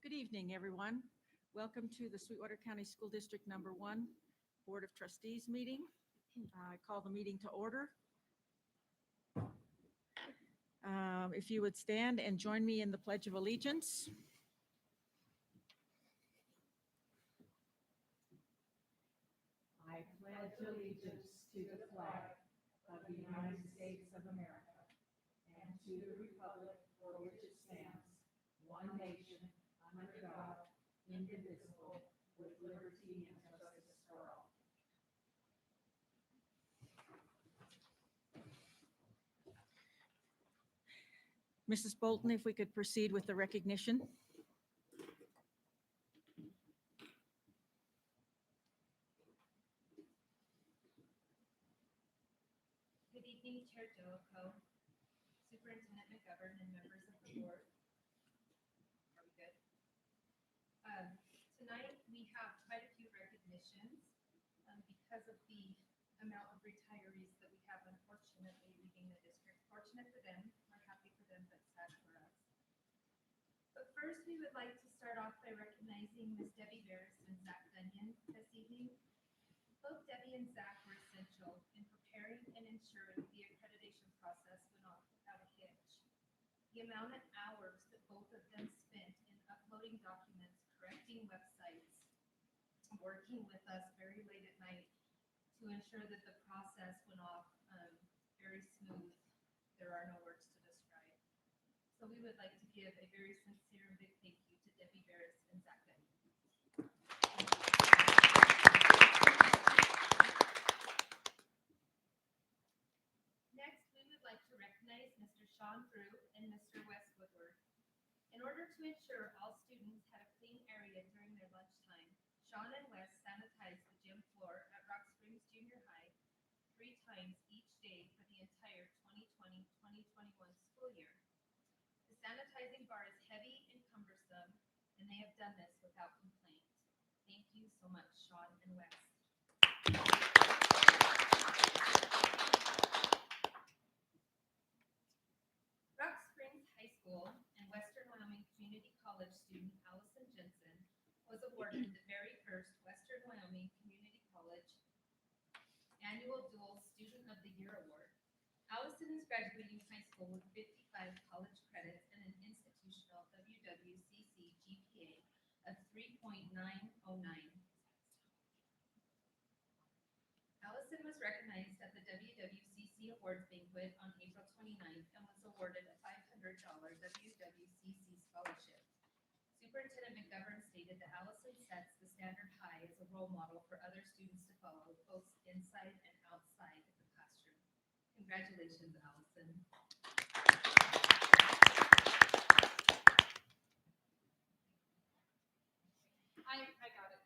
Good evening, everyone. Welcome to the Sweetwater County School District Number 1 Board of Trustees meeting. I call the meeting to order. If you would stand and join me in the Pledge of Allegiance. I pledge allegiance to the flag of the United States of America and to the republic for which it stands, one nation, under God, indivisible, with liberty and justice for all. Mrs. Bolton, if we could proceed with the recognition. Good evening, Chair Jericho, Superintendent McGovern, and members of the board. Are we good? Tonight, we have quite a few recognitions because of the amount of retirees that we have, unfortunately, leaving the district. Fortunate for them, we're happy for them, but sad for us. But first, we would like to start off by recognizing Ms. Debbie VARRAS and Zach GUNYAN this evening. Both Debbie and Zach were essential in preparing and ensuring the accreditation process went off without a hitch. The amount of hours that both of them spent in uploading documents, correcting websites, working with us very late at night to ensure that the process went off very smooth. There are no words to describe. So we would like to give a very sincere and big thank you to Debbie VARRAS and Zach GUNYAN. Next, we would like to recognize Mr. Sean GRUBE and Mr. Wes WOODWARD. In order to ensure all students had a clean area during their lunchtime, Sean and Wes sanitized the gym floor at Rock Springs Junior High 3 times each day for the entire 2020-2021 school year. The sanitizing bar is heavy and cumbersome, and they have done this without complaint. Thank you so much, Sean and Wes. Rock Springs High School and Western Wyoming Community College student ALISON JENSEN was awarded the very first Western Wyoming Community College Annual Dual Student of the Year Award. ALISON is graduating high school with 55 college credits and an institutional WWCC GPA of 3.909. ALISON was recognized at the WWCC Awards Banquet on April 29th and was awarded a $500 WWCC scholarship. Superintendent McGovern stated that ALISON sets the standard high as a role model for other students to follow, both inside and outside of the classroom. Congratulations, ALISON. I got it.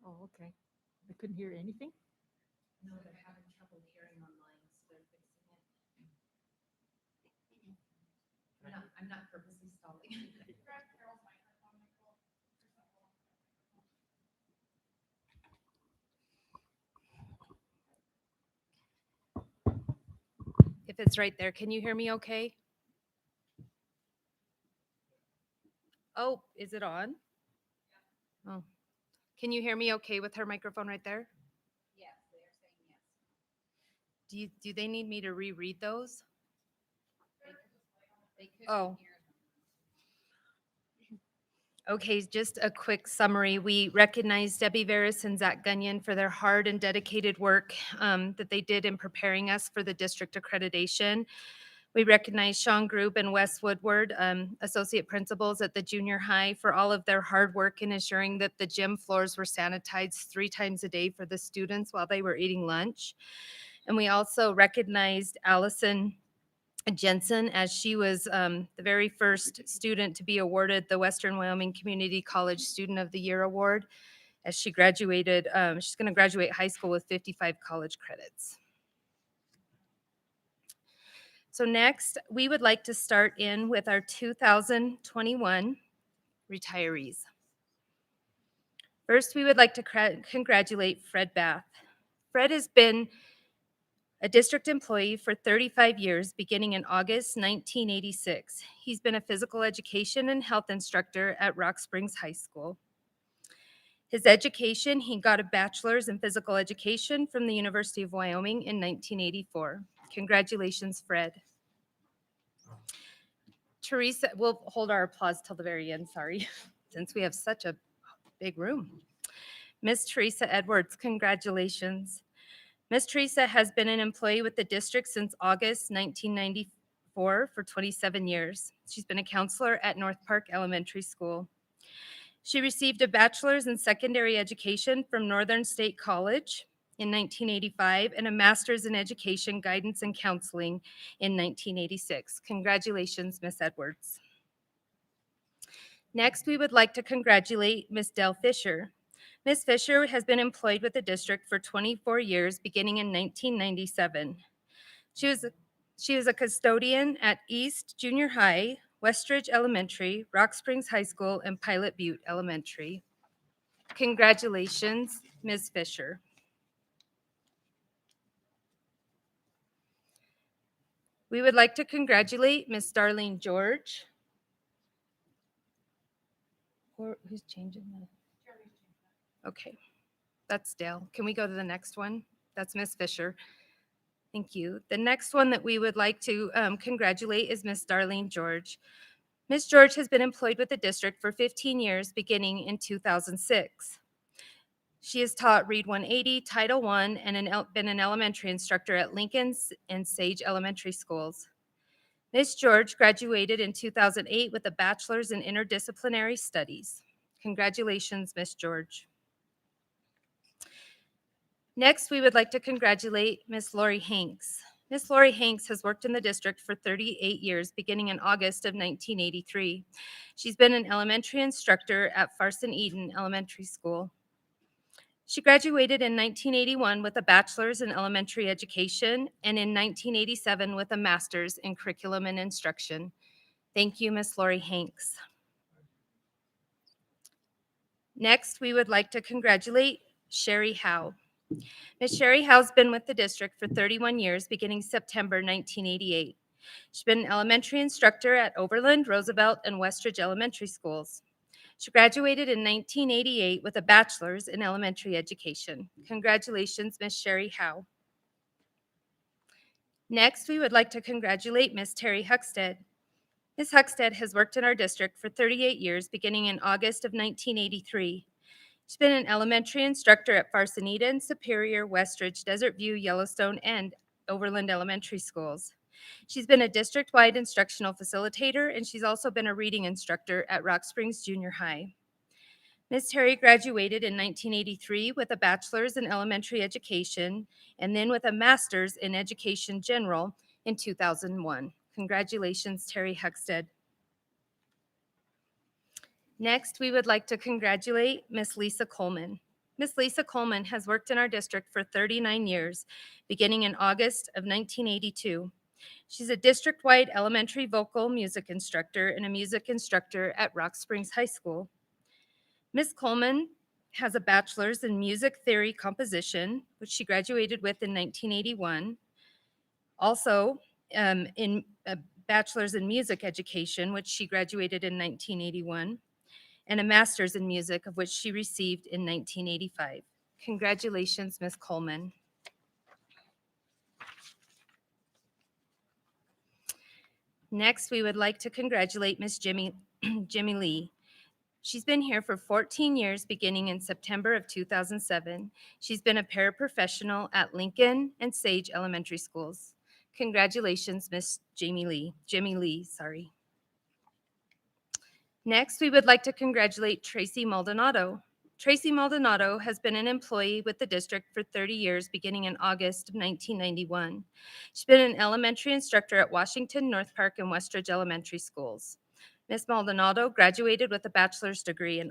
Oh, okay. I couldn't hear anything. No, they're having trouble hearing online, so they're fixing it. I'm not purposely stalling. If it's right there, can you hear me okay? Oh, is it on? Oh, can you hear me okay with her microphone right there? Yes, they are saying yes. Do they need me to reread those? They could Oh. hear. Okay, just a quick summary. We recognize Debbie VARRAS and Zach GUNYAN for their hard and dedicated work that they did in preparing us for the district accreditation. We recognize Sean GRUBE and Wes Woodward, associate principals at the junior high, for all of their hard work in ensuring that the gym floors were sanitized 3 times a day for the students while they were eating lunch. And we also recognized ALISON JENSEN, as she was the very first student to be awarded the Western Wyoming Community College Student of the Year Award, as she graduated. She's going to graduate high school with 55 college credits. So next, we would like to start in with our 2021 retirees. First, we would like to congratulate Fred Bath. Fred has been a district employee for 35 years, beginning in August 1986. He's been a physical education and health instructor at Rock Springs High School. His education, he got a bachelor's in physical education from the University of Wyoming in 1984. Congratulations, Fred. Teresa, we'll hold our applause till the very end, sorry, since we have such a big room. Miss Teresa Edwards, congratulations. Miss Teresa has been an employee with the district since August 1994 for 27 years. She's been a counselor at North Park Elementary School. She received a bachelor's in secondary education from Northern State College in 1985 and a master's in education, guidance, and counseling in 1986. Congratulations, Miss Edwards. Next, we would like to congratulate Miss Dell Fisher. Ms. Fisher has been employed with the district for 24 years, beginning in 1997. She was a custodian at East Junior High, Westridge Elementary, Rock Springs High School, and Pilot Butte Elementary. Congratulations, Ms. Fisher. We would like to congratulate Ms. Darlene George. Or who's changing that? Okay, that's Dale. Can we go to the next one? That's Ms. Fisher. Thank you. The next one that we would like to congratulate is Ms. Darlene George. Ms. George has been employed with the district for 15 years, beginning in 2006. She has taught Read 180, Title I, and been an elementary instructor at Lincoln and Sage Elementary Schools. Ms. George graduated in 2008 with a bachelor's in interdisciplinary studies. Congratulations, Ms. George. Next, we would like to congratulate Ms. Lori Hanks. Ms. Lori Hanks has worked in the district for 38 years, beginning in August of 1983. She's been an elementary instructor at Farson Eden Elementary School. She graduated in 1981 with a bachelor's in elementary education and in 1987 with a master's in curriculum and instruction. Thank you, Ms. Lori Hanks. Next, we would like to congratulate Sherry Howe. Ms. Sherry Howe's been with the district for 31 years, beginning September 1988. She's been an elementary instructor at Overland, Roosevelt, and Westridge Elementary Schools. She graduated in 1988 with a bachelor's in elementary education. Congratulations, Ms. Sherry Howe. Next, we would like to congratulate Ms. TERRI Hueckstedt. Ms. Hueckstedt has worked in our district for 38 years, beginning in August of 1983. She's been an elementary instructor at Farson Eden, Superior, Westridge, Desert View, Yellowstone, and Overland Elementary Schools. She's been a district-wide instructional facilitator, and she's also been a reading instructor at Rock Springs Junior High. Ms. TERRI graduated in 1983 with a bachelor's in elementary education and then with a master's in education general in 2001. Congratulations, TERRI Hueckstedt. Next, we would like to congratulate Ms. Lisa Coleman. Ms. Lisa Coleman has worked in our district for 39 years, beginning in August of 1982. She's a district-wide elementary vocal music instructor and a music instructor at Rock Springs High School. Ms. Coleman has a bachelor's in music theory composition, which she graduated with in 1981. Also, in a bachelor's in music education, which she graduated in 1981. And a master's in music, of which she received in 1985. Congratulations, Ms. Coleman. Next, we would like to congratulate Ms. Jimmy Lee. She's been here for 14 years, beginning in September of 2007. She's been a paraprofessional at Lincoln and Sage Elementary Schools. Congratulations, Miss Jimmy Lee, sorry. Next, we would like to congratulate Tracy Maldonado. Tracy Maldonado has been an employee with the district for 30 years, beginning in August of 1991. She's been an elementary instructor at Washington, North Park, and Westridge Elementary Schools. Ms. Maldonado graduated with a bachelor's degree in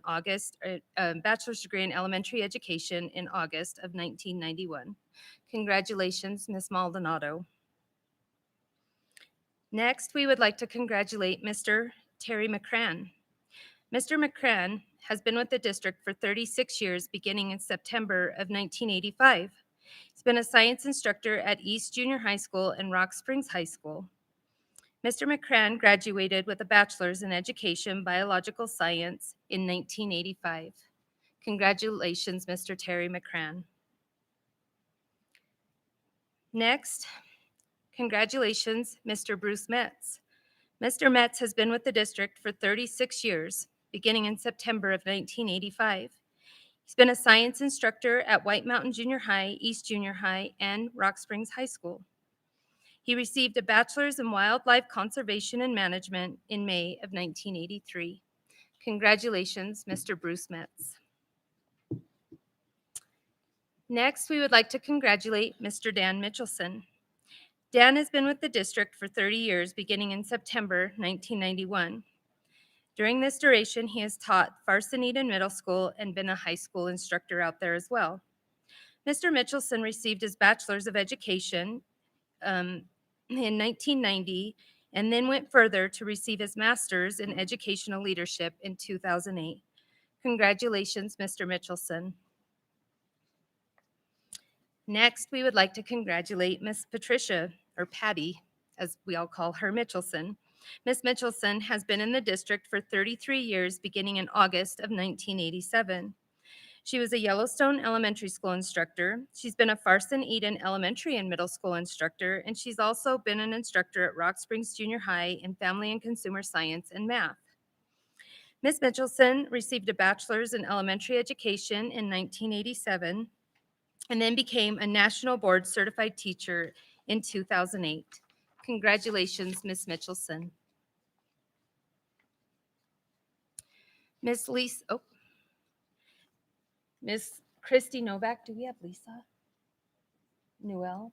elementary education in August of 1991. Congratulations, Ms. Maldonado. Next, we would like to congratulate Mr. Terry McCrann. Mr. McCrann has been with the district for 36 years, beginning in September of 1985. He's been a science instructor at East Junior High School and Rock Springs High School. Mr. McCrann graduated with a bachelor's in education, biological science in 1985. Congratulations, Mr. Terry McCrann. Next, congratulations, Mr. Bruce Metz. Mr. Metz has been with the district for 36 years, beginning in September of 1985. He's been a science instructor at White Mountain Junior High, East Junior High, and Rock Springs High School. He received a bachelor's in wildlife conservation and management in May of 1983. Congratulations, Mr. Bruce Metz. Next, we would like to congratulate Mr. Dan Mitchelson. Dan has been with the district for 30 years, beginning in September 1991. During this duration, he has taught Farson Eden Middle School and been a high school instructor out there as well. Mr. Mitchelson received his bachelor's of education in 1990 and then went further to receive his master's in educational leadership in 2008. Congratulations, Mr. Mitchelson. Next, we would like to congratulate Miss Patricia, or Patty, as we all call her, Mitchelson. Miss Mitchelson has been in the district for 33 years, beginning in August of 1987. She was a Yellowstone Elementary School instructor. She's been a Farson Eden Elementary and Middle School instructor, and she's also been an instructor at Rock Springs Junior High in Family and Consumer Science and Math. Miss Mitchelson received a bachelor's in elementary education in 1987 and then became a national board certified teacher in 2008. Congratulations, Miss Mitchelson. Miss Christy Novak, do we have Lisa? Newell?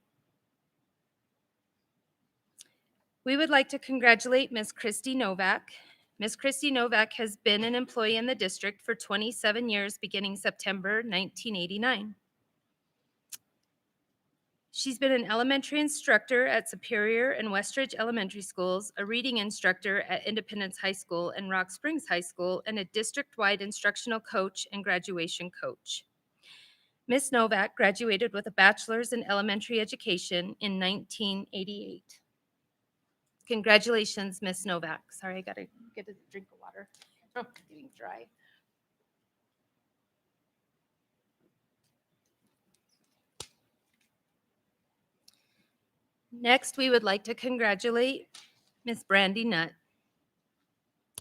We would like to congratulate Miss Christy Novak. Miss Christy Novak has been an employee in the district for 27 years, beginning September 1989. She's been an elementary instructor at Superior and Westridge Elementary Schools, a reading instructor at Independence High School and Rock Springs High School, and a district-wide instructional coach and graduation coach. Ms. Novak graduated with a bachelor's in elementary education in 1988. Congratulations, Ms. Novak. Sorry, I gotta get a drink of water. Oh, getting dry. Next, we would like to congratulate Ms. Brandy Nutt.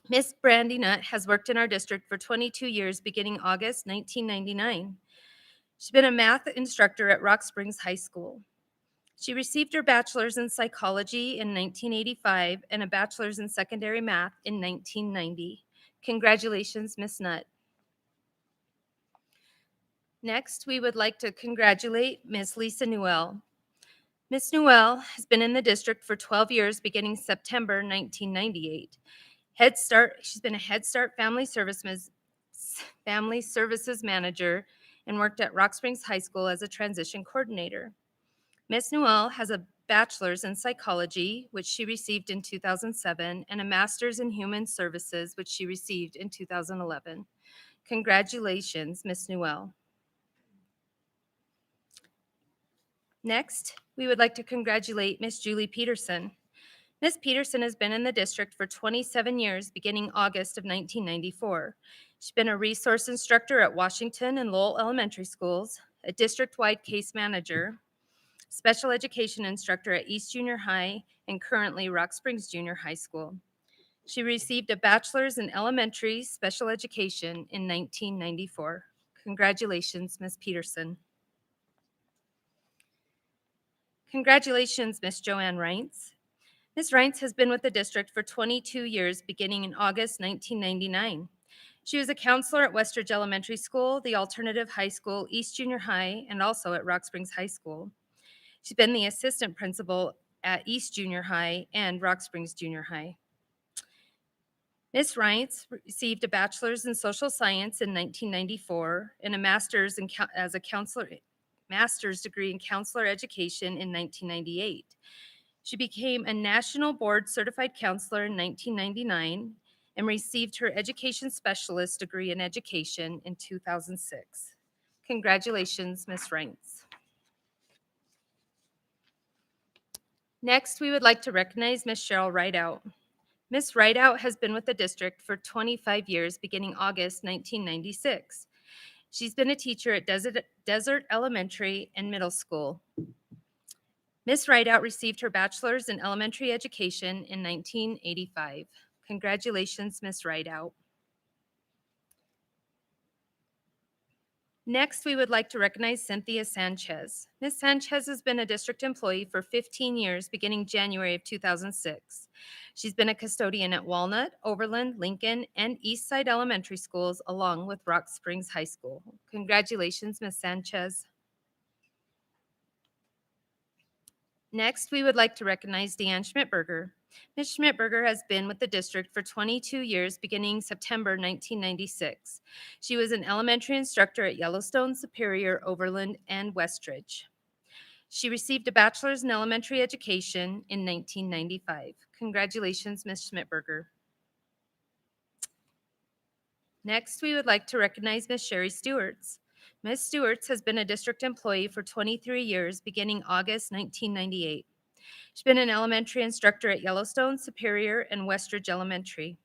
Ms. Brandy Nutt has worked in our district for 22 years, beginning August 1999. She's been a math instructor at Rock Springs High School. She received her bachelor's in psychology in 1985 and a bachelor's in secondary math in 1990. Congratulations, Ms. Nutt. Next, we would like to congratulate Ms. Lisa Newell. Ms. Newell has been in the district for 12 years, beginning September 1998. She's been a Head Start Family Services Manager and worked at Rock Springs High School as a transition coordinator. Ms. Newell has a bachelor's in psychology, which she received in 2007, and a master's in human services, which she received in 2011. Congratulations, Ms. Newell. Next, we would like to congratulate Ms. Julie Peterson. Ms. Peterson has been in the district for 27 years, beginning August of 1994. She's been a resource instructor at Washington and Lowell Elementary Schools, a district-wide case manager, special education instructor at East Junior High, and currently Rock Springs Junior High School. She received a bachelor's in elementary special education in 1994. Congratulations, Ms. Peterson. Congratulations, Miss Joanne Reintz. Ms. Reintz has been with the district for 22 years, beginning in August 1999. She was a counselor at Westridge Elementary School, the Alternative High School, East Junior High, and also at Rock Springs High School. She's been the assistant principal at East Junior High and Rock Springs Junior High. Ms. Reintz received a bachelor's in social science in 1994 and a master's degree in counselor education in 1998. She became a national board certified counselor in 1999 and received her education specialist degree in education in 2006. Congratulations, Ms. Reintz. Next, we would like to recognize Ms. Cheryl Rideout. Ms. Rideout has been with the district for 25 years, beginning August 1996. She's been a teacher at Desert Elementary and Middle School. Ms. Rideout received her bachelor's in elementary education in 1985. Congratulations, Ms. Rideout. Next, we would like to recognize Cynthia Sanchez. Ms. Sanchez has been a district employee for 15 years, beginning January of 2006. She's been a custodian at Walnut, Overland, Lincoln, and Eastside Elementary Schools, along with Rock Springs High School. Congratulations, Ms. Sanchez. Next, we would like to recognize DeAnne Schmidtberger. Ms. Schmidtberger has been with the district for 22 years, beginning September 1996. She was an elementary instructor at Yellowstone, Superior, Overland, and Westridge. She received a bachelor's in elementary education in 1995. Congratulations, Ms. Schmidtberger. Next, we would like to recognize Ms. Sherry Stewarts. Ms. Stewarts has been a district employee for 23 years, beginning August 1998. She's been an elementary instructor at Yellowstone, Superior, and Westridge Elementary.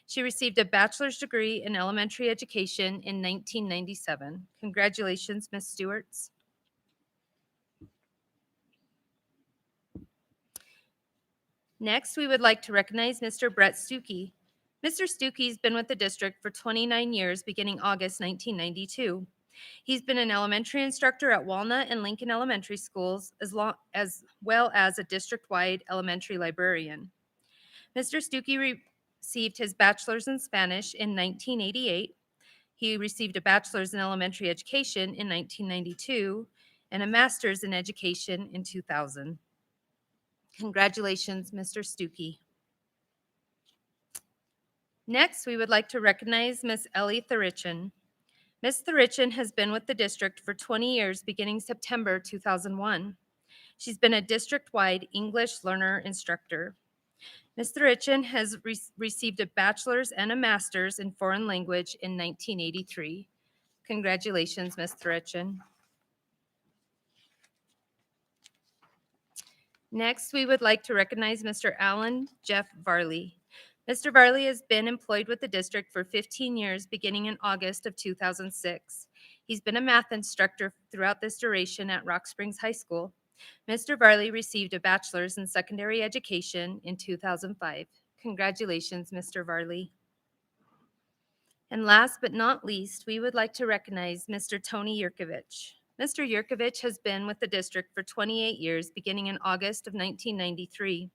She received a bachelor's degree in elementary education in 1997. Congratulations, Ms. Stewarts. Next, we would like to recognize Mr. Brett Stuckey. Mr. Stuckey has been with the district for 29 years, beginning August 1992. He's been an elementary instructor at Walnut and Lincoln Elementary Schools, as well as a district-wide elementary librarian. Mr. Stuckey received his bachelor's in Spanish in 1988. He received a bachelor's in elementary education in 1992 and a master's in education in 2000. Congratulations, Mr. Stuckey. Next, we would like to recognize Ms. Ellie Thurichin. Ms. Thurichin has been with the district for 20 years, beginning September 2001. She's been a district-wide English learner instructor. Ms. Thurichin has received a bachelor's and a master's in foreign language in 1983. Congratulations, Ms. Thurichin. Next, we would like to recognize Mr. Alan Jeff Varley. Mr. Varley has been employed with the district for 15 years, beginning in August of 2006. He's been a math instructor throughout this duration at Rock Springs High School. Mr. Varley received a bachelor's in secondary education in 2005. Congratulations, Mr. Varley. And last but not least, we would like to recognize Mr. Tony Yurkovich. Mr. Yurkovich has been with the district for 28 years, beginning in August of 1993.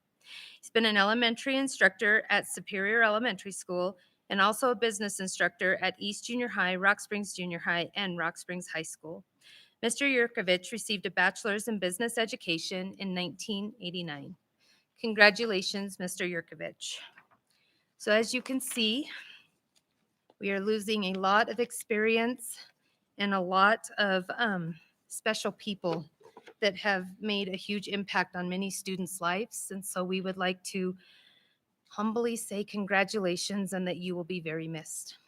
He's been an elementary instructor at Superior Elementary School and also a business instructor at East Junior High, Rock Springs Junior High, and Rock Springs High School. Mr. Yurkovich received a bachelor's in business education in 1989. Congratulations, Mr. Yurkovich. So as you can see, we are losing a lot of experience and a lot of special people that have made a huge impact on many students' lives. And so we would like to humbly say congratulations and that you will be very missed.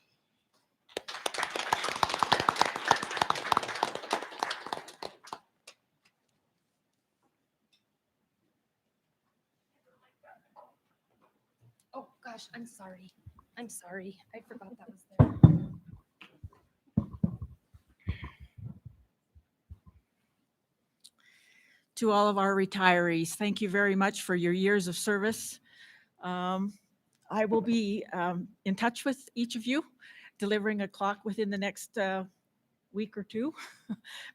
Oh, gosh, I'm sorry. I'm sorry. I forgot that was there. To all of our retirees, thank you very much for your years of service. I will be in touch with each of you, delivering a clock within the next week or two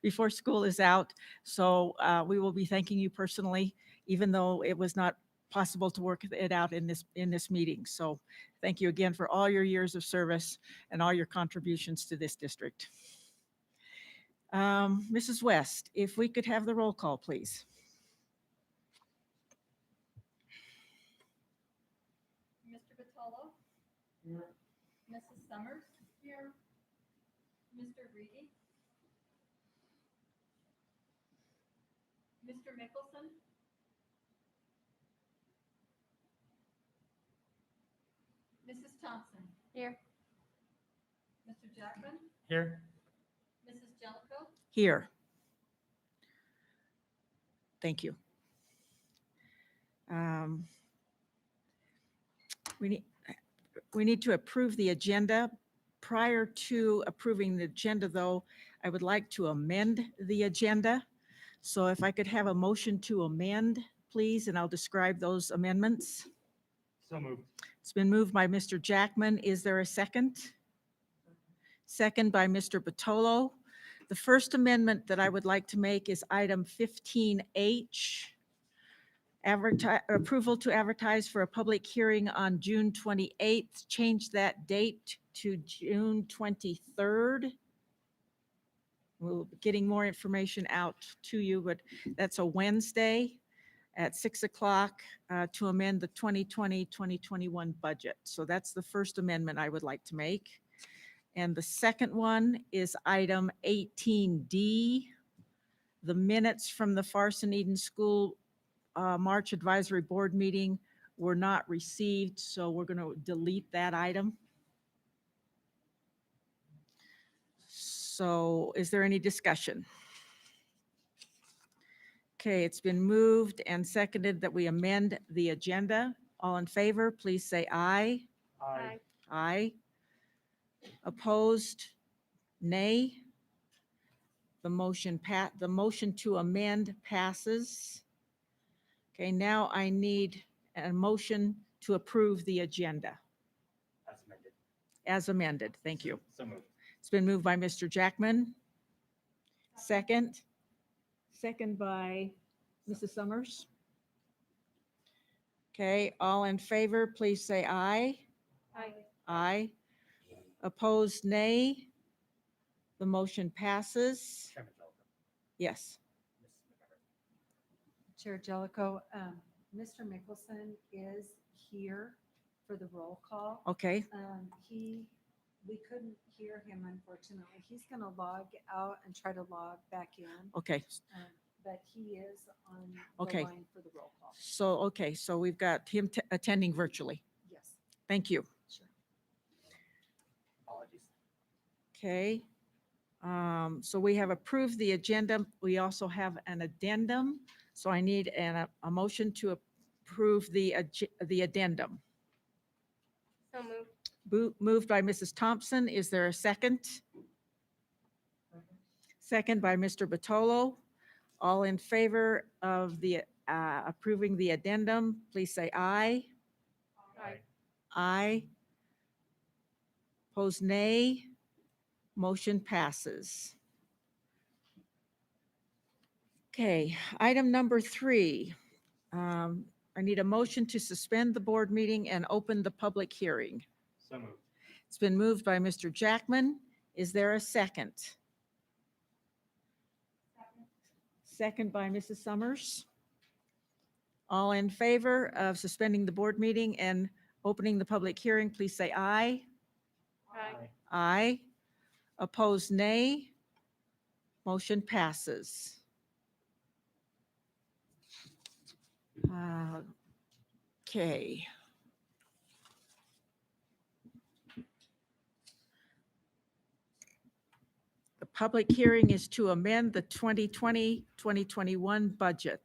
before school is out. So we will be thanking you personally, even though it was not possible to work it out in this meeting. So thank you again for all your years of service and all your contributions to this district. Mrs. West, if we could have the roll call, please. Mr. Vitolo? Here. Mrs. Summers? Here. Mr. Reedy? Mr. Mickelson? Mrs. Thompson? Here. Mr. Jackman? Here. Mrs. Jellicoe? Here. Thank you. We need to approve the agenda. Prior to approving the agenda, though, I would like to amend the agenda. So if I could have a motion to amend, please, and I'll describe those amendments. So moved. It's been moved by Mr. Jackman. Is there a second? Second by Mr. Batolo. The first amendment that I would like to make is item 15H. Approval to advertise for a public hearing on June 28th. Change that date to June 23rd. We'll be getting more information out to you, but that's a Wednesday at 6 o'clock to amend the 2020-2021 budget. So that's the first amendment I would like to make. And the second one is item 18D. The minutes from the Farson Eden School March Advisory Board meeting were not received, so we're going to delete that item. So is there any discussion? Okay, it's been moved and seconded that we amend the agenda. All in favor, please say aye. Aye. Aye. Opposed? Nay. The motion to amend passes. Okay, now I need a motion to approve the agenda As amended. as amended. Thank you. So moved. It's been moved by Mr. Jackman. Second. Second by Mrs. Summers. Okay, all in favor, please say aye. Aye. Aye. Opposed, nay. The motion passes. Chairman Jellicoe. Yes. Ms. McGovern. Chair Jellicoe, Mr. Mickelson is here for the roll call. Okay, We couldn't hear him, unfortunately. He's going to log out and try to log back in, okay. but he is on Okay. the line for the roll call. So we've got him attending virtually. Yes, Thank you. sure. Apologies. Okay. So we have approved the agenda. We also have an addendum. So I need a motion to approve the addendum. So moved. Moved by Mrs. Thompson. Is there a second? Second by Mr. Batolo. All in favor of the approving the addendum, please say aye. Aye. Aye. Opposed, nay. Motion passes. Okay, item number 3. I need a motion to suspend the board meeting and open the public hearing. So moved. It's been moved by Mr. Jackman. Is there a second? Second by Mrs. Summers. All in favor of suspending the board meeting and opening the public hearing, please say aye. Aye. Aye. Opposed, nay. Motion passes. Okay. The public hearing is to amend the 2020-2021 budget.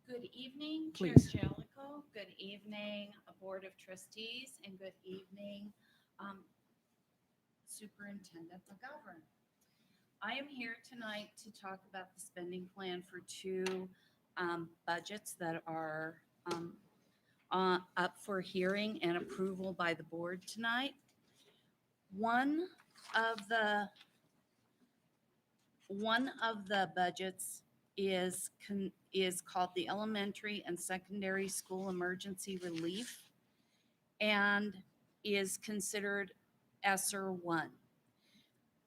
Good evening, Please. Chair Jellicoe. Good evening, Board of Trustees, and good evening, Superintendent McGovern. I am here tonight to talk about the spending plan for 2 budgets that are up for hearing and approval by the board tonight. One of the budgets is called the Elementary and Secondary School Emergency Relief and is considered ESSER 1.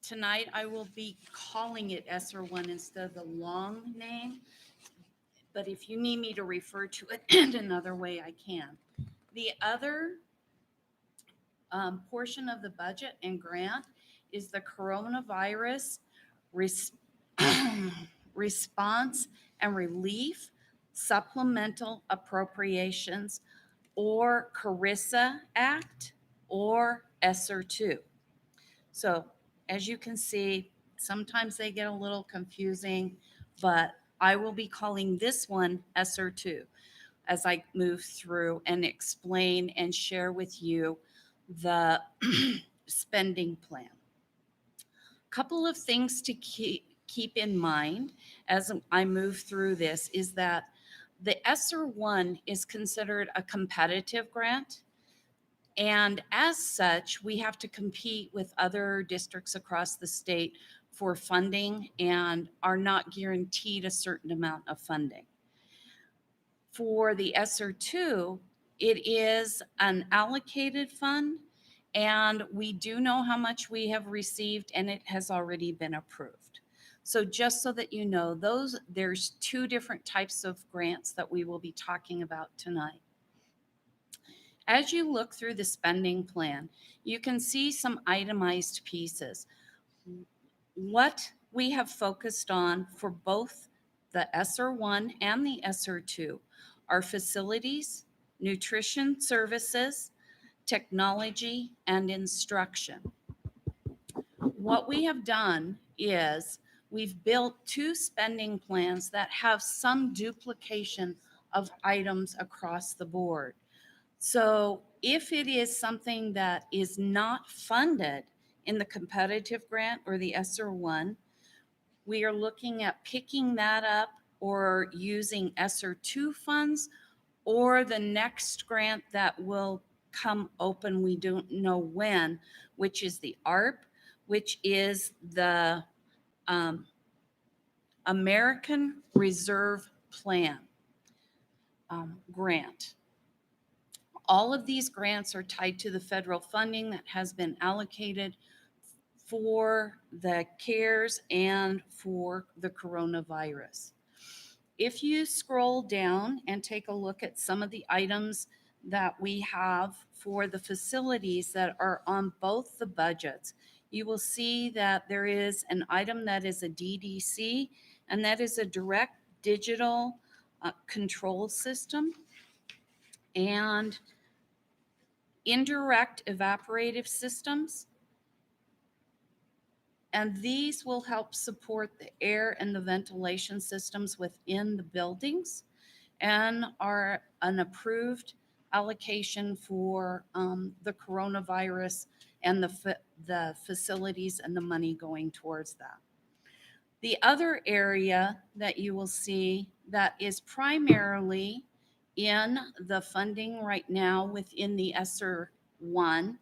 Tonight, I will be calling it ESSER 1 instead of the long name, but if you need me to refer to it in another way, I can. The other portion of the budget and grant is the coronavirus response and relief supplemental appropriations, or CARISA Act, or ESSER 2. So as you can see, sometimes they get a little confusing, but I will be calling this one ESSER 2 as I move through and explain and share with you the spending plan. Couple of things to keep in mind as I move through this is that the ESSER 1 is considered a competitive grant. And as such, we have to compete with other districts across the state for funding and are not guaranteed a certain amount of funding. For the ESSER 2, it is an allocated fund, and we do know how much we have received, and it has already been approved. So just so that you know, there's two different types of grants that we will be talking about tonight. As you look through the spending plan, you can see some itemized pieces. What we have focused on for both the ESSER 1 and the ESSER 2 are facilities, nutrition services, technology, and instruction. What we have done is we've built two spending plans that have some duplication of items across the board. So if it is something that is not funded in the competitive grant or the ESSER 1, we are looking at picking that up or using ESSER 2 funds, or the next grant that will come open, we don't know when, which is the ARP, which is the American Reserve Plan grant. All of these grants are tied to the federal funding that has been allocated for the CARES and for the coronavirus. If you scroll down and take a look at some of the items that we have for the facilities that are on both the budgets, you will see that there is an item that is a DDC, and that is a direct digital control system, and indirect evaporative systems. And these will help support the air and the ventilation systems within the buildings and are an approved allocation for the coronavirus and the facilities and the money going towards that. The other area that you will see that is primarily in the funding right now within the ESSER 1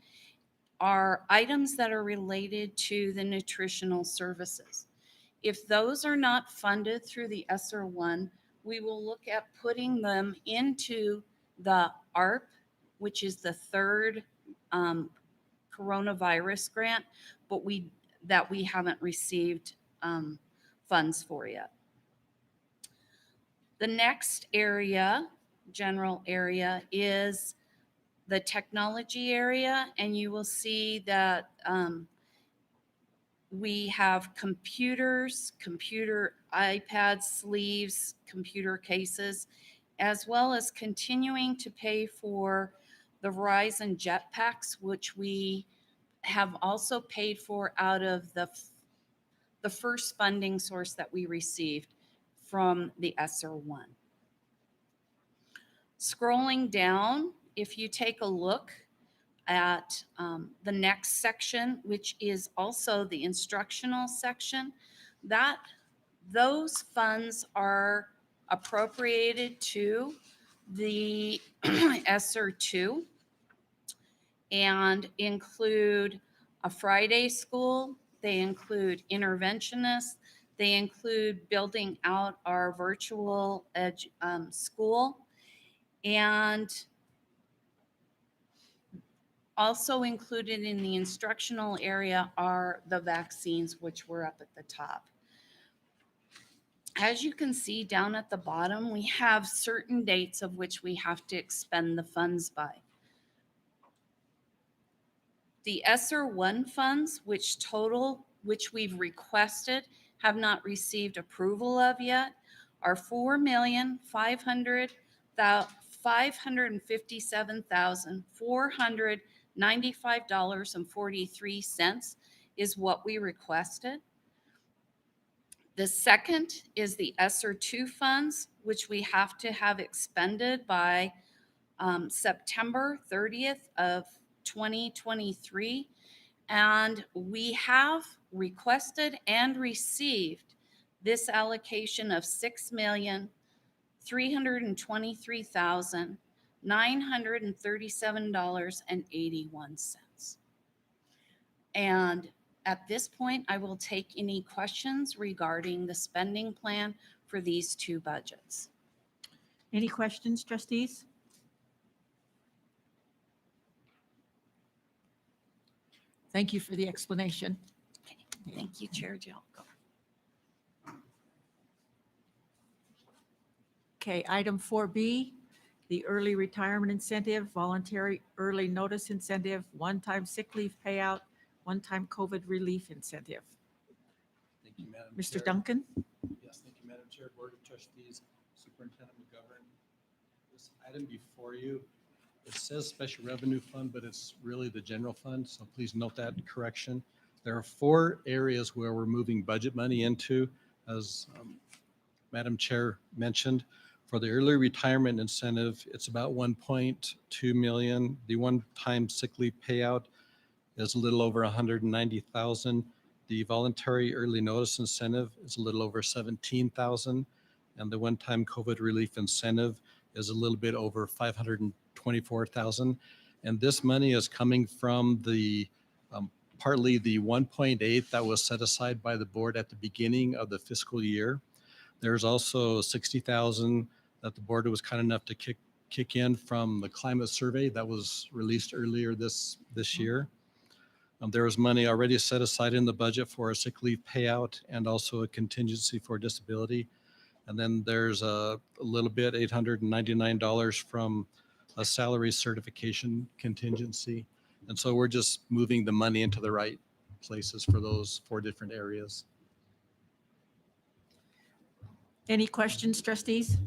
are items that are related to the nutritional services. If those are not funded through the ESSER 1, we will look at putting them into the ARP, which is the third coronavirus grant, but we haven't received funds for yet. The next area, general area, is the technology area, and you will see that we have computers, computer iPads, sleeves, computer cases, as well as continuing to pay for the Verizon jetpacks, which we have also paid for out of the first funding source that we received from the ESSER 1. Scrolling down, if you take a look at the next section, which is also the instructional section, those funds are appropriated to the ESSER 2 and include a Friday school. They include interventionists. They include building out our virtual school. And also included in the instructional area are the vaccines, which were up at the top. As you can see down at the bottom, we have certain dates of which we have to expend the funds by. The ESSER 1 funds, which we've requested, have not received approval of yet, are $4,557,495.43 is what we requested. The second is the ESSER 2 funds, which we have to have expended by September 30th of 2023. And we have requested and received this allocation of $6,323,937.81. And at this point, I will take any questions regarding the spending plan for these two budgets. Any questions, trustees? Thank you for the explanation. Thank you, Chair Jelko. Okay, item 4B, the early retirement incentive, voluntary early notice incentive, one-time sick leave payout, one-time COVID relief incentive. Thank you, Madam Mr. Chair. Duncan? Yes, thank you, Madam Chair, Board of Trustees, Superintendent McGovern. This item before you, it says Special Revenue Fund, but it's really the general fund, so please note that correction. There are 4 areas where we're moving budget money into, as Madam Chair mentioned. For the early retirement incentive, it's about 1.2 million. The one-time sick leave payout is a little over 190,000. The voluntary early notice incentive is a little over 17,000. And the one-time COVID relief incentive is a little bit over 524,000. And this money is coming from the partly the 1.8 that was set aside by the board at the beginning of the fiscal year. There's also 60,000 that the board was kind enough to kick in from the climate survey that was released earlier this year. There was money already set aside in the budget for a sick leave payout and also a contingency for disability. And then there's a little bit, $899 from a salary certification contingency. And so we're just moving the money into the right places for those 4 different areas. Any questions, trustees?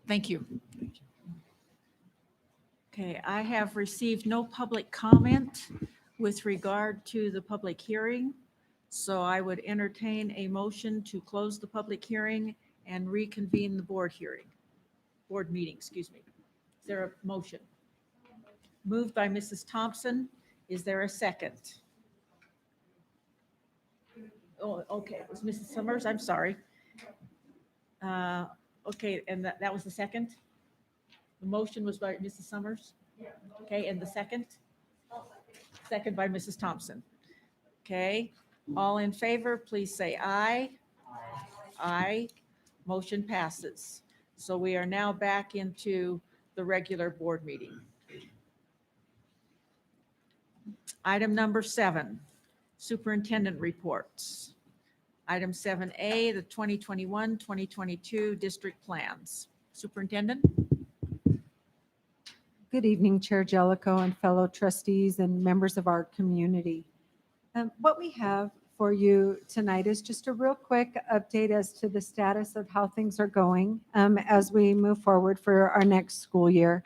Thank you. Okay, I have received no public comment with regard to the public hearing. So I would entertain a motion to close the public hearing and reconvene the board meeting, excuse me. Is there a motion? Moved by Mrs. Thompson. Is there a second? Oh, okay, it was Mrs. Summers, I'm sorry. Okay, and that was the second? The motion was by Mrs. Summers? Okay, and the second? Second by Mrs. Thompson. Okay, all in favor, please say aye. Aye. Motion passes. So we are now back into the regular board meeting. Item number 7, superintendent reports. Item 7A, the 2021-2022 district plans. Superintendent? Good evening, Chair Jellicoe and fellow trustees and members of our community. What we have for you tonight is just a real quick update as to the status of how things are going as we move forward for our next school year.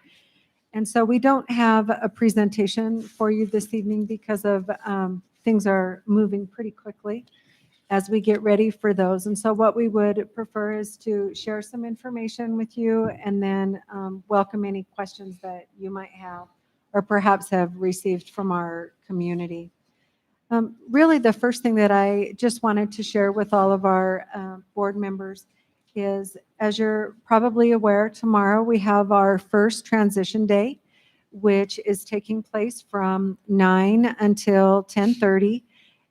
And so we don't have a presentation for you this evening because of things are moving pretty quickly as we get ready for those. And so what we would prefer is to share some information with you and then welcome any questions that you might have or perhaps have received from our community. Really, the first thing that I just wanted to share with all of our board members is, as you're probably aware, tomorrow we have our first transition day, which is taking place from 9 until 10:30.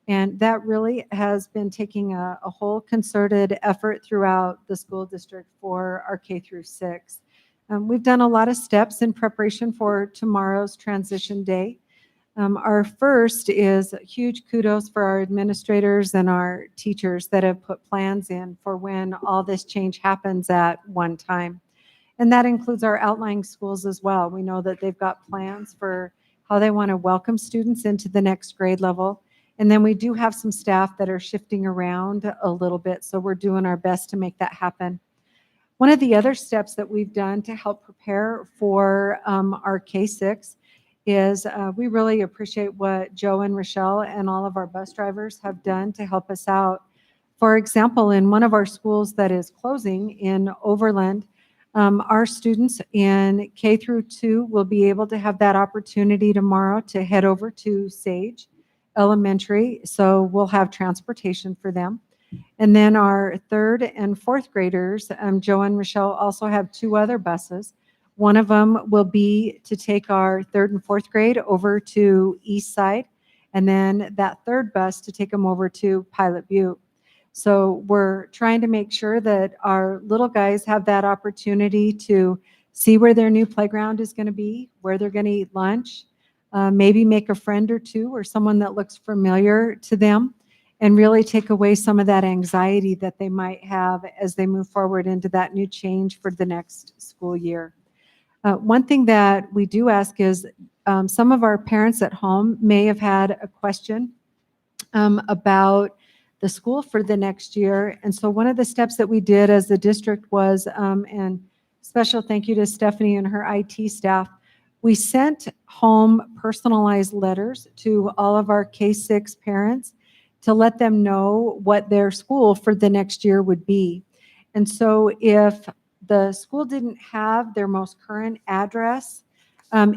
And that really has been taking a whole concerted effort throughout the school district for our K through 6. We've done a lot of steps in preparation for tomorrow's transition day. Our first is huge kudos for our administrators and our teachers that have put plans in for when all this change happens at one time. And that includes our outlying schools as well. We know that they've got plans for how they want to welcome students into the next grade level. And then we do have some staff that are shifting around a little bit, so we're doing our best to make that happen. One of the other steps that we've done to help prepare for our K-6 is we really appreciate what Joe and Rochelle and all of our bus drivers have done to help us out. For example, in one of our schools that is closing in Overland, our students in K through 2 will be able to have that opportunity tomorrow to head over to Sage Elementary. So we'll have transportation for them. And then our 3rd and 4th graders, Joe and Rochelle also have 2 other buses. One of them will be to take our 3rd and 4th grade over to East Side, and then that 3rd bus to take them over to Pilot Butte. So we're trying to make sure that our little guys have that opportunity to see where their new playground is going to be, where they're going to eat lunch, maybe make a friend or two or someone that looks familiar to them, and really take away some of that anxiety that they might have as they move forward into that new change for the next school year. One thing that we do ask is some of our parents at home may have had a question about the school for the next year. And so one of the steps that we did as the district was, and special thank you to Stephanie and her IT staff, we sent home personalized letters to all of our K-6 parents to let them know what their school for the next year would be. And so if the school didn't have their most current address,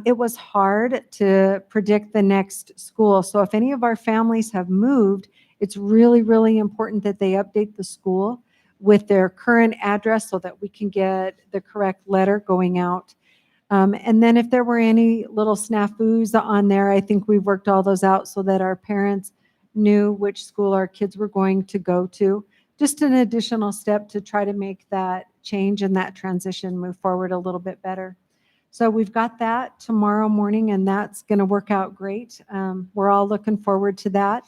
it was hard to predict the next school. So if any of our families have moved, it's really, really important that they update the school with their current address so that we can get the correct letter going out. And then if there were any little snafus on there, I think we worked all those out so that our parents knew which school our kids were going to go to. Just an additional step to try to make that change and that transition move forward a little bit better. So we've got that tomorrow morning, and that's going to work out great. We're all looking forward to that.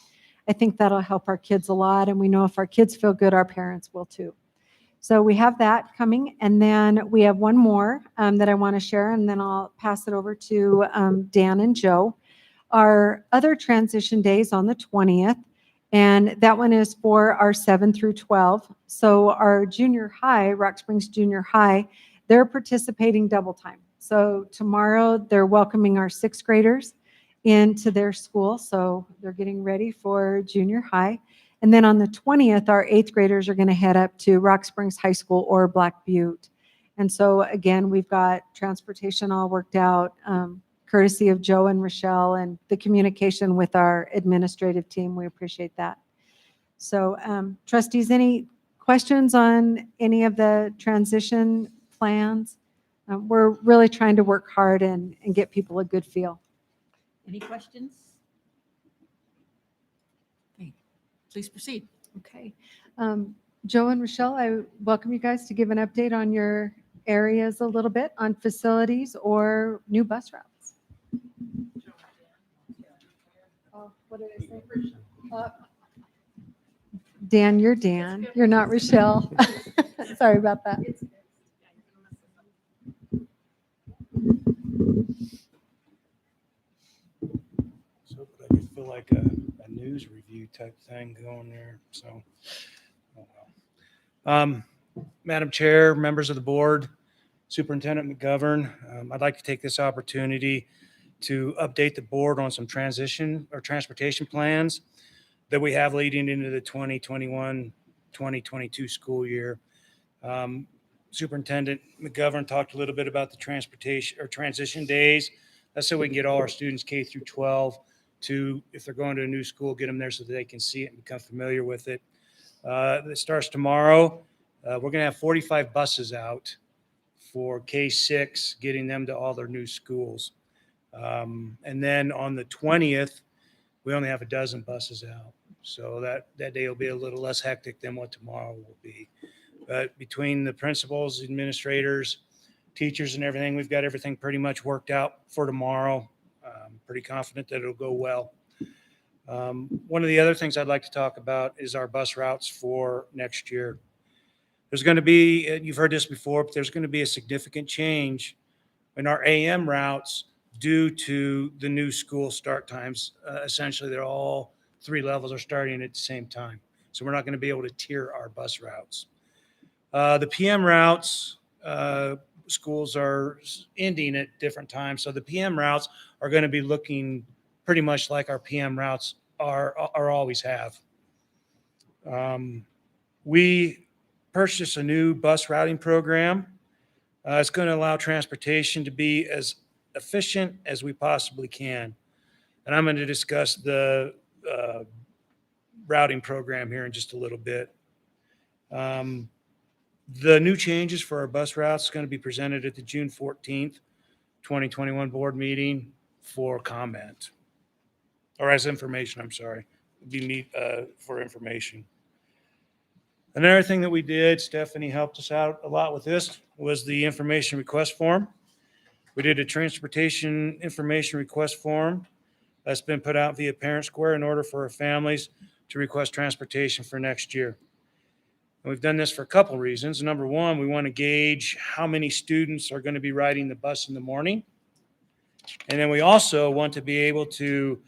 I think that'll help our kids a lot, and we know if our kids feel good, our parents will too. So we have that coming, and then we have one more that I want to share, and then I'll pass it over to Dan and Joe. Our other transition day is on the 20th, and that one is for our 7 through 12. So our junior high, Rock Springs Junior High, they're participating double time. So tomorrow they're welcoming our 6th graders into their school. So they're getting ready for junior high. And then on the 20th, our 8th graders are going to head up to Rock Springs High School or Black Butte. And so again, we've got transportation all worked out, courtesy of Joe and Rochelle, and the communication with our administrative team. We appreciate that. So trustees, any questions on any of the transition plans? We're really trying to work hard and get people a good feel. Any questions? Okay, please proceed. Okay. Joe and Rochelle, I welcome you guys to give an update on your areas a little bit on facilities or new bus routes. Oh, what did I say? Dan, you're Dan. You're not Rochelle. Sorry about that. So I could feel like a news review type thing going there. So, oh well. Madam Chair, members of the board, Superintendent McGovern, I'd like to take this opportunity to update the board on some transition or transportation plans that we have leading into the 2021-2022 school year. Superintendent McGovern talked a little bit about the transportation or transition days. That's so we can get all our students K through 12 to, if they're going to a new school, get them there so that they can see it and become familiar with it. It starts tomorrow. We're going to have 45 buses out for K-6, getting them to all their new schools. And then on the 20th, we only have a dozen buses out. So that day will be a little less hectic than what tomorrow will be. But between the principals, administrators, teachers and everything, we've got everything pretty much worked out for tomorrow. Pretty confident that it'll go well. One of the other things I'd like to talk about is our bus routes for next year. There's going to be, you've heard this before, but there's going to be a significant change in our AM routes due to the new school start times. Essentially, they're all 3 levels are starting at the same time. So we're not going to be able to tier our bus routes. The PM routes, schools are ending at different times. So the PM routes are going to be looking pretty much like our PM routes are always have. We purchased a new bus routing program. It's going to allow transportation to be as efficient as we possibly can. And I'm going to discuss the routing program here in just a little bit. The new changes for our bus routes is going to be presented at the June 14th, 2021 board meeting for comment. Or as information, I'm sorry. For information. Another thing that we did, Stephanie helped us out a lot with this, was the information request form. We did a transportation information request form that's been put out via Parent Square in order for our families to request transportation for next year. And we've done this for a couple reasons. Number one, we want to gauge how many students are going to be riding the bus in the morning. And then we also want to be able to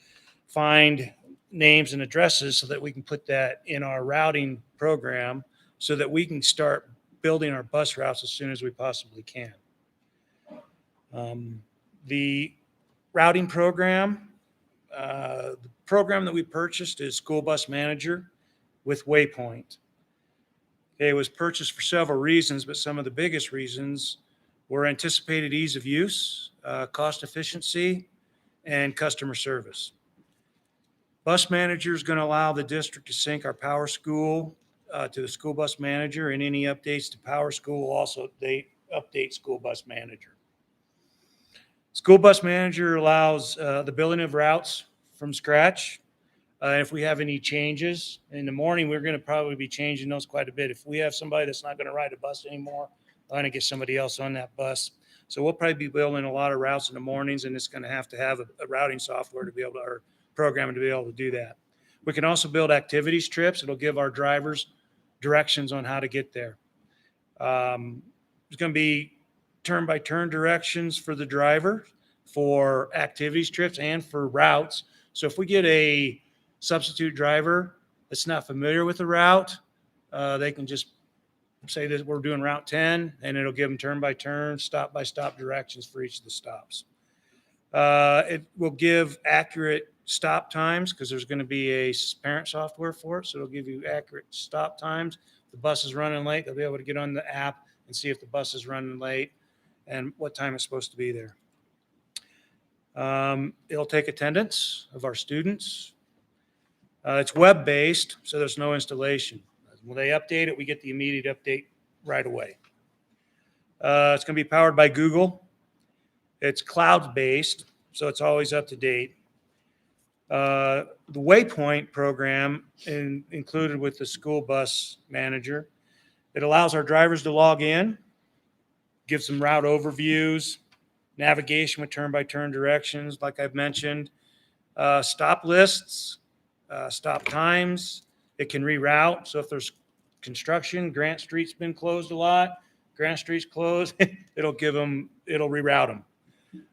find names and addresses so that we can put that in our routing program so that we can start building our bus routes as soon as we possibly can. The routing program, the program that we purchased is School Bus Manager with Waypoint. It was purchased for several reasons, but some of the biggest reasons were anticipated ease of use, cost efficiency, and customer service. Bus Manager is going to allow the district to sync our Power School to the School Bus Manager, and any updates to Power School will also update School Bus Manager. School Bus Manager allows the building of routes from scratch. If we have any changes in the morning, we're going to probably be changing those quite a bit. If we have somebody that's not going to ride a bus anymore, I'm going to get somebody else on that bus. So we'll probably be building a lot of routes in the mornings, and it's going to have a routing software to be able to, or programming to be able to do that. We can also build activities trips. It'll give our drivers directions on how to get there. There's going to be turn-by-turn directions for the driver for activities trips and for routes. So if we get a substitute driver that's not familiar with the route, they can just say that we're doing Route 10, and it'll give them turn-by-turn, stop-by-stop directions for each of the stops. It will give accurate stop times because there's going to be a parent software for it, so it'll give you accurate stop times. If the bus is running late, they'll be able to get on the app and see if the bus is running late and what time it's supposed to be there. It'll take attendance of our students. It's web-based, so there's no installation. When they update it, we get the immediate update right away. It's going to be powered by Google. It's cloud-based, so it's always up to date. The Waypoint program included with the School Bus Manager, it allows our drivers to log in, gives them route overviews, navigation with turn-by-turn directions, like I've mentioned, stop lists, stop times. It can reroute. So if there's construction, Grant Street's been closed a lot, Grant Street's closed, it'll reroute them.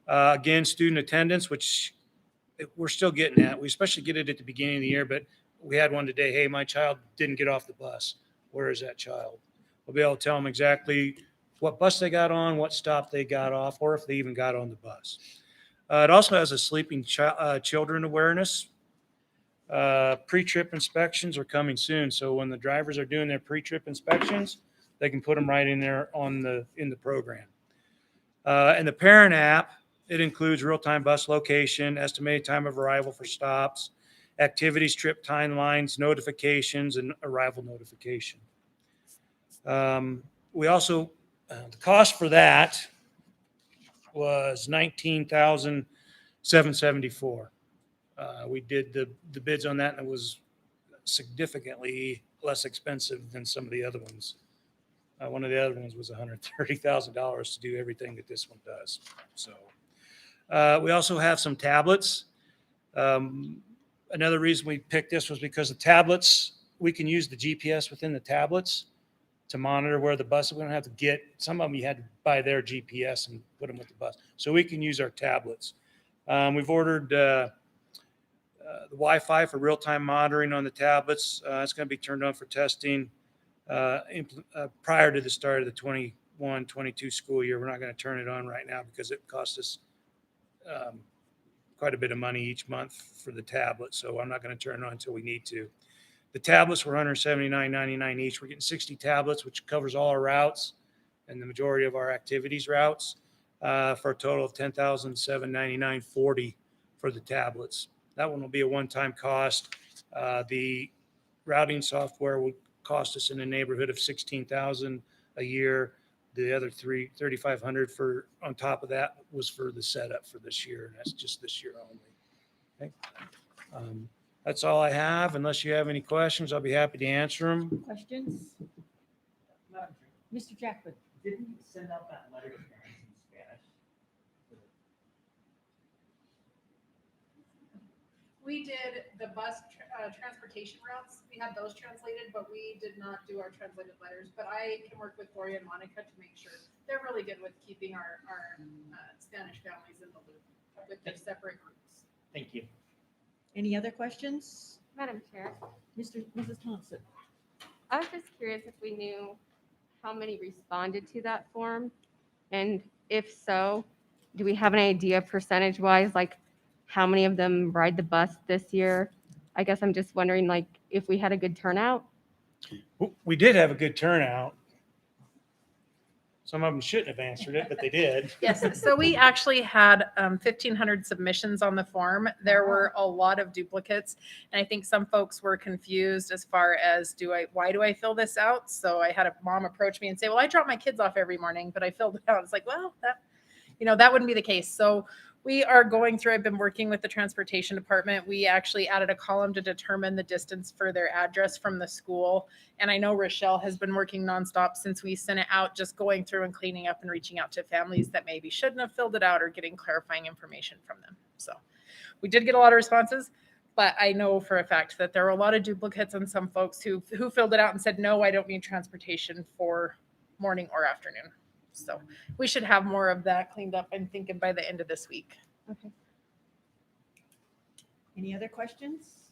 Again, student attendance, which we're still getting at. We especially get it at the beginning of the year, but we had one today. Hey, my child didn't get off the bus. Where is that child? We'll be able to tell them exactly what bus they got on, what stop they got off, or if they even got on the bus. It also has a sleeping children awareness. Pre-trip inspections are coming soon. So when the drivers are doing their pre-trip inspections, they can put them right in there in the program. And the parent app, it includes real-time bus location, estimated time of arrival for stops, activities, trip timelines, notifications, and arrival notification. We also, the cost for that was $19,774. We did the bids on that, and it was significantly less expensive than some of the other ones. One of the other ones was $130,000 to do everything that this one does. So we also have some tablets. Another reason we picked this was because the tablets, we can use the GPS within the tablets to monitor where the bus, we don't have to get, some of them you had to buy their GPS and put them with the bus. So we can use our tablets. We've ordered the Wi-Fi for real-time monitoring on the tablets. It's going to be turned on for testing prior to the start of the 21-22 school year. We're not going to turn it on right now because it costs us quite a bit of money each month for the tablet. So I'm not going to turn it on until we need to. The tablets were $179.99 each. We're getting 60 tablets, which covers all our routes and the majority of our activities routes for a total of $10,799.40 for the tablets. That one will be a one-time cost. The routing software will cost us in the neighborhood of $16,000 a year. The other $3,500 for on top of that was for the setup for this year, and that's just this year only. Okay. That's all I have. Unless you have any questions, I'll be happy to answer them. Questions? Mr. Jackman? Didn't you send out that letter to parents in Spanish? We did the bus transportation routes. We had those translated, but we did not do our translated letters. But I can work with Gloria and Monica to make sure. They're really good with keeping our Spanish families in the loop with their separate groups. Thank you. Any other questions? Madam Chair, Mrs. Thompson? I was just curious if we knew how many responded to that form? And if so, do we have an idea percentage-wise, like how many of them ride the bus this year? I guess I'm just wondering, like, if we had a good turnout? We did have a good turnout. Some of them shouldn't have answered it, but they did. Yes, so we actually had 1,500 submissions on the form. There were a lot of duplicates, and I think some folks were confused as far as why do I fill this out? So I had a mom approach me and say, well, I drop my kids off every morning, but I filled it out. It's like, well, that wouldn't be the case. So we are going through, I've been working with the transportation department. We actually added a column to determine the distance for their address from the school. And I know Rochelle has been working nonstop since we sent it out, just going through and cleaning up and reaching out to families that maybe shouldn't have filled it out or getting clarifying information from them. So we did get a lot of responses, but I know for a fact that there were a lot of duplicates and some folks who filled it out and said, no, I don't need transportation for morning or afternoon. So we should have more of that cleaned up, I'm thinking, by the end of this week. Okay. Any other questions?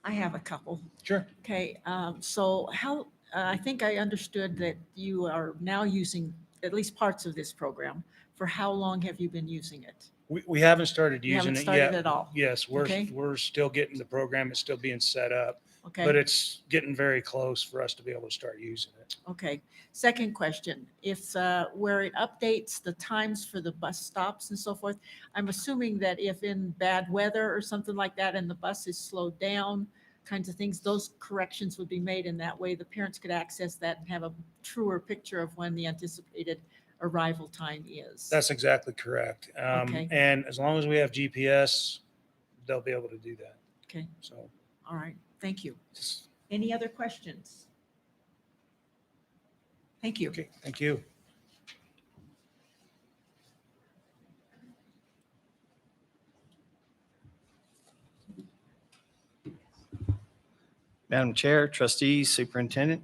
I have a couple. Sure. Okay, so how, I think I understood that you are now using at least parts of this program. For how long have you been using it? We haven't started You using haven't it yet. started at all? Yes, Okay. we're still getting the program. It's still being set up, Okay. but it's getting very close for us to be able to start using it. Okay. Second question, if where it updates the times for the bus stops and so forth, I'm assuming that if in bad weather or something like that and the bus is slowed down, kinds of things, those corrections would be made in that way. The parents could access that and have a truer picture of when the anticipated arrival time is. That's exactly correct. Okay. And as long as we have GPS, they'll be able to do that. Okay. So All right. Thank you. just, Any other questions? Thank you. okay, thank you. Madam Chair, trustees, superintendent.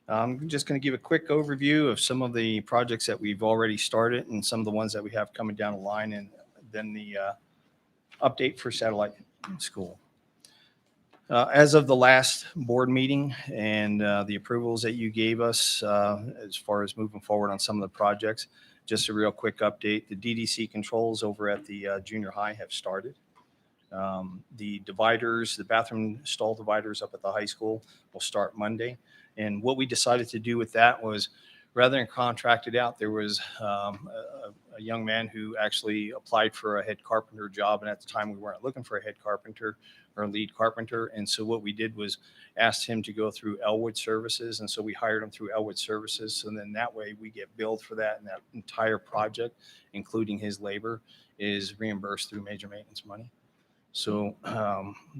I'm just going to give a quick overview of some of the projects that we've already started and some of the ones that we have coming down the line, and then the update for satellite school. As of the last board meeting and the approvals that you gave us as far as moving forward on some of the projects, just a real quick update. The DDC controls over at the junior high have started. The dividers, the bathroom stall dividers up at the high school will start Monday. And what we decided to do with that was, rather than contract it out, there was a a young man who actually applied for a head carpenter job. And at the time we weren't looking for a head carpenter or a lead carpenter. And so what we did was asked him to go through Elwood Services. And so we hired him through Elwood Services. So then that way we get billed for that. And that entire project, including his labor, is reimbursed through major maintenance money. So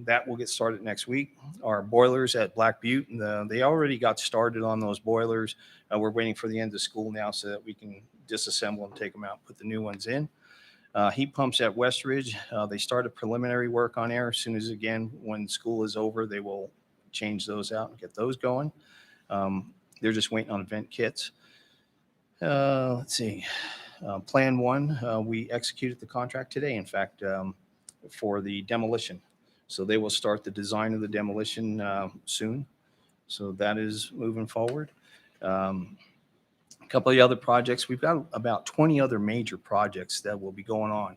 that will get started next week. Our boilers at Black Butte, they already got started on those boilers. We're waiting for the end of school now so that we can disassemble them, take them out, put the new ones in. Heat pumps at Westridge, they started preliminary work on air. As soon as, again, when school is over, they will change those out and get those going. They're just waiting on vent kits. Let's see. Plan 1, we executed the contract today, in fact, for the demolition. So they will start the design of the demolition soon. So that is moving forward. A couple of the other projects, we've got about 20 other major projects that will be going on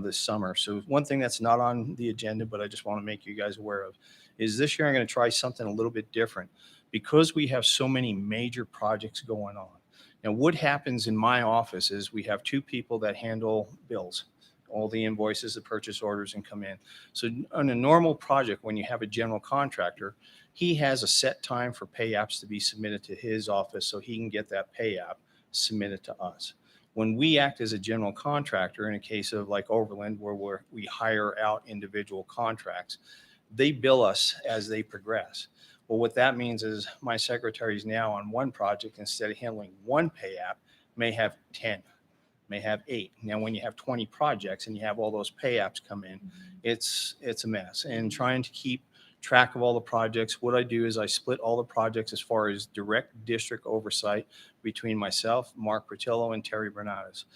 this summer. So one thing that's not on the agenda, but I just want to make you guys aware of, is this year I'm going to try something a little bit different because we have so many major projects going on. Now, what happens in my office is we have 2 people that handle bills, all the invoices, the purchase orders, and come in. So on a normal project, when you have a general contractor, he has a set time for pay apps to be submitted to his office so he can get that pay app submitted to us. When we act as a general contractor, in a case of like Overland, where we hire out individual contracts, they bill us as they progress. Well, what that means is my secretaries now on one project, instead of handling one pay app, may have 10. May have 8. Now, when you have 20 projects and you have all those pay apps come in, it's a mess. And trying to keep track of all the projects, what I do is I split all the projects as far as direct district oversight between myself, Mark Portillo, and Terry Bernardes.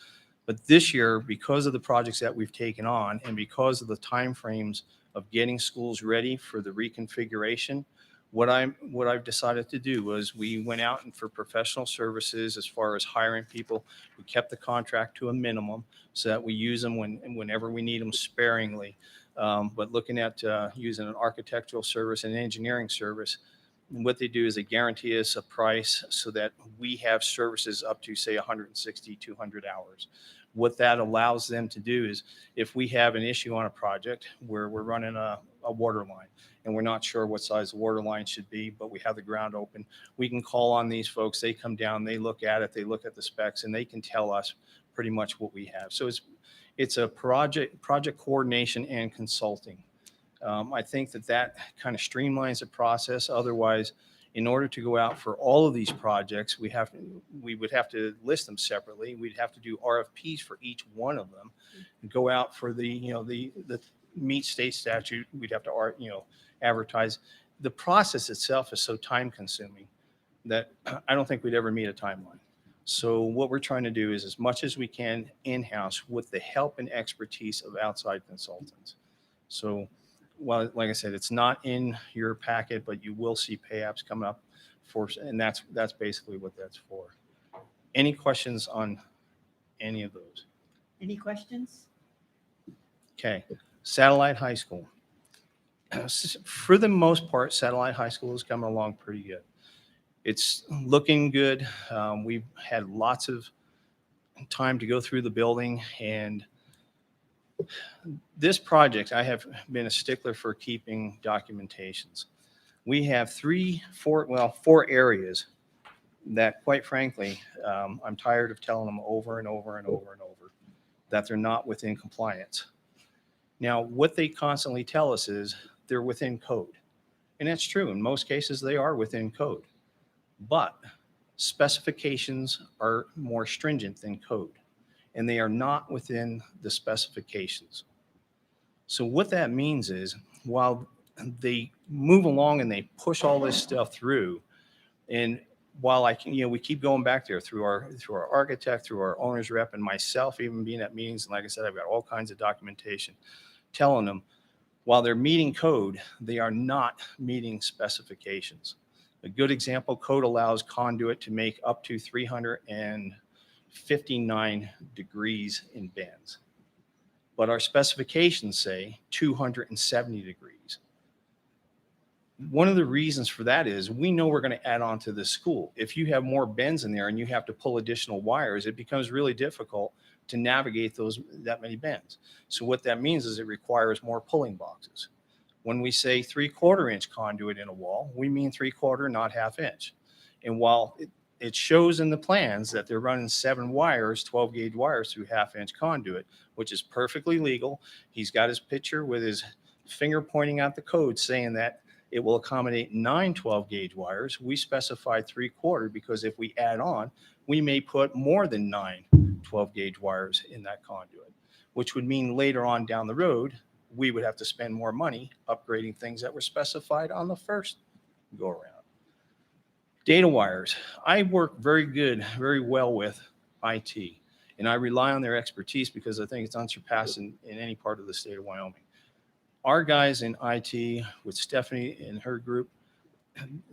But this year, because of the projects that we've taken on and because of the timeframes of getting schools ready for the reconfiguration, what I've decided to do was we went out and for professional services as far as hiring people. We kept the contract to a minimum so that we use them whenever we need them sparingly. But looking at using an architectural service and engineering service, what they do is they guarantee us a price so that we have services up to, say, 160, 200 hours. What that allows them to do is if we have an issue on a project where we're running a water line, and we're not sure what size the water line should be, but we have the ground open, we can call on these folks. They come down, they look at it, they look at the specs, and they can tell us pretty much what we have. So it's a project coordination and consulting. I think that kind of streamlines the process. Otherwise, in order to go out for all of these projects, we would have to list them separately. We'd have to do RFPs for each one of them and go out for the meet state statute. We'd have to advertise. The process itself is so time consuming that I don't think we'd ever meet a timeline. So what we're trying to do is as much as we can in-house with the help and expertise of outside consultants. So, well, like I said, it's not in your packet, but you will see pay apps come up and that's basically what that's for. Any questions on any of those? Any questions? Okay, Satellite High School. For the most part, Satellite High School is coming along pretty good. It's looking good. We've had lots of time to go through the building, and this project, I have been a stickler for keeping documentations. We have 4 areas that, quite frankly, I'm tired of telling them over and over and over and over that they're not within compliance. Now, what they constantly tell us is they're within code. And that's true. In most cases, they are within code. But specifications are more stringent than code. And they are not within the specifications. So what that means is while they move along and they push all this stuff through, and while we keep going back there through our architect, through our owner's rep, and myself even being at meetings, and like I said, I've got all kinds of documentation telling them while they're meeting code, they are not meeting specifications. A good example, code allows conduit to make up to 359 degrees in bends. But our specifications say 270 degrees. One of the reasons for that is we know we're going to add on to this school. If you have more bends in there and you have to pull additional wires, it becomes really difficult to navigate that many bends. So what that means is it requires more pulling boxes. When we say 3/4 inch conduit in a wall, we mean 3/4, not 1/2 inch. And while it shows in the plans that they're running 7 wires, 12 gauge wires through 1/2 inch conduit, which is perfectly legal. He's got his picture with his finger pointing out the code saying that it will accommodate 9 12 gauge wires. We specified 3/4 because if we add on, we may put more than 9 12 gauge wires in that conduit, which would mean later on down the road, we would have to spend more money upgrading things that were specified on the first go around. Data wires. I work very well with IT, and I rely on their expertise because I think it's unsurpassed in any part of the state of Wyoming. Our guys in IT with Stephanie and her group,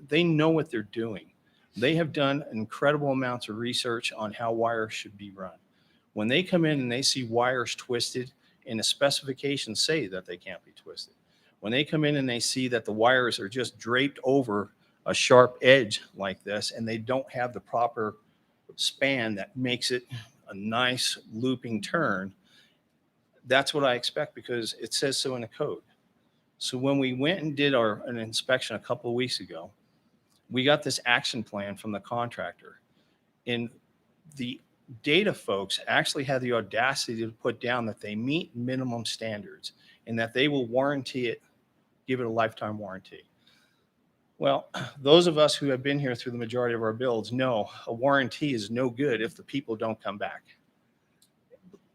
they know what they're doing. They have done incredible amounts of research on how wires should be run. When they come in and they see wires twisted and the specifications say that they can't be twisted, when they come in and they see that the wires are just draped over a sharp edge like this and they don't have the proper span that makes it a nice looping turn, that's what I expect because it says so in the code. So when we went and did an inspection a couple of weeks ago, we got this action plan from the contractor, and the data folks actually had the audacity to put down that they meet minimum standards and that they will warranty it, give it a lifetime warranty. Well, those of us who have been here through the majority of our builds know a warranty is no good if the people don't come back.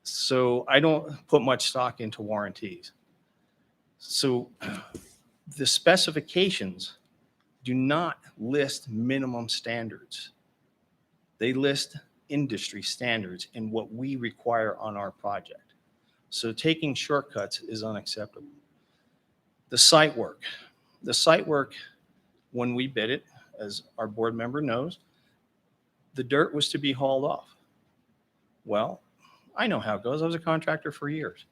So I don't put much stock into warranties. So the specifications do not list minimum standards. They list industry standards and what we require on our project. So taking shortcuts is unacceptable. The site work. The site work, when we bid it, as our board member knows, the dirt was to be hauled off. Well, I know how it goes. I was a contractor for years.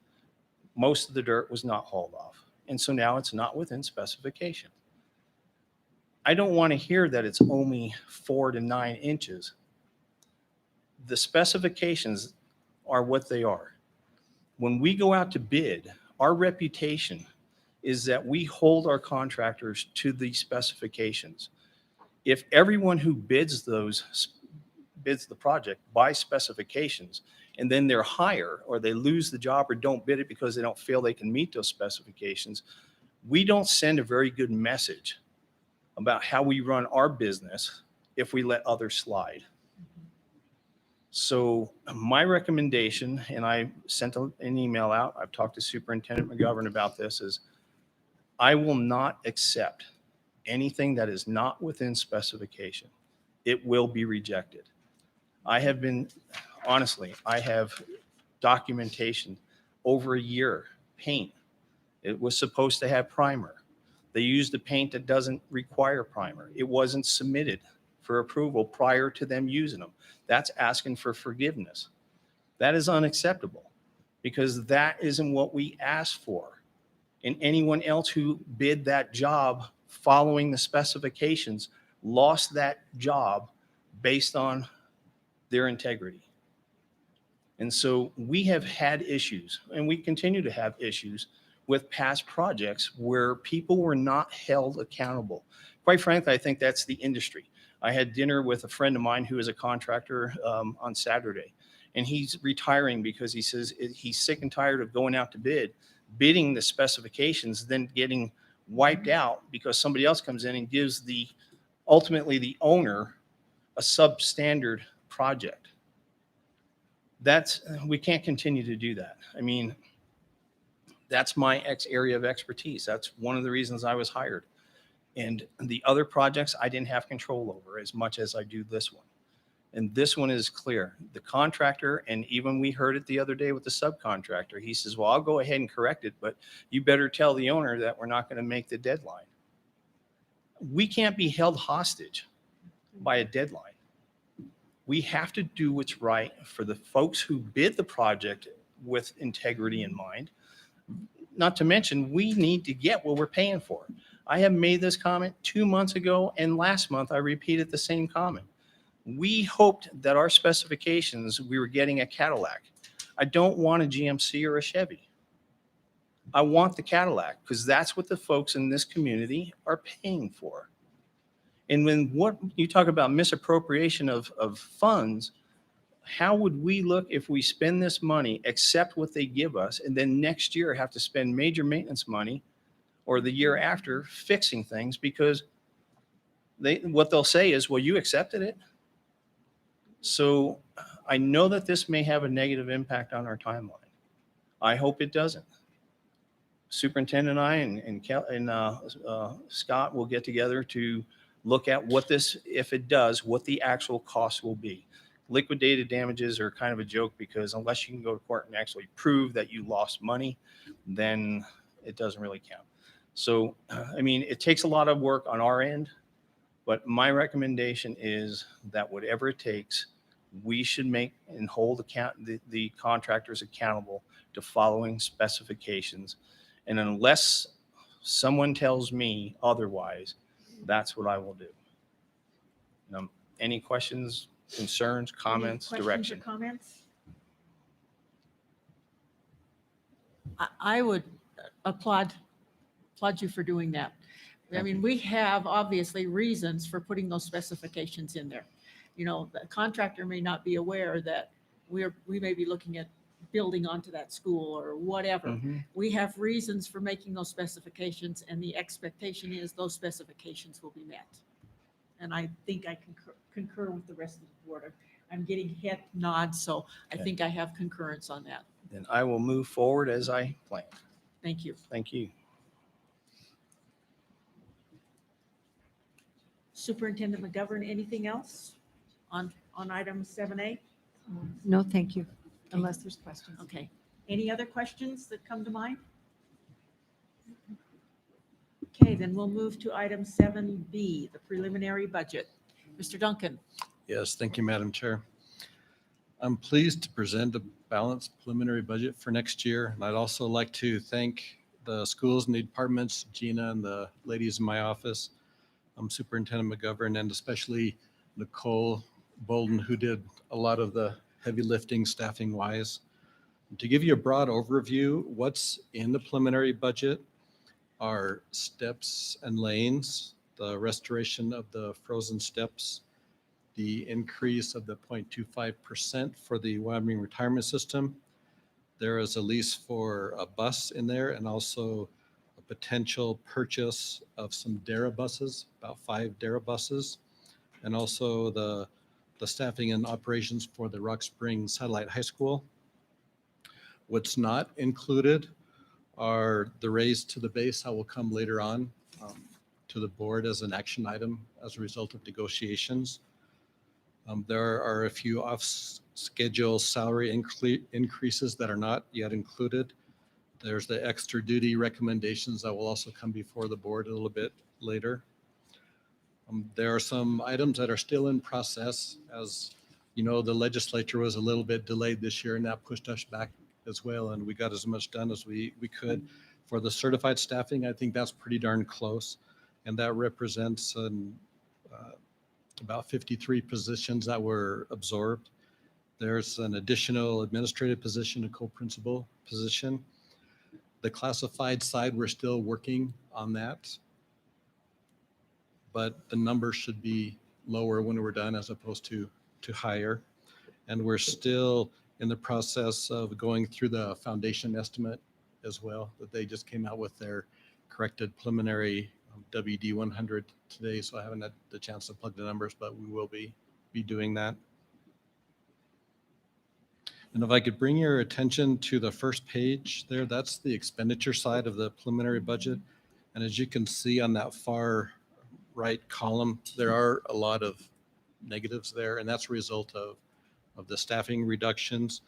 Most of the dirt was not hauled off. And so now it's not within specification. I don't want to hear that it's only 4 to 9 inches. The specifications are what they are. When we go out to bid, our reputation is that we hold our contractors to the specifications. If everyone who bids the project by specifications, and then they're higher or they lose the job or don't bid it because they don't feel they can meet those specifications, we don't send a very good message about how we run our business if we let others slide. So my recommendation, and I sent an email out, I've talked to Superintendent McGovern about this, is I will not accept anything that is not within specification. It will be rejected. I have documentation over a year, paint. It was supposed to have primer. They used a paint that doesn't require primer. It wasn't submitted for approval prior to them using them. That's asking for forgiveness. That is unacceptable because that isn't what we asked for. And anyone else who bid that job following the specifications lost that job based on their integrity. And so we have had issues, and we continue to have issues with past projects where people were not held accountable. Quite frankly, I think that's the industry. I had dinner with a friend of mine who is a contractor on Saturday, and he's retiring because he says he's sick and tired of going out to bid, bidding the specifications, then getting wiped out because somebody else comes in and gives ultimately the owner a substandard project. We can't continue to do that. I mean, that's my area of expertise. That's one of the reasons I was hired. And the other projects I didn't have control over as much as I do this one. And this one is clear. The contractor, and even we heard it the other day with the subcontractor, he says, well, I'll go ahead and correct it, but you better tell the owner that we're not going to make the deadline. We can't be held hostage by a deadline. We have to do what's right for the folks who bid the project with integrity in mind. Not to mention, we need to get what we're paying for. I have made this comment 2 months ago, and last month I repeated the same comment. We hoped that our specifications, we were getting a Cadillac. I don't want a GMC or a Chevy. I want the Cadillac because that's what the folks in this community are paying for. And when what you talk about misappropriation of funds, how would we look if we spend this money, accept what they give us, and then next year have to spend major maintenance money or the year after fixing things because what they'll say is, well, you accepted it. So I know that this may have a negative impact on our timeline. I hope it doesn't. Superintendent and I and Scott will get together to look at what this, if it does, what the actual cost will be. Liquidated damages are kind of a joke because unless you can go to court and actually prove that you lost money, then it doesn't really count. So, I mean, it takes a lot of work on our end, but my recommendation is that whatever it takes, we should make and hold the contractors accountable to following specifications. And unless someone tells me otherwise, that's what I will do. Any questions, concerns, comments, Any questions or direction? comments? I would applaud you for doing that. I mean, we have obviously reasons for putting those specifications in there. You know, the contractor may not be aware that we may be looking at building onto that school or whatever. Mhm. We have reasons for making those specifications, and the expectation is those specifications will be met. And I think I concur with the rest of the board. I'm getting head nods, so I Okay. think I have concurrence on that. Then I will move forward as I planned. Thank you. Thank you. Superintendent McGovern, anything else on item 7A? No, thank you, unless there's questions. Okay. Any other questions that come to mind? Okay, then we'll move to item 7B, the preliminary budget. Mr. Duncan. Yes, thank you, Madam Chair. I'm pleased to present a balanced preliminary budget for next year. And I'd also like to thank the schools and the departments, Gina and the ladies in my office, Superintendent McGovern, and especially Nicole Bolden, who did a lot of the heavy lifting staffing wise. To give you a broad overview, what's in the preliminary budget are steps and lanes, the restoration of the frozen steps, the increase of the 0.25% for the Wyoming retirement system. There is a lease for a bus in there and also a potential purchase of some DERA buses, about 5 DERA buses, and also the staffing and operations for the Rock Springs Satellite High School. What's not included are the raise to the base that will come later on to the board as an action item as a result of negotiations. There are a few off-schedule salary increases that are not yet included. There's the extra duty recommendations that will also come before the board a little bit later. There are some items that are still in process. As you know, the legislature was a little bit delayed this year and that pushed us back as well. And we got as much done as we could. For the certified staffing, I think that's pretty darn close. And that represents about 53 positions that were absorbed. There's an additional administrative position, a co-principal position. The classified side, we're still working on that. But the number should be lower when we're done as opposed to higher. And we're still in the process of going through the foundation estimate as well, that they just came out with their corrected preliminary WD 100 today. So I haven't had the chance to plug the numbers, but we will be doing that. And if I could bring your attention to the first page there, that's the expenditure side of the preliminary budget. And as you can see on that far right column, there are a lot of negatives there, and that's a result of the staffing reductions.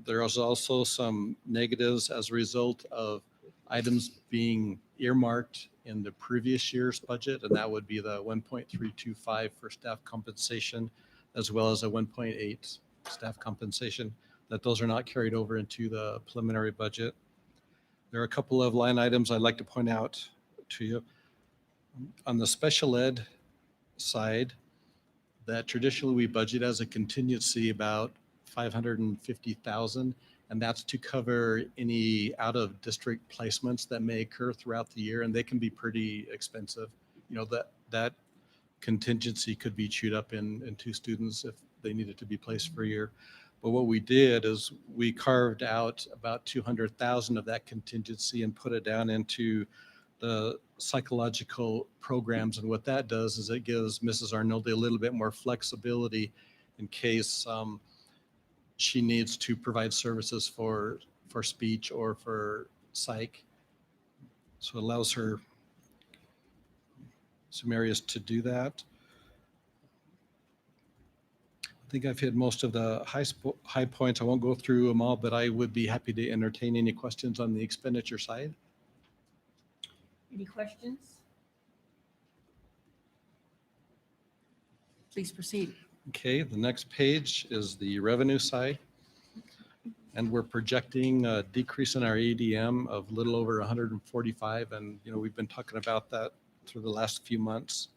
There is also some negatives as a result of items being earmarked in the previous year's budget, and that would be the 1.325 for staff compensation, as well as a 1.8 staff compensation, that those are not carried over into the preliminary budget. There are a couple of line items I'd like to point out to you. On the special ed side, that traditionally we budget as a contingency about $550,000, and that's to cover any out-of-district placements that may occur throughout the year, and they can be pretty expensive. You know, that contingency could be chewed up in 2 students if they needed to be placed for a year. But what we did is we carved out about 200,000 of that contingency and put it down into the psychological programs. And what that does is it gives Mrs. Arnoldi a little bit more flexibility in case she needs to provide services for speech or for psych. So it allows her some areas to do that. I think I've hit most of the high points. I won't go through them all, but I would be happy to entertain any questions on the expenditure side. Any questions? Please proceed. Okay, the next page is the revenue side. And we're projecting a decrease in our ADM of a little over 145. And, you know, we've been talking about that through the last few months.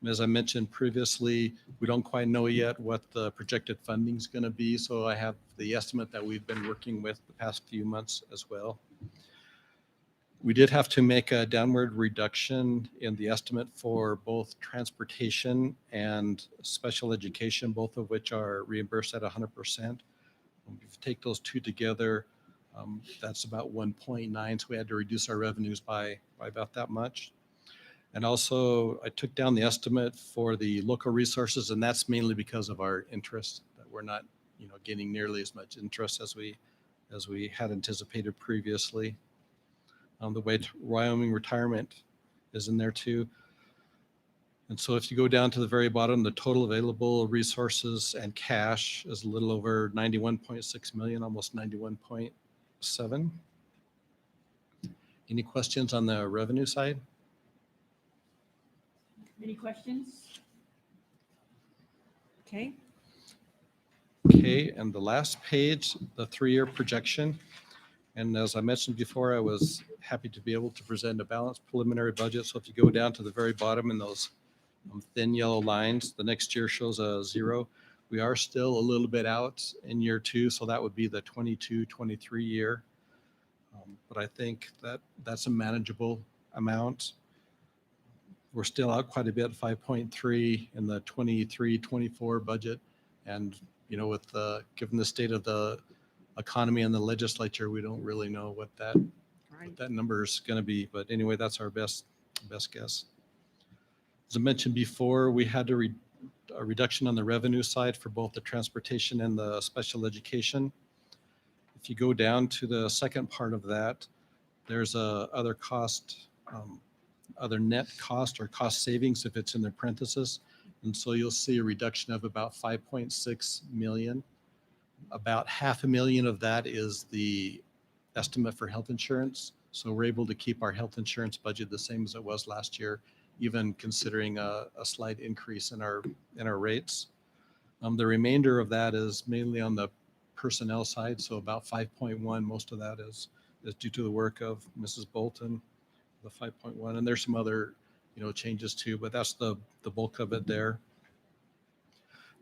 As I mentioned previously, we don't quite know yet what the projected funding is going to be. So I have the estimate that we've been working with the past few months as well. We did have to make a downward reduction in the estimate for both transportation and special education, both of which are reimbursed at 100%. If you take those 2 together, that's about 1.9. So we had to reduce our revenues by about that much. And also I took down the estimate for the local resources, and that's mainly because of our interest, that we're not, you know, getting nearly as much interest as we had anticipated previously. The way Wyoming retirement is in there too. And so if you go down to the very bottom, the total available resources and cash is a little over 91.6 million, almost 91.7. Any questions on the revenue side? Any questions? Okay. Okay, and the last page, the 3-year projection. And as I mentioned before, I was happy to be able to present a balanced preliminary budget. So if you go down to the very bottom in those thin yellow lines, the next year shows a 0. We are still a little bit out in year 2, so that would be the 22-23 year. But I think that's a manageable amount. We're still out quite a bit, 5.3 in the 23-24 budget. And, you know, with given the state of the economy and the legislature, we don't really know what that number is going to be. But anyway, that's our best guess. As I mentioned before, we had a reduction on the revenue side for both the transportation and the special education. If you go down to the second part of that, there's other cost, other net cost or cost savings if it's in the parentheses. And so you'll see a reduction of about 5.6 million. About $500,000 of that is the estimate for health insurance. So we're able to keep our health insurance budget the same as it was last year, even considering a slight increase in our rates. The remainder of that is mainly on the personnel side. So about 5.1, most of that is due to the work of Mrs. Bolton, the 5.1. And there's some other, you know, changes too, but that's the bulk of it there.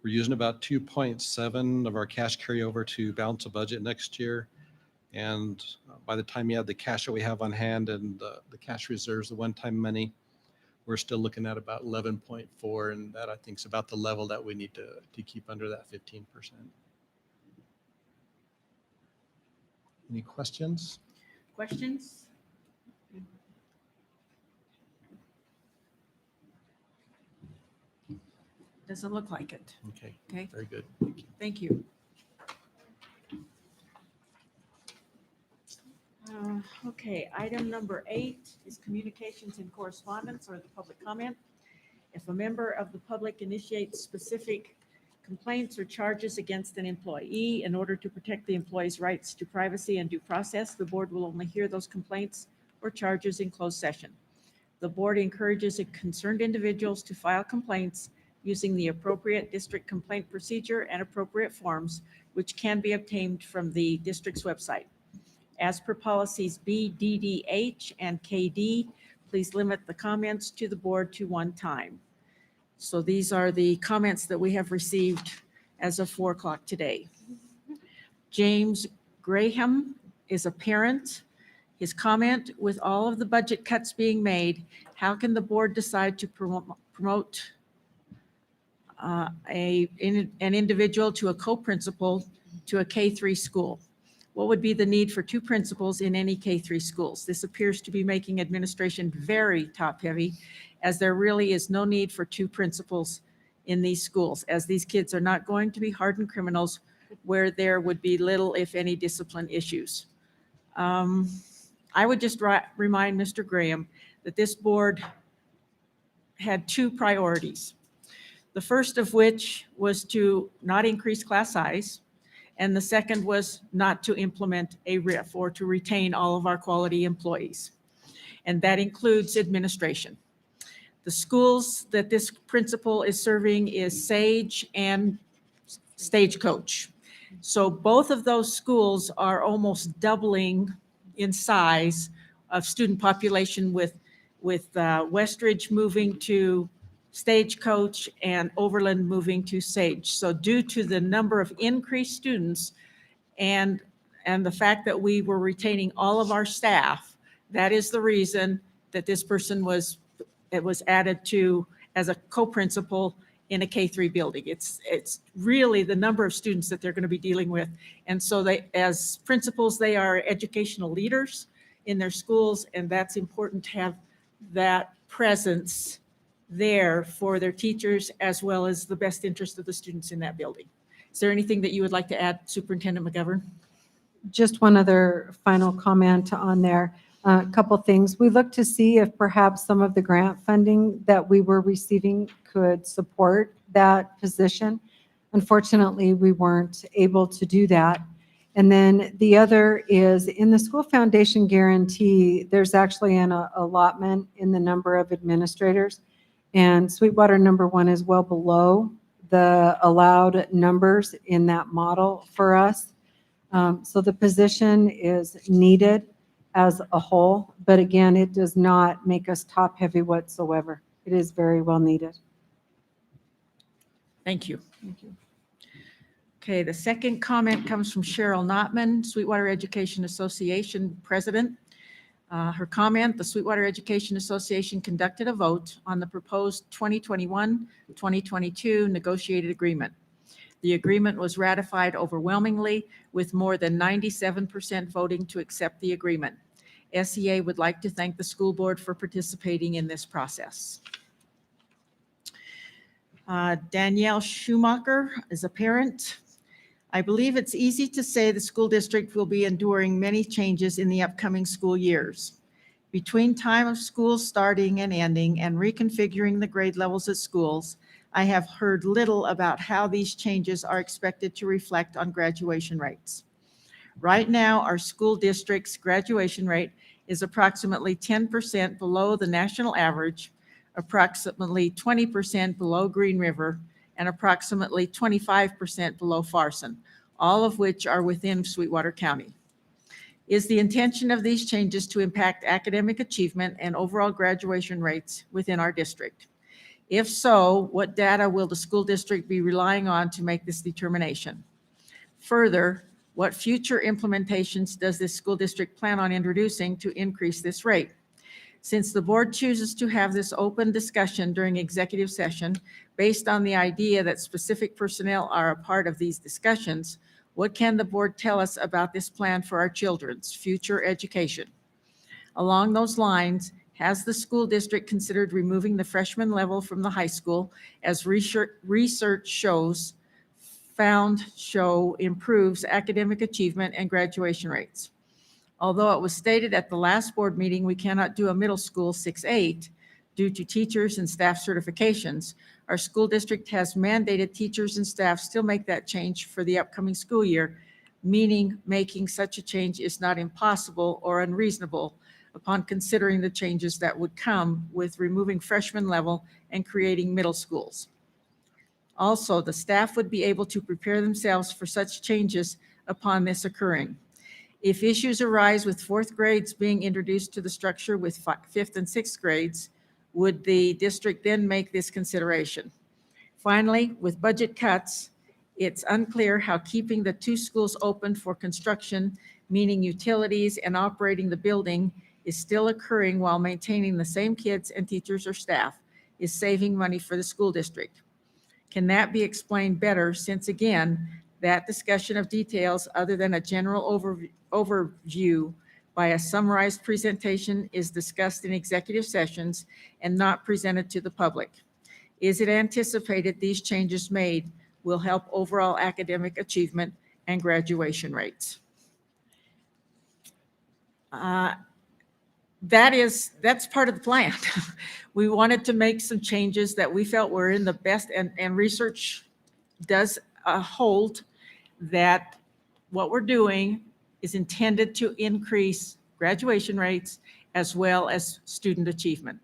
We're using about 2.7 of our cash carryover to balance the budget next year. And by the time you have the cash that we have on hand and the cash reserves, the one-time money, we're still looking at about 11.4. And that I think is about the level that we need to keep under that 15%. Any questions? Questions? Doesn't look like it. Okay. Okay. Very good. Thank you. Okay, item number 8 is communications and correspondence or the public comment. If a member of the public initiates specific complaints or charges against an employee in order to protect the employee's rights to privacy and due process, the board will only hear those complaints or charges in closed session. The board encourages concerned individuals to file complaints using the appropriate district complaint procedure and appropriate forms, which can be obtained from the district's website. As per policies B, DDH, and KD, please limit the comments to the board to 1 time. So these are the comments that we have received as of 4 o'clock today. James Graham is a parent. His comment, with all of the budget cuts being made, how can the board decide to promote an individual to a co-principal to a K-3 school? What would be the need for 2 principals in any K-3 schools? This appears to be making administration very top-heavy, as there really is no need for 2 principals in these schools, as these kids are not going to be hardened criminals where there would be little, if any, discipline issues. I would just remind Mr. Graham that this board had 2 priorities. The first of which was to not increase class size, and the second was not to implement a RIF or to retain all of our quality employees. And that includes administration. The schools that this principal is serving is Sage and Stagecoach. So both of those schools are almost doubling in size of student population, with Westridge moving to Stagecoach and Overland moving to Sage. So due to the number of increased students and the fact that we were retaining all of our staff, that is the reason that this person was added to as a co-principal in a K-3 building. It's really the number of students that they're going to be dealing with. And so they, as principals, they are educational leaders in their schools, and that's important to have that presence there for their teachers, as well as the best interest of the students in that building. Is there anything that you would like to add, Superintendent McGovern? Just one other final comment on there. A couple things. We looked to see if perhaps some of the grant funding that we were receiving could support that position. Unfortunately, we weren't able to do that. And then the other is in the school foundation guarantee, there's actually an allotment in the number of administrators. And Sweetwater number 1 is well below the allowed numbers in that model for us. So the position is needed as a whole, but again, it does not make us top heavy whatsoever. It is very well needed. Thank you. Okay, the second comment comes from Cheryl Notman, Sweetwater Education Association President. Her comment, the Sweetwater Education Association conducted a vote on the proposed 2021-2022 negotiated agreement. The agreement was ratified overwhelmingly with more than 97% voting to accept the agreement. SEA would like to thank the school board for participating in this process. Danielle Schumacher is a parent. I believe it's easy to say the school district will be enduring many changes in the upcoming school years. Between time of school starting and ending and reconfiguring the grade levels at schools, I have heard little about how these changes are expected to reflect on graduation rates. Right now, our school district's graduation rate is approximately 10% below the national average, approximately 20% below Green River, and approximately 25% below Farson, all of which are within Sweetwater County. Is the intention of these changes to impact academic achievement and overall graduation rates within our district? If so, what data will the school district be relying on to make this determination? Further, what future implementations does this school district plan on introducing to increase this rate? Since the board chooses to have this open discussion during executive session based on the idea that specific personnel are a part of these discussions, what can the board tell us about this plan for our children's future education? Along those lines, has the school district considered removing the freshman level from the high school, as research shows improves academic achievement and graduation rates? Although it was stated at the last board meeting we cannot do a middle school 6-8 due to teachers and staff certifications, our school district has mandated teachers and staff still make that change for the upcoming school year, meaning making such a change is not impossible or unreasonable upon considering the changes that would come with removing freshman level and creating middle schools. Also, the staff would be able to prepare themselves for such changes upon this occurring. If issues arise with 4th grades being introduced to the structure with 5th and 6th grades, would the district then make this consideration? Finally, with budget cuts, It's unclear how keeping the two schools open for construction, meaning utilities and operating the building, is still occurring while maintaining the same kids and teachers or staff is saving money for the school district. Can that be explained better, since again, that discussion of details other than a general overview by a summarized presentation is discussed in executive sessions and not presented to the public? Is it anticipated these changes made will help overall academic achievement and graduation rates? That's part of the plan. We wanted to make some changes that we felt were in the best, and research does hold that what we're doing is intended to increase graduation rates as well as student achievement.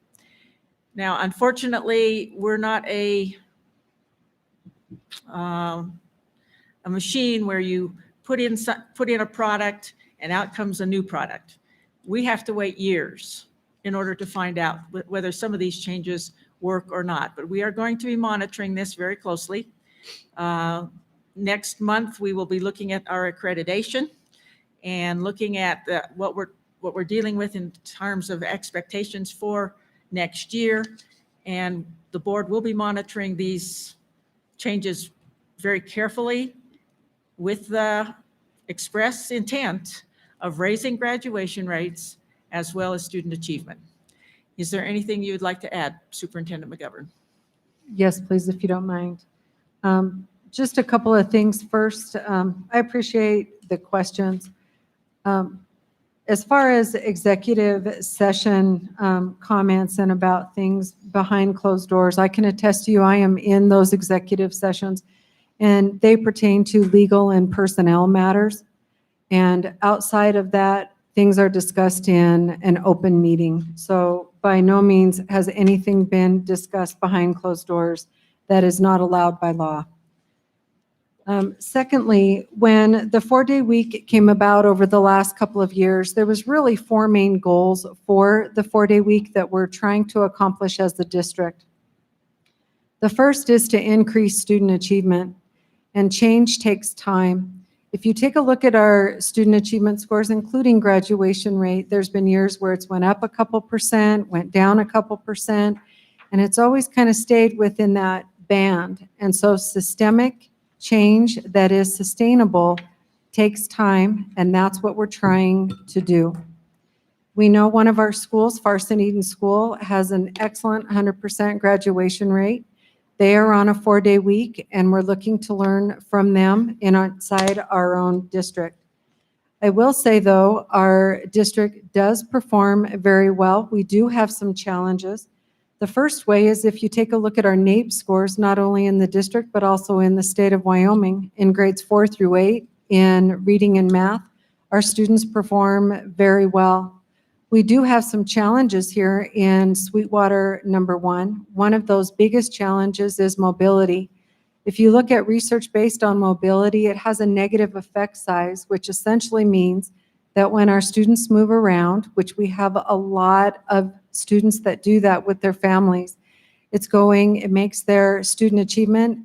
Now, unfortunately, we're not a machine where you put in a product and out comes a new product. We have to wait years in order to find out whether some of these changes work or not. But we are going to be monitoring this very closely. Next month, we will be looking at our accreditation and looking at what we're dealing with in terms of expectations for next year. And the board will be monitoring these changes very carefully with the express intent of raising graduation rates as well as student achievement. Is there anything you would like to add, Superintendent McGovern? Yes, please, if you don't mind. Just a couple of things. First, I appreciate the questions. As far as executive session comments and about things behind closed doors, I can attest to you, I am in those executive sessions, and they pertain to legal and personnel matters. And outside of that, things are discussed in an open meeting. So by no means has anything been discussed behind closed doors that is not allowed by law. Secondly, when the 4-day week came about over the last couple of years, there was really 4 main goals for the 4-day week that we're trying to accomplish as the district. The first is to increase student achievement, and change takes time. If you take a look at our student achievement scores, including graduation rate, there's been years where it's went up a couple percent, went down a couple percent, and it's always kind of stayed within that band. And so systemic change that is sustainable takes time, and that's what we're trying to do. We know one of our schools, Farson Eden School, has an excellent 100% graduation rate. They are on a 4-day week, and we're looking to learn from them inside our own district. I will say, though, our district does perform very well. We do have some challenges. The first way is if you take a look at our NAEP scores, not only in the district, but also in the state of Wyoming, in grades 4 through 8, in reading and math, our students perform very well. We do have some challenges here in Sweetwater number 1. One of those biggest challenges is mobility. If you look at research based on mobility, it has a negative effect size, which essentially means that when our students move around, which we have a lot of students that do that with their families, it makes their student achievement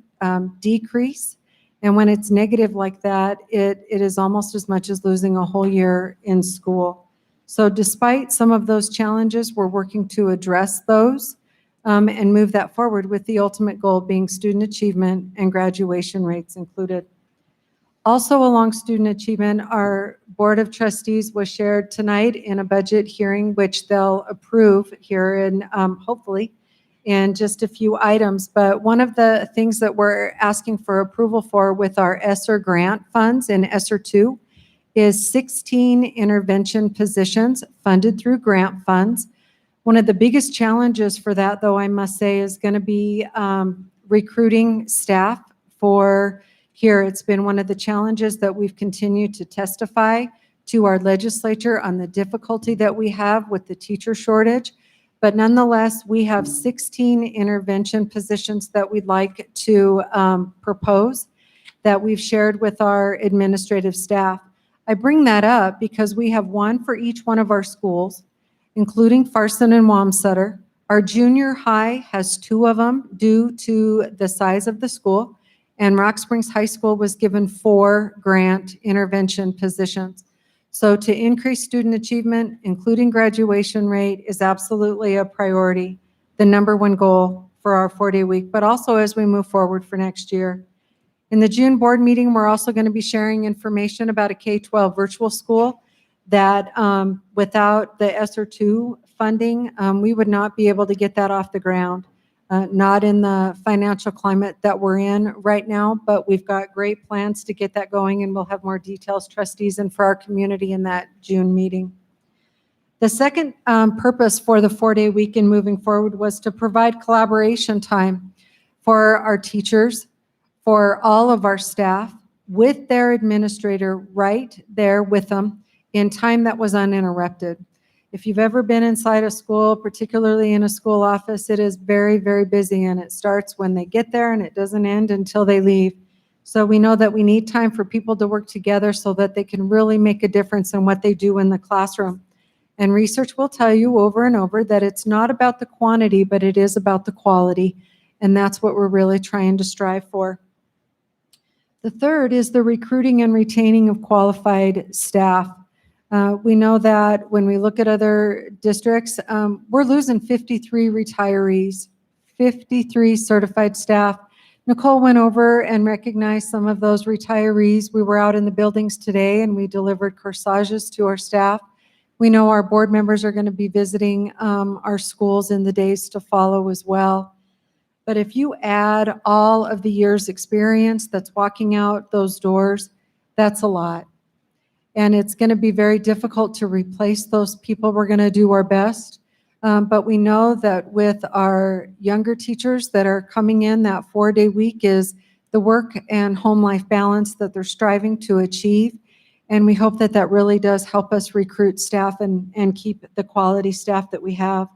decrease. And when it's negative like that, it is almost as much as losing a whole year in school. So despite some of those challenges, we're working to address those and move that forward, with the ultimate goal being student achievement and graduation rates included. Also along student achievement, our Board of Trustees was shared tonight in a budget hearing, which they'll approve here in hopefully in just a few items. But one of the things that we're asking for approval for with our ESSER grant funds in ESSER 2 is 16 intervention positions funded through grant funds. One of the biggest challenges for that, though, I must say, is going to be recruiting staff for here. It's been one of the challenges that we've continued to testify to our legislature on the difficulty that we have with the teacher shortage. But nonetheless, we have 16 intervention positions that we'd like to propose that we've shared with our administrative staff. I bring that up because we have one for each one of our schools, including Farson and Wamsutter. Our junior high has 2 of them due to the size of the school, and Rock Springs High School was given 4 grant intervention positions. So to increase student achievement, including graduation rate, is absolutely a priority, the #1 goal for our 4-day week, but also as we move forward for next year. In the June board meeting, we're also going to be sharing information about a K-12 virtual school that without the ESSER II funding, we would not be able to get that off the ground. Not in the financial climate that we're in right now, but we've got great plans to get that going, and we'll have more details, trustees, and for our community in that June meeting. The second purpose for the 4-day weekend moving forward was to provide collaboration time for our teachers, for all of our staff, with their administrator right there with them in time that was uninterrupted. If you've ever been inside a school, particularly in a school office, it is very, very busy, and it starts when they get there and it doesn't end until they leave. So we know that we need time for people to work together so that they can really make a difference in what they do in the classroom. And research will tell you over and over that it's not about the quantity, but it is about the quality. And that's what we're really trying to strive for. The third is the recruiting and retaining of qualified staff. We know that when we look at other districts, we're losing 53 retirees, 53 certified staff. Nicole went over and recognized some of those retirees. We were out in the buildings today and we delivered corsages to our staff. We know our board members are going to be visiting our schools in the days to follow as well. But if you add all of the years' experience that's walking out those doors, that's a lot. And it's going to be very difficult to replace those people. We're going to do our best. But we know that with our younger teachers that are coming in, that 4-day week is the work and home life balance that they're striving to achieve. And we hope that that really does help us recruit staff and keep the quality staff that we have.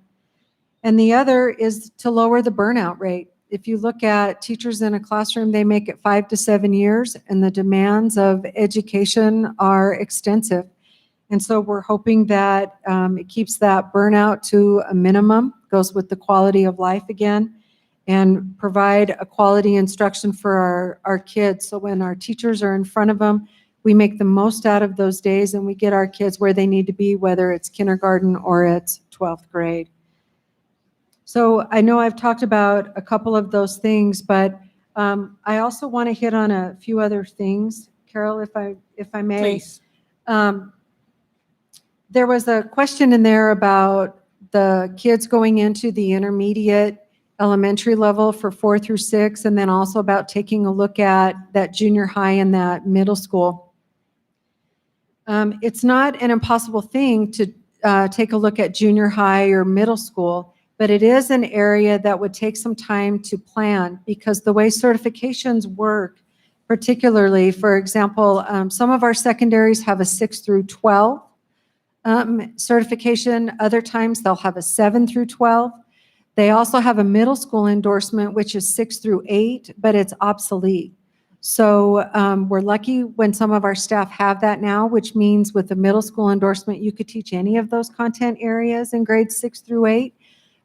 And the other is to lower the burnout rate. If you look at teachers in a classroom, they make it 5 to 7 years, and the demands of education are extensive. And so we're hoping that it keeps that burnout to a minimum, goes with the quality of life again, and provide a quality instruction for our kids. So when our teachers are in front of them, we make the most out of those days and we get our kids where they need to be, whether it's kindergarten or it's 12th grade. So I know I've talked about a couple of those things, but I also want to hit on a few other things, Carol, if I may. Please. There was a question in there about the kids going into the intermediate elementary level for 4 through 6, and then also about taking a look at that junior high and that middle school. It's not an impossible thing to take a look at junior high or middle school, but it is an area that would take some time to plan, because the way certifications work, particularly, for example, some of our secondaries have a 6 through 12 certification. Other times they'll have a 7 through 12. They also have a middle school endorsement, which is 6 through 8, but it's obsolete. So we're lucky when some of our staff have that now, which means with the middle school endorsement, you could teach any of those content areas in grades 6 through 8.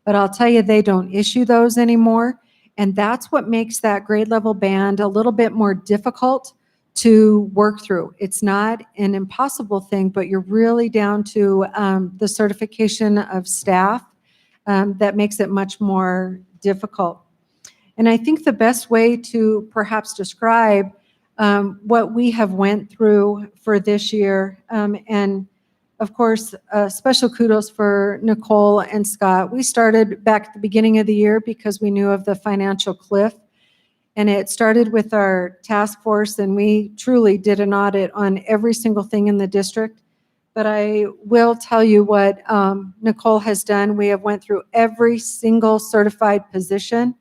But I'll tell you, they don't issue those anymore. And that's what makes that grade level band a little bit more difficult to work through. It's not an impossible thing, but you're really down to the certification of staff that makes it much more difficult. And I think the best way to perhaps describe what we have went through for this year, and of course, special kudos for Nicole and Scott. We started back at the beginning of the year because we knew of the financial cliff. And it started with our task force, and we truly did an audit on every single thing in the district. But I will tell you what Nicole has done. We have went through every single certified position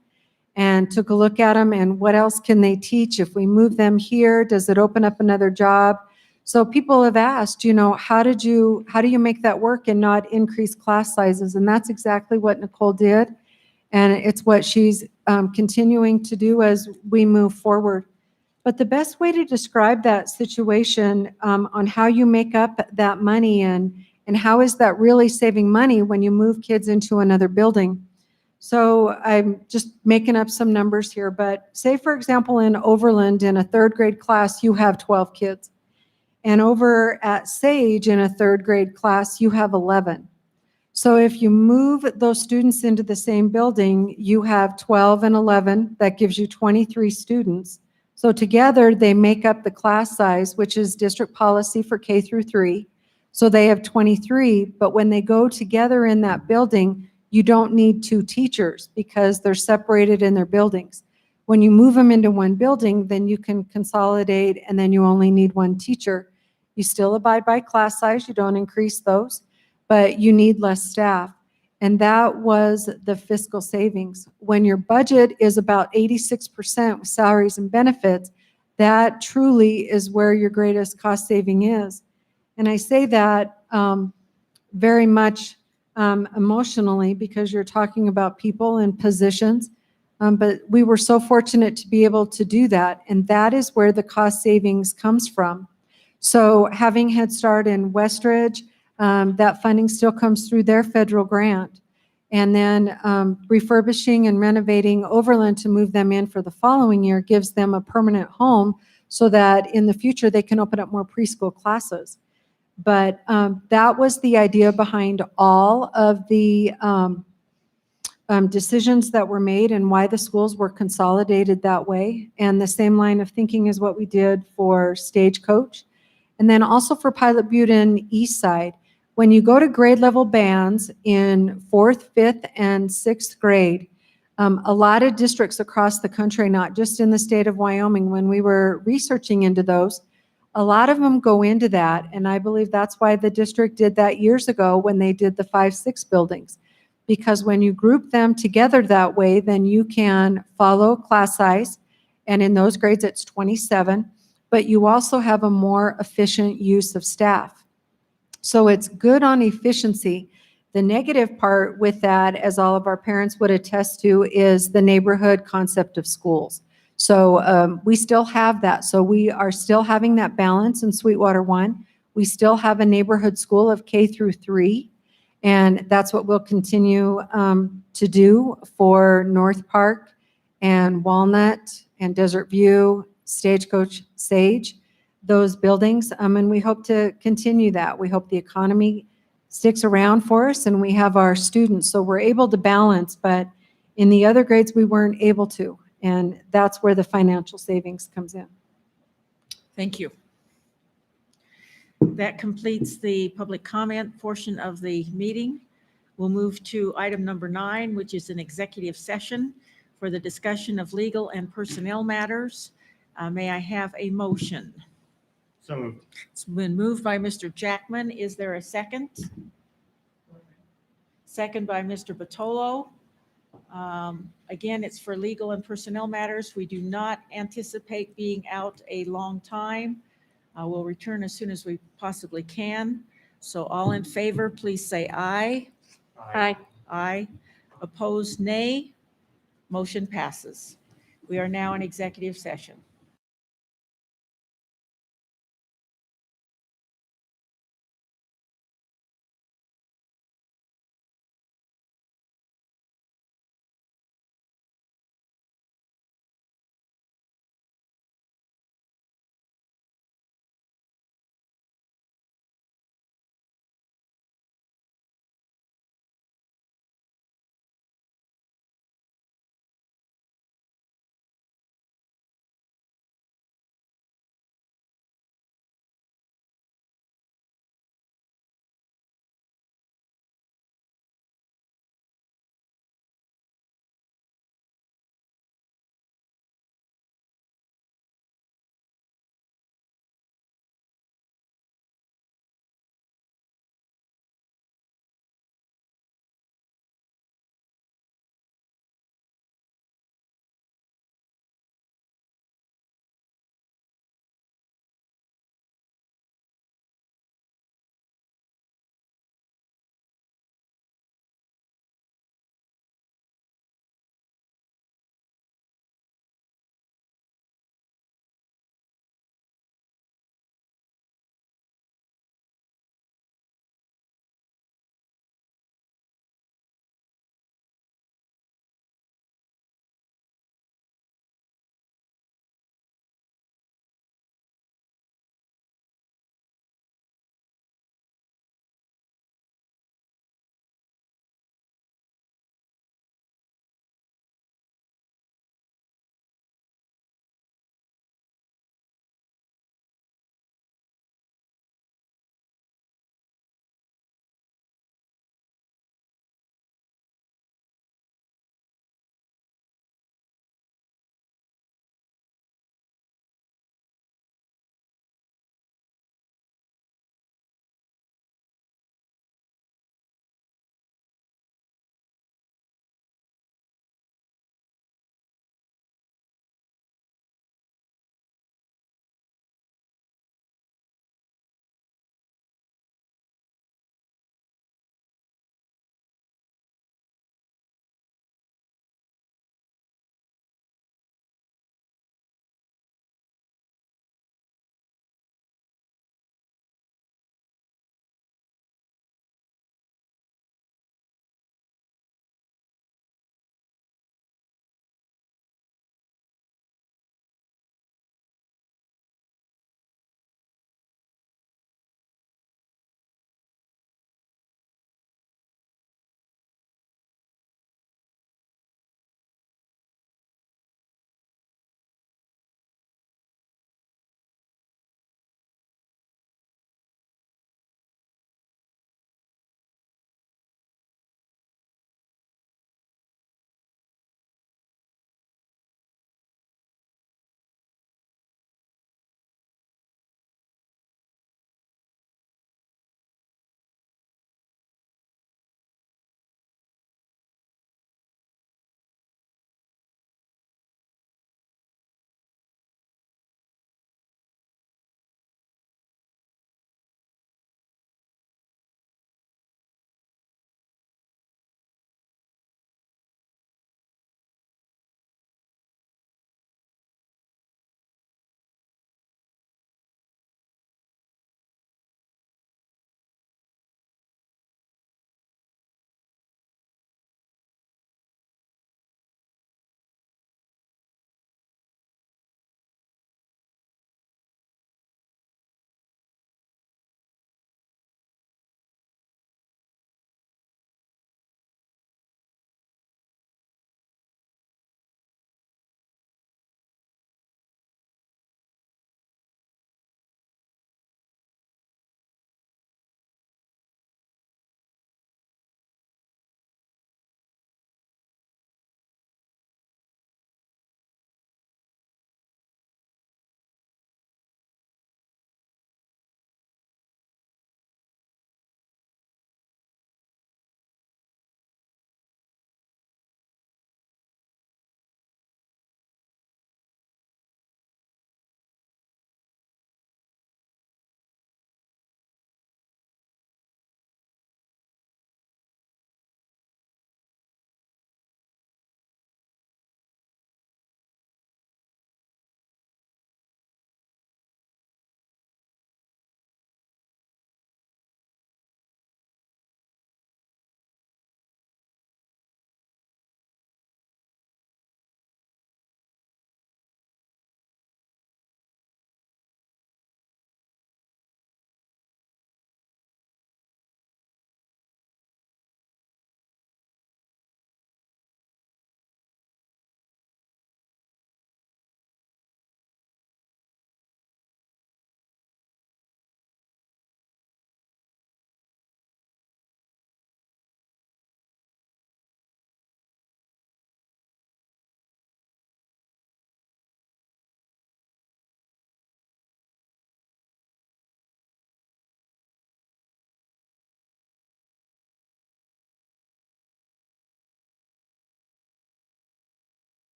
and took a look at them and what else can they teach? If we move them here, does it open up another job? So people have asked, you know, how do you make that work and not increase class sizes? And that's exactly what Nicole did. And it's what she's continuing to do as we move forward. But the best way to describe that situation on how you make up that money and how is that really saving money when you move kids into another building. So I'm just making up some numbers here, but say, for example, in Overland, in a third grade class, you have 12 kids. And over at Sage, in a third grade class, you have 11. So if you move those students into the same building, you have 12 and 11. That gives you 23 students. So together, they make up the class size, which is district policy for K through 3. So they have 23, but when they go together in that building, you don't need 2 teachers because they're separated in their buildings. When you move them into one building, then you can consolidate and then you only need 1 teacher. You still abide by class size, you don't increase those, but you need less staff. And that was the fiscal savings. When your budget is about 86% with salaries and benefits, that truly is where your greatest cost saving is. And I say that very much emotionally because you're talking about people and positions. But we were so fortunate to be able to do that. And that is where the cost savings comes from. So having Head Start in Westridge, that funding still comes through their federal grant. And then refurbishing and renovating Overland to move them in for the following year gives them a permanent home so that in the future they can open up more preschool classes. But that was the idea behind all of the decisions that were made and why the schools were consolidated that way. And the same line of thinking is what we did for Stagecoach. And then also for Pilot Butte and East Side. When you go to grade level bands in 4th, 5th, and 6th grade, a lot of districts across the country, not just in the state of Wyoming, when we were researching into those, a lot of them go into that. And I believe that's why the district did that years ago when they did the 5-6 buildings. Because when you group them together that way, then you can follow class size. And in those grades, it's 27. But you also have a more efficient use of staff. So it's good on efficiency. The negative part with that, as all of our parents would attest to, is the neighborhood concept of schools. So we still have that. So we are still having that balance in Sweetwater 1. We still have a neighborhood school of K through 3. And that's what we'll continue to do for North Park and Walnut and Desert View, Stagecoach, Sage, those buildings. And we hope to continue that. We hope the economy sticks around for us and we have our students. So we're able to balance, but in the other grades, we weren't able to. And that's where the financial savings comes in. Thank you. That completes the public comment portion of the meeting. We'll move to item number 9, which is an executive session for the discussion of legal and personnel matters. May I have a motion? So moved. It's been moved by Mr. Jackman. Is there a second? Second by Mr. Batolo. Again, it's for legal and personnel matters. We do not anticipate being out a long time. We'll return as soon as we possibly can. So all in favor, please say aye. Aye. Aye. Opposed, nay. Motion passes. We are now in executive session.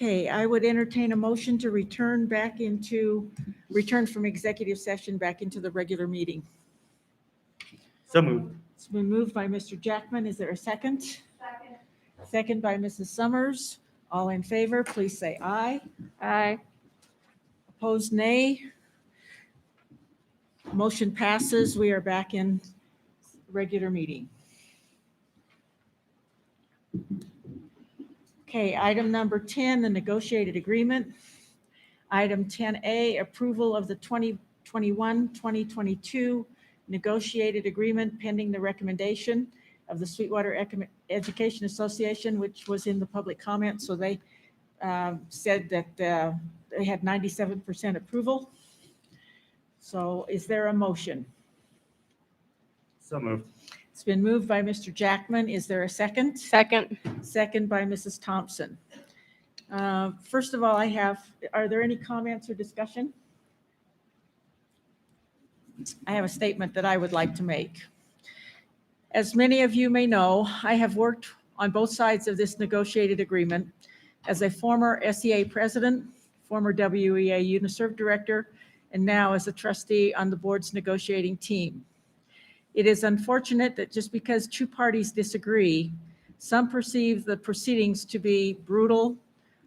Okay, I would entertain a motion to return from executive session back into the regular meeting. So moved. It's been moved by Mr. Jackman. Is there a second? Second by Mrs. Summers. All in favor, please say aye. Aye. Opposed, nay. Motion passes. We are back in regular meeting. Okay, item number 10, the negotiated agreement. Item 10A, approval of the 2021-2022 negotiated agreement pending the recommendation of the Sweetwater Education Association, which was in the public comment. So they said that they had 97% approval. So is there a motion? So moved. It's been moved by Mr. Jackman. Is there a second? Second. Second by Mrs. Thompson. First of all, are there any comments or discussion? I have a statement that I would like to make. As many of you may know, I have worked on both sides of this negotiated agreement as a former SEA president, former WEA UNISERV director, and now as a trustee on the board's negotiating team. It is unfortunate that just because two parties disagree, some perceive the proceedings to be brutal,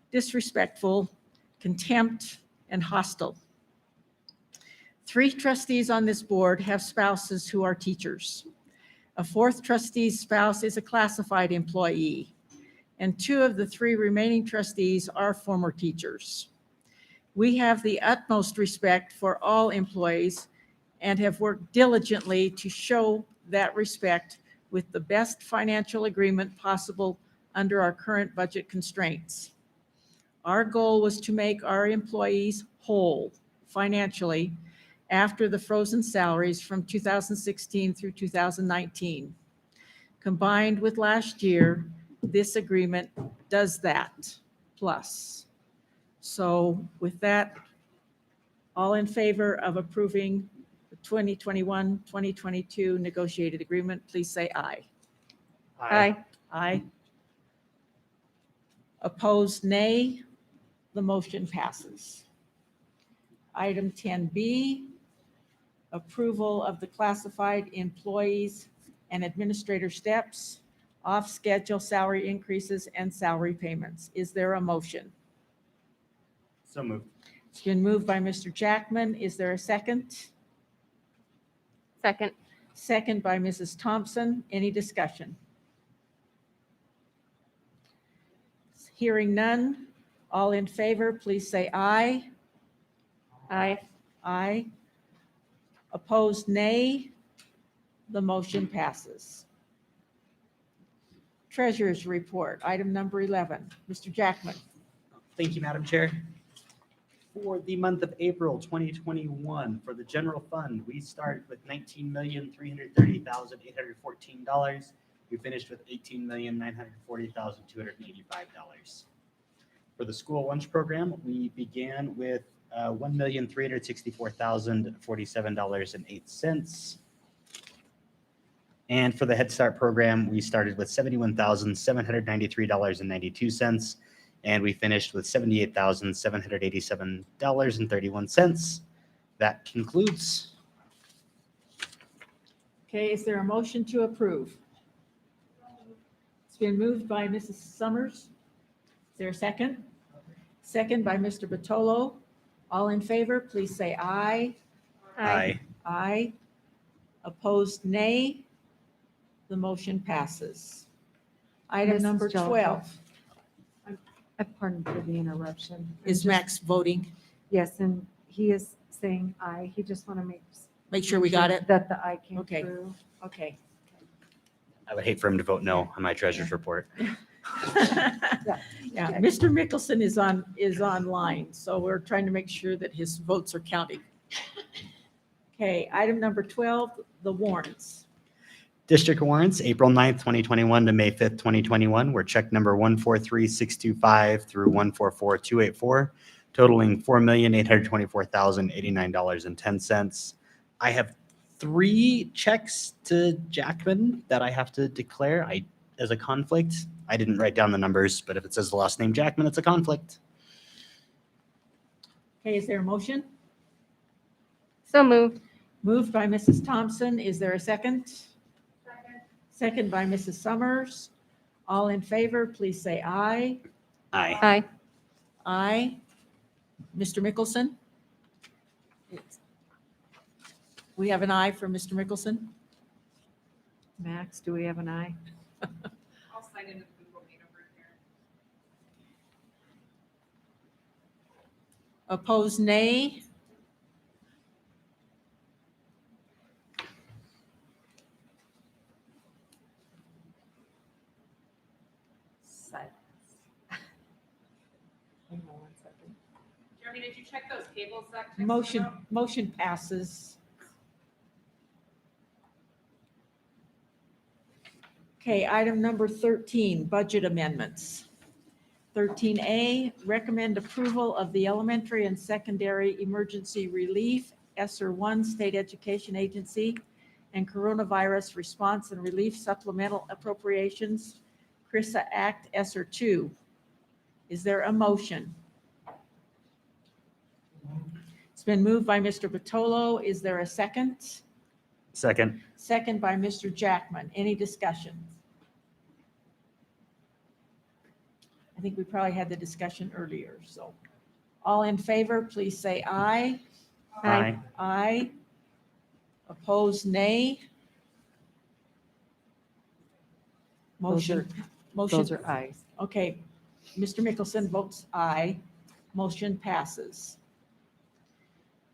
disrespectful, contempt, and hostile. 3 trustees on this board have spouses who are teachers. A 4th trustee's spouse is a classified employee, and 2 of the 3 remaining trustees are former teachers. We have the utmost respect for all employees and have worked diligently to show that respect with the best financial agreement possible under our current budget constraints. Our goal was to make our employees whole financially after the frozen salaries from 2016 through 2019. Combined with last year, this agreement does that plus. So with that, all in favor of approving the 2021-2022 negotiated agreement, please say aye. Aye. Aye. Opposed, nay. The motion passes. Item 10B, approval of the classified employees and administrator steps, off-schedule salary increases, and salary payments. Is there a motion? So moved. It's been moved by Mr. Jackman. Is there a second? Second. Second by Mrs. Thompson. Any discussion? Hearing none. All in favor, please say aye. Aye. Aye. Opposed, nay. The motion passes. Treasurer's report, item number 11. Mr. Jackman. Thank you, Madam Chair. For the month of April 2021, for the general fund, we started with $19,330,814. We finished with $18,940,285. For the school lunch program, we began with $1,364,047.08. And for the Head Start program, we started with $71,793.92, and we finished with $78,787.31. That concludes. Okay, is there a motion to approve? It's been moved by Mrs. Summers. Is there a second? Second by Mr. Batolo. All in favor, please say aye. Aye. Aye. Opposed, nay. The motion passes. Item Mrs. number Jellicoe. 12. Pardon for the interruption. I'm Is just- Max voting? Yes, and he is saying aye. He just want to Make sure we got it? that the aye came Okay. through. Okay. I would hate for him to vote no on my treasurer's report. Yeah, Mr. Mickelson is online, so we're trying to make sure that his votes are counting. Okay, item number 12, the warrants. District warrants, April 9th, 2021 to May 5th, 2021, were check number 143625 through 144284, totaling $4,824,089.10. I have 3 checks to Jackman that I have to declare. I as a conflict. I didn't write down the numbers, but if it says the last name Jackman, it's a conflict. Okay, is there a motion? So moved. Moved by Mrs. Thompson. Is there a second? Second by Mrs. Summers. All in favor, please say aye. Aye. Aye. Aye. Mr. Mickelson? We have an aye from Mr. Mickelson. Max, do we have an aye? I'll sign into the Google Meet over here. Opposed, nay. Jeremy, did you check those cables that? Motion passes. Okay, item number 13, budget amendments. 13A, recommend approval of the Elementary and Secondary Emergency Relief, ESSER 1 State Education Agency, and Coronavirus Response and Relief Supplemental Appropriations, CRISA Act, ESSER 2. Is there a motion? It's been moved by Mr. Batolo. Is there a second? Second. Second by Mr. Jackman. Any discussion? I think we probably had the discussion earlier, so. All in favor, please say aye. Aye. Aye. Opposed, nay. Motion. Those are ayes. Okay, Mr. Mickelson votes aye. Motion passes.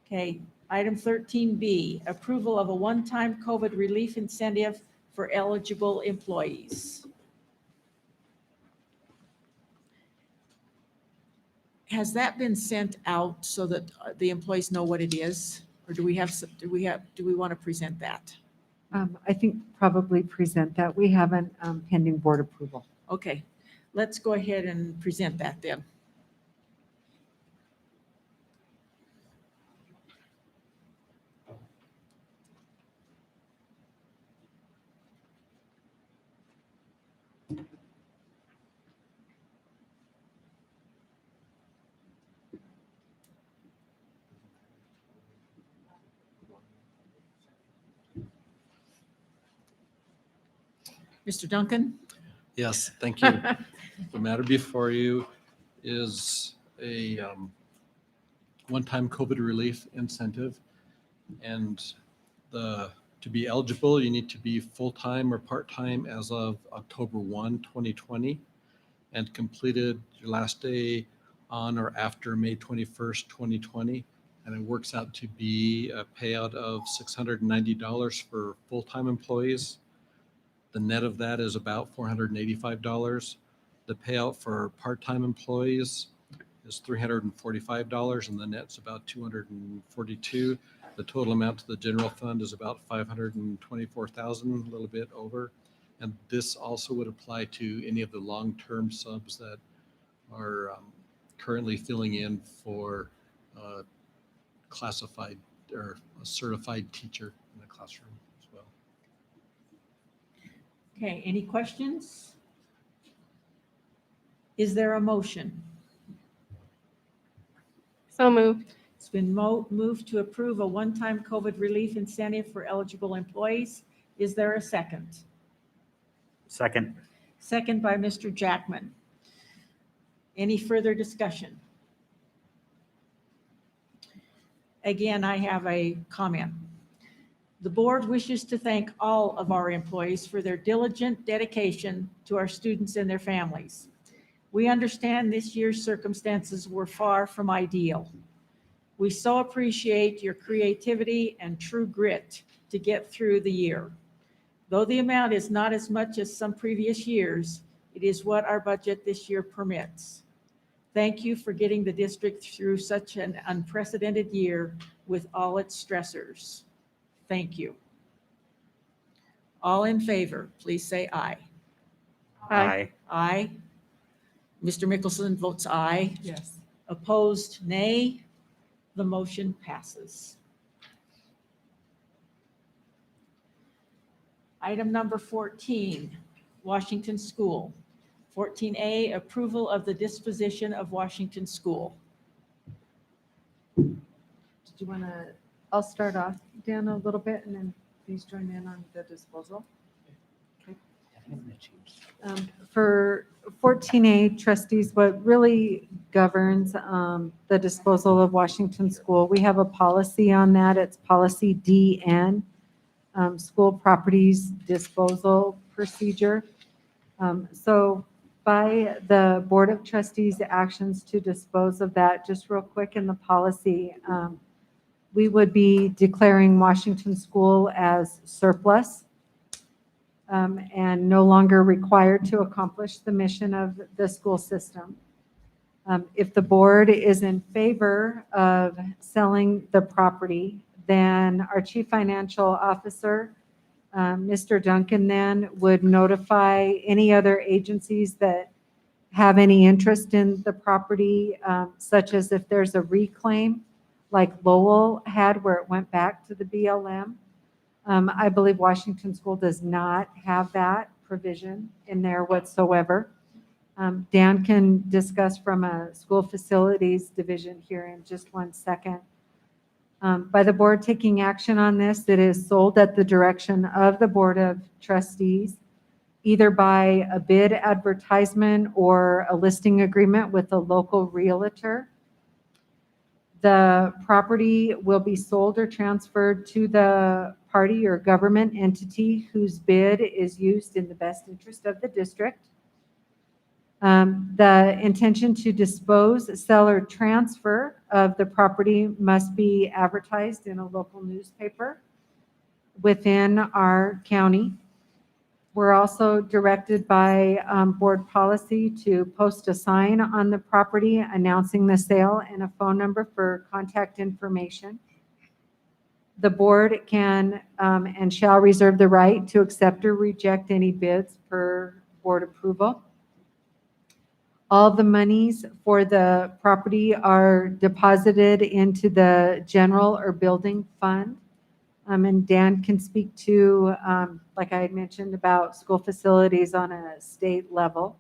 Okay, item 13B, approval of a one-time COVID relief incentive for eligible employees. Has that been sent out so that the employees know what it is? Or do we want to present that? I think probably present that. We haven't pending board approval. Okay, let's go ahead and present that then. Mr. Duncan? Yes, thank you. The matter before you is a one-time COVID relief incentive. And to be eligible, you need to be full-time or part-time as of October 1, 2020, and completed your last day on or after May 21st, 2020. And it works out to be a payout of $690 for full-time employees. The net of that is about $485. The payout for part-time employees is $345, and the net's about $242. The total amount to the general fund is about $524,000, a little bit over. And this also would apply to any of the long-term subs that are currently filling in for classified or a certified teacher in the classroom as well. Okay, any questions? Is there a motion? So moved. It's been moved to approve a one-time COVID relief incentive for eligible employees. Is there a second? Second. Second by Mr. Jackman. Any further discussion? Again, I have a comment. The board wishes to thank all of our employees for their diligent dedication to our students and their families. We understand this year's circumstances were far from ideal. We so appreciate your creativity and true grit to get through the year. Though the amount is not as much as some previous years, it is what our budget this year permits. Thank you for getting the district through such an unprecedented year with all its stressors. Thank you. All in favor, please say aye. Aye. Aye. Mr. Mickelson votes aye. Yes. Opposed, nay. The motion passes. Item number 14, Washington School. 14A, approval of the disposition of Washington School. Did you want to, I'll start off, Dan, a little bit, and then please join in on the disposal. For 14A trustees, what really governs the disposal of Washington School, we have a policy on that. It's policy DN, school properties disposal procedure. So by the Board of Trustees' actions to dispose of that, just real quick in the policy, we would be declaring Washington School as surplus and no longer required to accomplish the mission of the school system. If the board is in favor of selling the property, then our Chief Financial Officer, Mr. Duncan, then would notify any other agencies that have any interest in the property, such as if there's a reclaim, like Lowell had where it went back to the BLM. I believe Washington School does not have that provision in there whatsoever. Dan can discuss from a school facilities division here in just one second. By the board taking action on this, it is sold at the direction of the Board of Trustees, either by a bid advertisement or a listing agreement with a local realtor. The property will be sold or transferred to the party or government entity whose bid is used in the best interest of the district. The intention to dispose, sell, or transfer of the property must be advertised in a local newspaper within our county. We're also directed by board policy to post a sign on the property announcing the sale and a phone number for contact information. The board can and shall reserve the right to accept or reject any bids per board approval. All the monies for the property are deposited into the general or building fund. And Dan can speak to, like I had mentioned, about school facilities on a state level.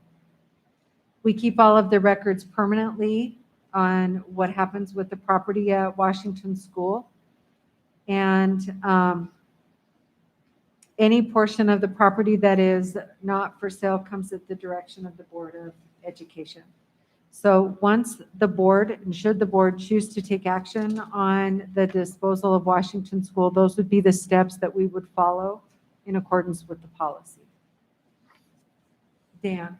We keep all of the records permanently on what happens with the property at Washington School. And any portion of the property that is not for sale comes at the direction of the Board of Education. So once the board, and should the board choose to take action on the disposal of Washington School, those would be the steps that we would follow in accordance with the policy. Dan.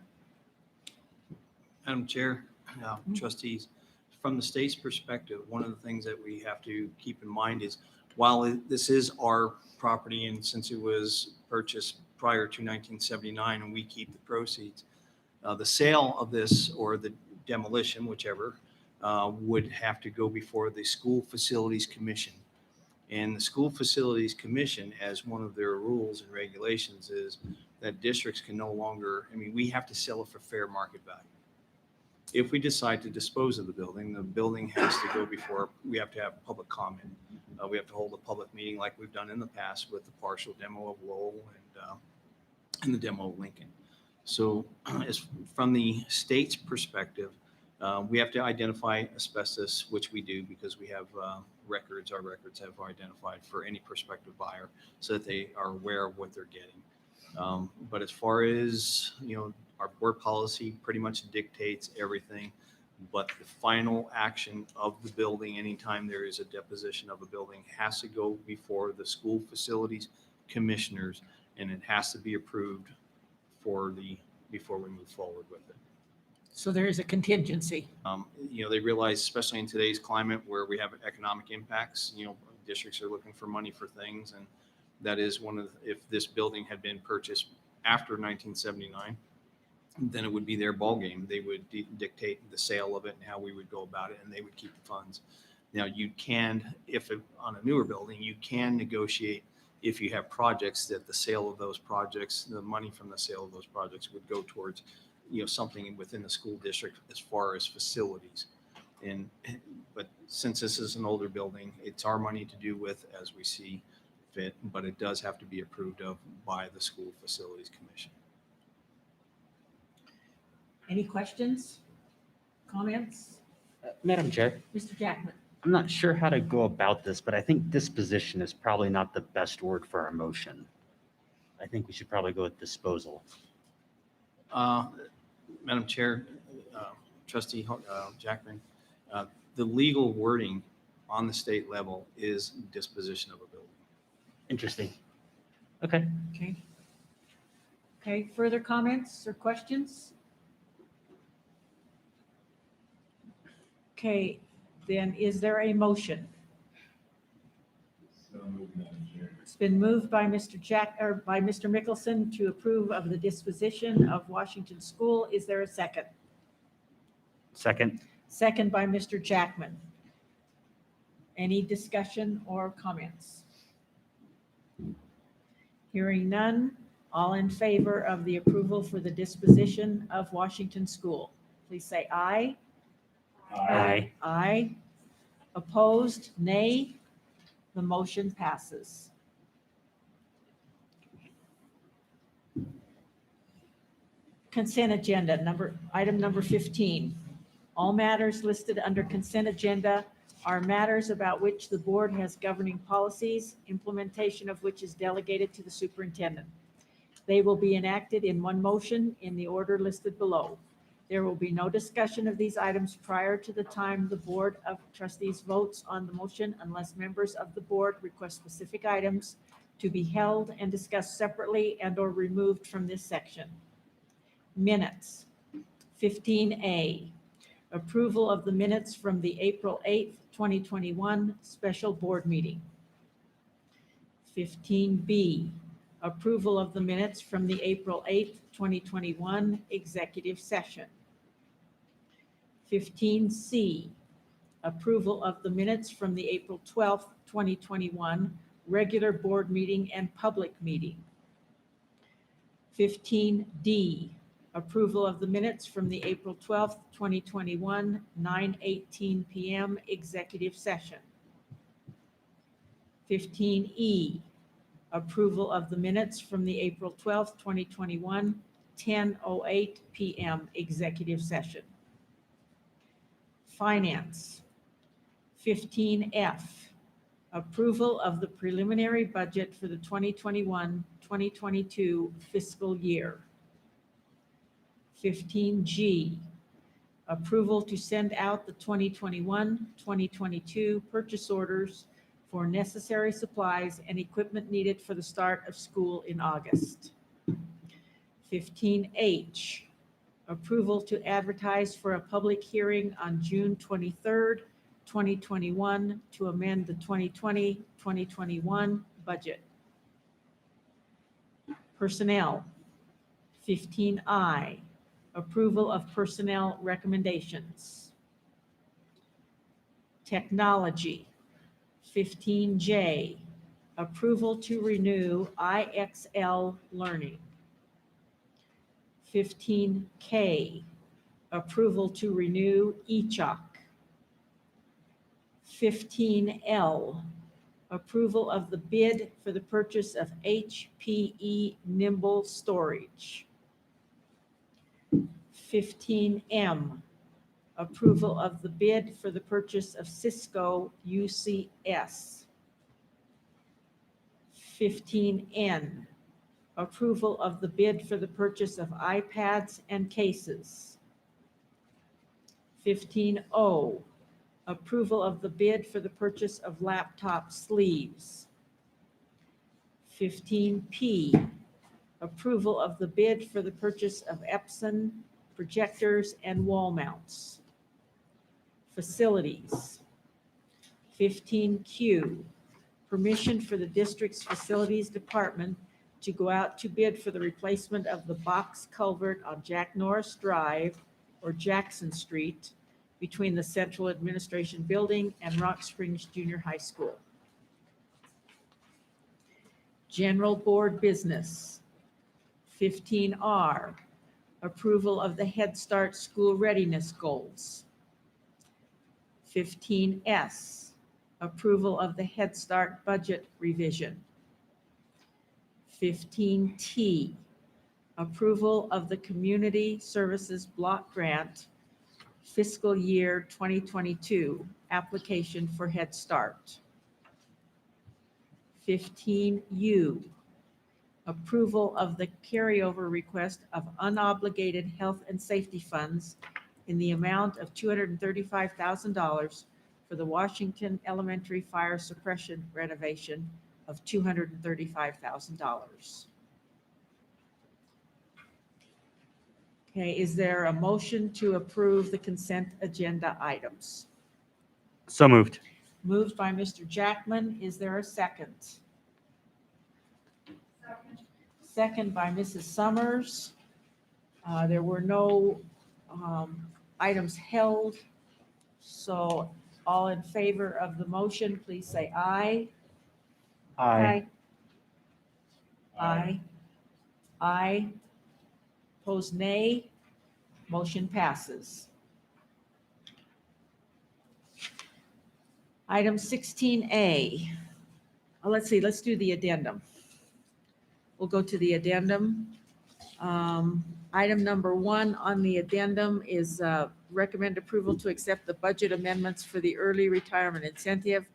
Madam Chair, trustees, from the state's perspective, one of the things that we have to keep in mind is while this is our property and since it was purchased prior to 1979 and we keep the proceeds, the sale of this or the demolition, whichever, would have to go before the School Facilities Commission. And the School Facilities Commission, as one of their rules and regulations, is that districts can no longer, I mean, we have to sell it for fair market value. If we decide to dispose of the building has to go before, we have to have public comment. We have to hold a public meeting like we've done in the past with the partial demo of Lowell and the demo of Lincoln. So as from the state's perspective, we have to identify asbestos, which we do because we have records. Our records have identified for any prospective buyer so that they are aware of what they're getting. But as far as, our board policy pretty much dictates everything, but the final action of the building, anytime there is a deposition of a building, has to go before the school facilities commissioners, and it has to be approved before we move forward with it. So there is a contingency. They realize, especially in today's climate where we have economic impacts, districts are looking for money for things. And that is one of, if this building had been purchased after 1979, then it would be their ballgame. They would dictate the sale of it and how we would go about it, and they would keep the funds. Now you can, on a newer building, you can negotiate if you have projects that the sale of those projects, the money from the sale of those projects would go towards, something within the school district as far as facilities. But since this is an older building, it's our money to do with as we see fit, but it does have to be approved of by the School Facilities Commission. Any questions? Comments? Madam Chair, Mr. Jackman? I'm not sure how to go about this, but I think disposition is probably not the best word for our motion. I think we should probably go with disposal. Madam Chair, Trustee Jackman, the legal wording on the state level is disposition of a building. Interesting. Okay. Okay. Okay, further comments or questions? Okay, then is there a motion? It's been moved by Mr. by Mr. Mickelson to approve of the disposition of Washington School. Is there a second? Second. Second by Mr. Jackman. Any discussion or comments? Hearing none, all in favor of the approval for the disposition of Washington School, please say aye. Aye. Aye. Opposed, nay. The motion passes. Consent agenda, item number 15. All matters listed under consent agenda are matters about which the board has governing policies, implementation of which is delegated to the superintendent. They will be enacted in one motion in the order listed below. There will be no discussion of these items prior to the time the Board of Trustees votes on the motion unless members of the board request specific items to be held and discussed separately and/or removed from this section. Minutes. 15A, approval of the minutes from the April 8th, 2021 special board meeting. 15B, approval of the minutes from the April 8th, 2021 executive session. 15C, approval of the minutes from the April 12th, 2021 regular board meeting and public meeting. 15D, approval of the minutes from the April 12th, 2021 9:18 p.m. executive session. 15E, approval of the minutes from the April 12th, 2021 10:08 p.m. executive session. Finance. 15F, approval of the preliminary budget for the 2021-2022 fiscal year. 15G, approval to send out the 2021-2022 purchase orders for necessary supplies and equipment needed for the start of school in August. 15H, approval to advertise for a public hearing on June 23rd, 2021 to amend the 2020-2021 budget. Personnel. 15I, approval of personnel recommendations. Technology. 15J, approval to renew IXL learning. 15K, approval to renew ECHOC. 15L, approval of the bid for the purchase of HPE Nimble Storage. 15M, approval of the bid for the purchase of Cisco UCS. 15N, approval of the bid for the purchase of iPads and cases. 15O, approval of the bid for the purchase of laptop sleeves. 15P, approval of the bid for the purchase of Epson projectors and wall mounts. Facilities. 15Q, permission for the district's facilities department to go out to bid for the replacement of the box culvert on Jack Norris Drive or Jackson Street between the Central Administration Building and Rock Springs Junior High School. General Board Business. 15R, approval of the Head Start school readiness goals. 15S, approval of the Head Start budget revision. 15T, approval of the Community Services Block Grant fiscal year 2022 application for Head Start. 15U, approval of the carryover request of unobligated health and safety funds in the amount of $235,000 for the Washington Elementary Fire Suppression renovation of $235,000. Okay, is there a motion to approve the consent agenda items? So moved. Moved by Mr. Jackman. Is there a second? Second by Mrs. Summers. There were no items held. So all in favor of the motion, please say aye. Aye. Aye. Aye. Opposed, nay. Motion passes. Item 16A. Let's see, let's do the addendum. We'll go to the addendum. Item number 1 on the addendum is recommend approval to accept the budget amendments for the early retirement incentive,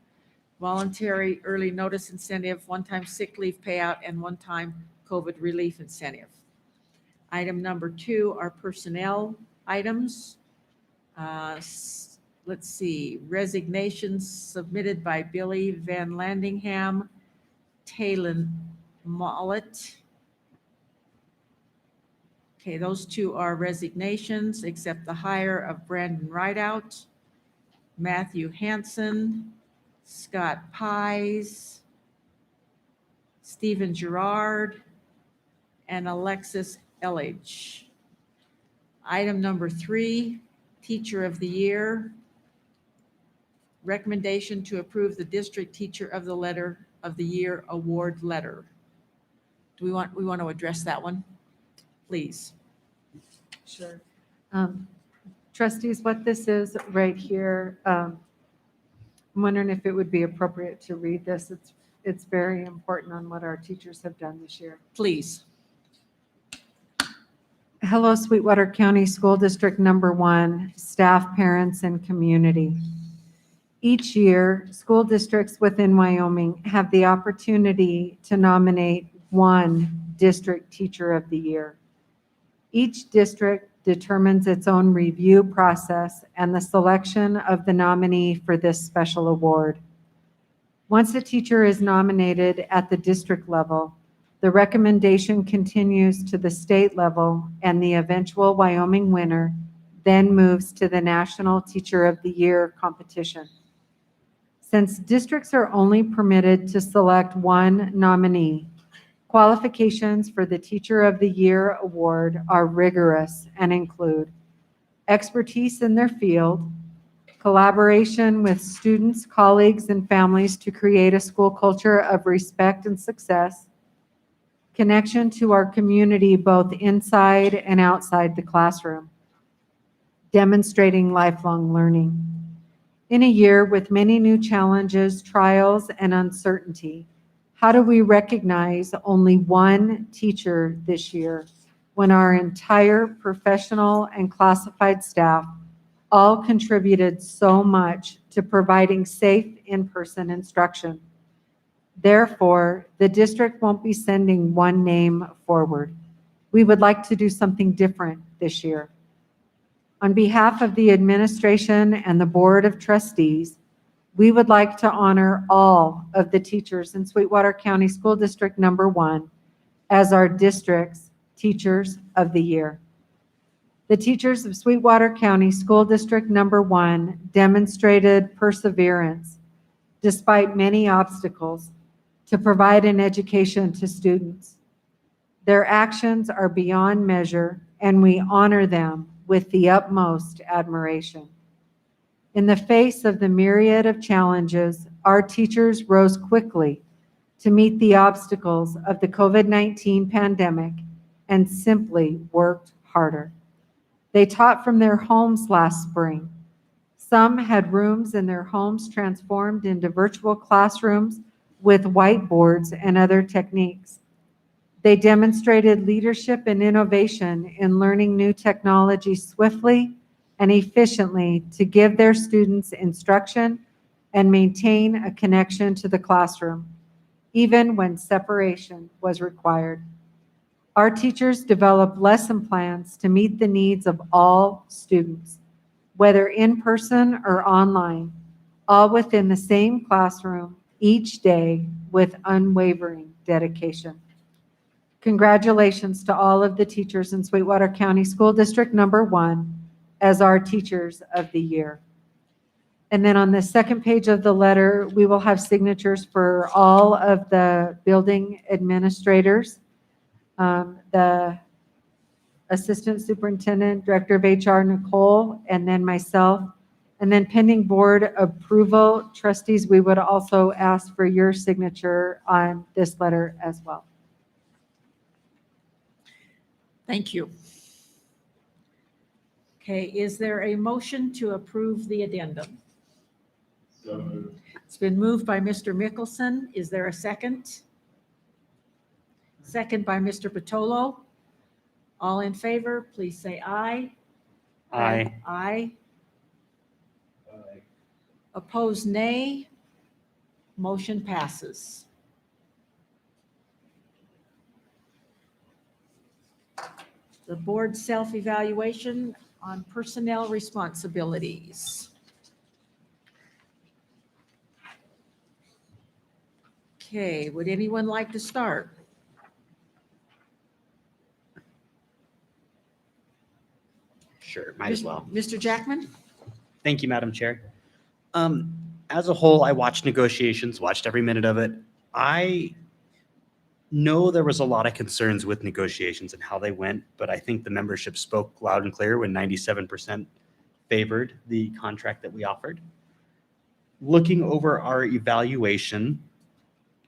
voluntary early notice incentive, one-time sick leave payout, and one-time COVID relief incentive. Item number 2 are personnel items. Let's see, resignations submitted by Billy Van Landingham, Talon Mollett. Okay, those 2 are resignations, except the hire of Brandon RIDEOUT, Matthew Hansen, Scott Pies, Stephen Gerard, and Alexis Elledge. Item number 3, Teacher of the Year. Recommendation to approve the District Teacher of the Year award letter. Do we want to address that one? Please. Sure. Trustees, what this is right here, I'm wondering if it would be appropriate to read this. It's very important on what our teachers have done this year. Please. Hello, Sweetwater County School District Number 1, staff, parents, and community. Each year, school districts within Wyoming have the opportunity to nominate one District Teacher of the Year. Each district determines its own review process and the selection of the nominee for this special award. Once a teacher is nominated at the district level, the recommendation continues to the state level, and the eventual Wyoming winner then moves to the National Teacher of the Year competition. Since districts are only permitted to select one nominee, qualifications for the Teacher of the Year award are rigorous and include expertise in their field, collaboration with students, colleagues, and families to create a school culture of respect and success, connection to our community both inside and outside the classroom, demonstrating lifelong learning. In a year with many new challenges, trials, and uncertainty, how do we recognize only one teacher this year when our entire professional and classified staff all contributed so much to providing safe in-person instruction? Therefore, the district won't be sending one name forward. We would like to do something different this year. On behalf of the administration and the Board of Trustees, we would like to honor all of the teachers in Sweetwater County School District Number 1 as our district's Teachers of the Year. The teachers of Sweetwater County School District Number 1 demonstrated perseverance despite many obstacles to provide an education to students. Their actions are beyond measure, and we honor them with the utmost admiration. In the face of the myriad of challenges, our teachers rose quickly to meet the obstacles of the COVID-19 pandemic and simply worked harder. They taught from their homes last spring. Some had rooms in their homes transformed into virtual classrooms with whiteboards and other techniques. They demonstrated leadership and innovation in learning new technology swiftly and efficiently to give their students instruction and maintain a connection to the classroom, even when separation was required. Our teachers developed lesson plans to meet the needs of all students, whether in person or online, all within the same classroom each day with unwavering dedication. Congratulations to all of the teachers in Sweetwater County School District Number 1 as our Teachers of the Year. And then on the second page of the letter, we will have signatures for all of the building administrators, the Assistant Superintendent, Director of HR, Nicole, and then myself. And then pending board approval, trustees, we would also ask for your signature on this letter as well. Thank you. Okay, is there a motion to approve the addendum? It's been moved by Mr. Mickelson. Is there a second? Second by Mr. Patolo. All in favor, please say aye. Aye. Aye. Opposed, nay. Motion passes. The board self-evaluation on personnel responsibilities. Okay, would anyone like to start? Sure, might as well. Mr. Jackman? Thank you, Madam Chair. As a whole, I watched negotiations, watched every minute of it. I know there was a lot of concerns with negotiations and how they went, but I think the membership spoke loud and clear when 97% favored the contract that we offered. Looking over our evaluation,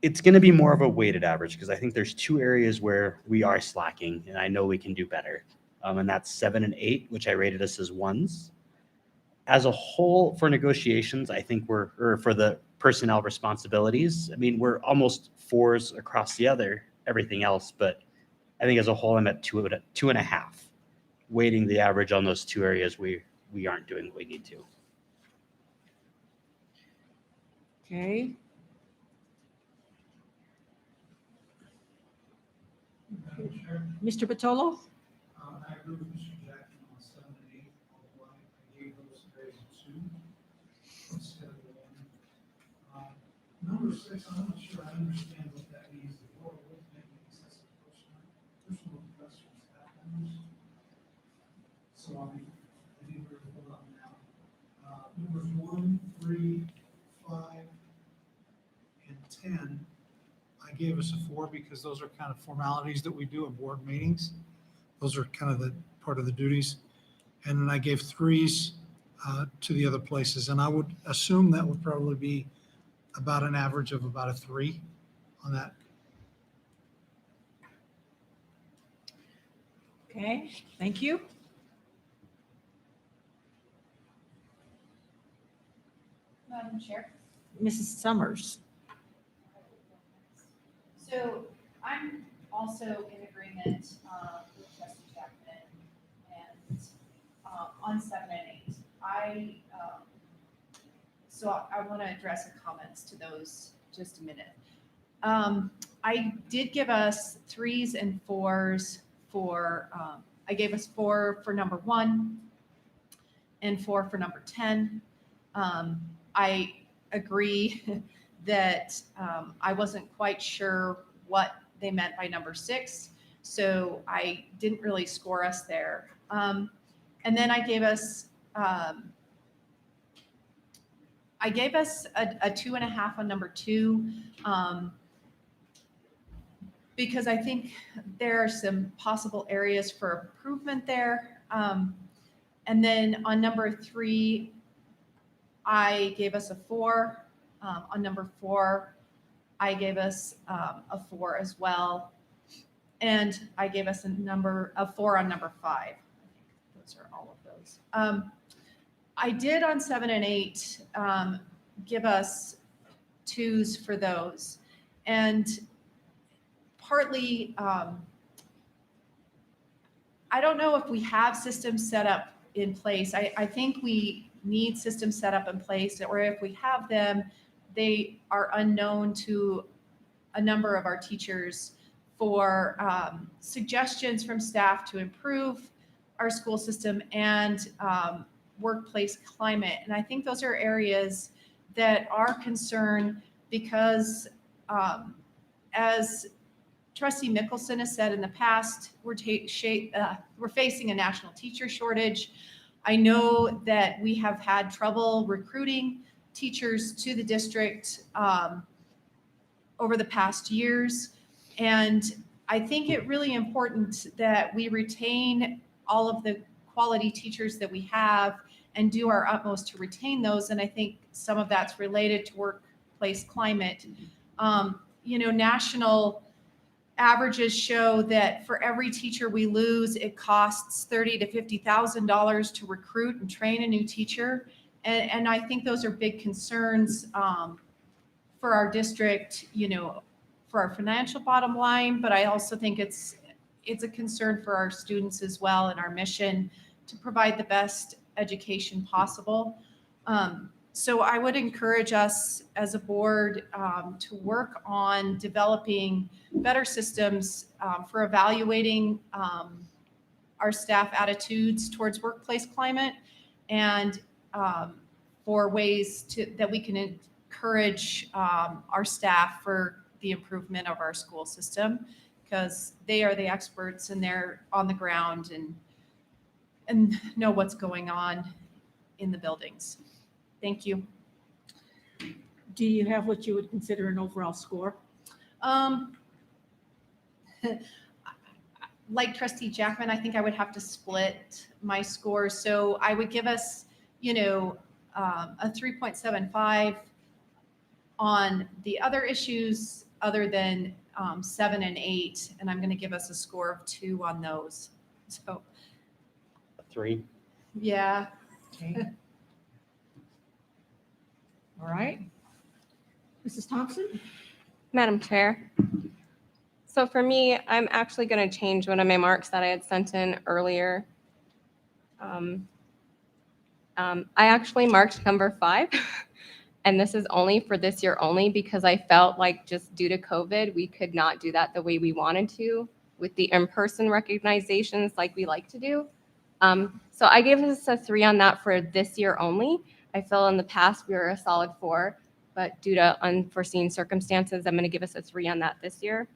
it's going to be more of a weighted average because I think there's two areas where we are slacking and I know we can do better. And that's 7 and 8, which I rated us as 1s. As a whole, for negotiations, I think or for the personnel responsibilities, I mean, we're almost 4s across everything else, but I think as a whole, I'm at 2.5, weighting the average on those two areas we aren't doing what we need to. Okay. Mr. Patolo? I agree with Mr. Jackson on 7 and 8, although I gave those grades a 2 instead of a 1. Number 6, I'm not sure I understand what that means. The board will make excessive personal questions happens. So I didn't really hold on now. Numbers 1, 3, 5, and 10. I gave us a 4 because those are kind of formalities that we do in board meetings. Those are kind of the part of the duties. And then I gave 3s to the other places. And I would assume that would probably be about an average of about a 3 on that. Okay, thank you. Madam Chair. Mrs. Summers? So I'm also in agreement with Trustee Jackman and on 7 and 8. So I want to address the comments to those just a minute. I did give us 3s and 4s for, I gave us 4 for number 1 and 4 for number 10. I agree that I wasn't quite sure what they meant by number 6, so I didn't really score us there. And then I gave us a 2.5 on number 2 because I think there are some possible areas for improvement there. And then on number 3, I gave us a 4. On number 4, I gave us a 4 as well. And I gave us a 4 on number 5. I think those are all of those. I did on 7 and 8 give us 2s for those. And partly, I don't know if we have systems set up in place. I think we need systems set up in place, or if we have them, they are unknown to a number of our teachers for suggestions from staff to improve our school system and workplace climate. And I think those are areas that are concerned because as Trustee Mickelson has said in the past, we're facing a national teacher shortage. I know that we have had trouble recruiting teachers to the district over the past years. And I think it really important that we retain all of the quality teachers that we have and do our utmost to retain those. And I think some of that's related to workplace climate. National averages show that for every teacher we lose, it costs $30,000 to $50,000 to recruit and train a new teacher. And I think those are big concerns for our district, for our financial bottom line, but I also think it's a concern for our students as well and our mission to provide the best education possible. So I would encourage us as a board to work on developing better systems for evaluating our staff attitudes towards workplace climate and for ways that we can encourage our staff for the improvement of our school system, because they are the experts and they're on the ground and know what's going on in the buildings. Thank you. Do you have what you would consider an overall score? Like Trustee Jackman, I think I would have to split my score. So I would give us, a 3.75 on the other issues other than 7 and 8. And I'm going to give us a score of 2 on those. So, 3. yeah. Okay. All right. Mrs. Thompson? Madam Chair. So for me, I'm actually going to change one of my marks that I had sent in earlier. I actually marked number 5, and this is only for this year only because I felt like just due to COVID, we could not do that the way we wanted to with the in-person recognitions like we like to do. So I gave us a 3 on that for this year only. I feel in the past we were a solid 4, but due to unforeseen circumstances, I'm going to give us a 3 on that this year.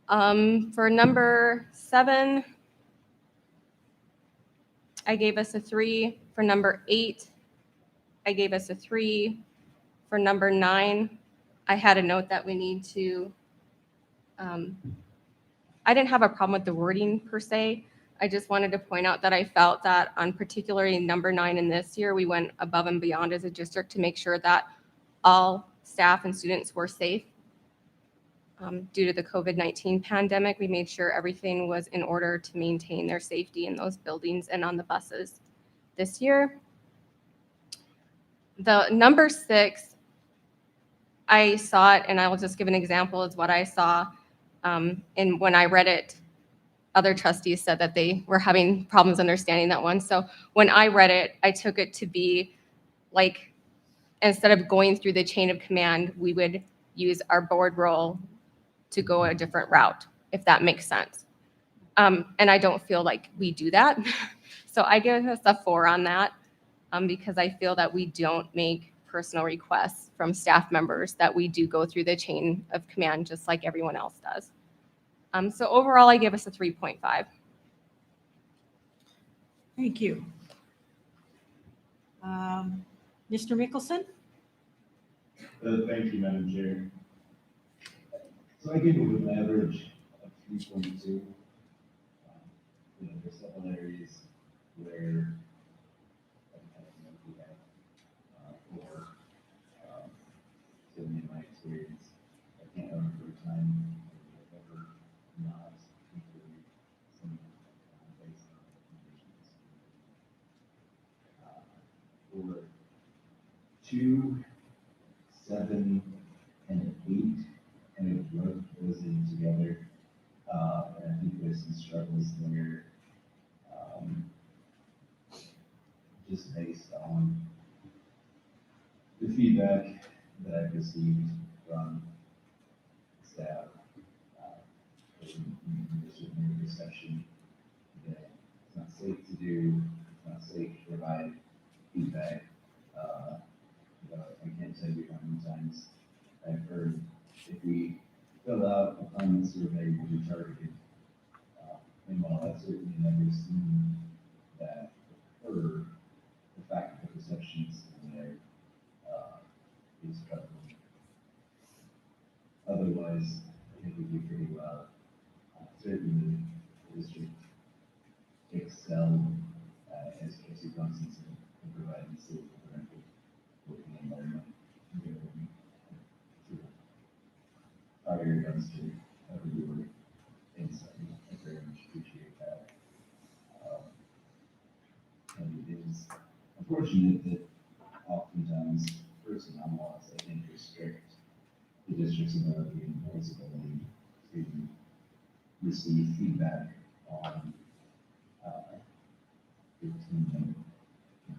For number 7, I gave us a 3. For number 8, I gave us a 3. For number 9, I had a note that we need to, I didn't have a problem with the wording per se. I just wanted to point out that I felt that on particularly number 9 in this year, we went above and beyond as a district to make sure that all staff and students were safe. Due to the COVID-19 pandemic, we made sure everything was in order to maintain their safety in those buildings and on the buses this year. The number 6, I saw it, and I will just give an example as what I saw. And when I read it, other trustees said that they were having problems understanding that one. So when I read it, I took it to be like, instead of going through the chain of command, we would use our board role to go a different route, if that makes sense. And I don't feel like we do that. So I give us a 4 on that because I feel that we don't make personal requests from staff members, that we do go through the chain of command just like everyone else does. So overall, I give us a 3.5. Thank you. Mr. Mickelson? Thank you, Madam Chair. So I gave it an average of 3.2. There's several areas where we have or certainly in my experience, I can't remember a time we've ever not included some based on recommendations. For 2, 7, and 8, and 11. was there, just based on the feedback that I've received from staff, there's certainly a perception that it's not safe to do, it's not safe to provide feedback. But I can't tell you how many times I've heard if we fill out a climate survey, we'll be targeted. And while I've certainly never seen that occur, the fact that the perception is still there is troubling. Otherwise, I think we do pretty well. Certainly, the district excelled, as Casey Johnson said, in providing safe and productive working environment. Our area dumpster, everywhere, inside. I very much appreciate that. And it is unfortunate that oftentimes personnel laws, I think, restrict the district's ability and board's ability to receive feedback on the team.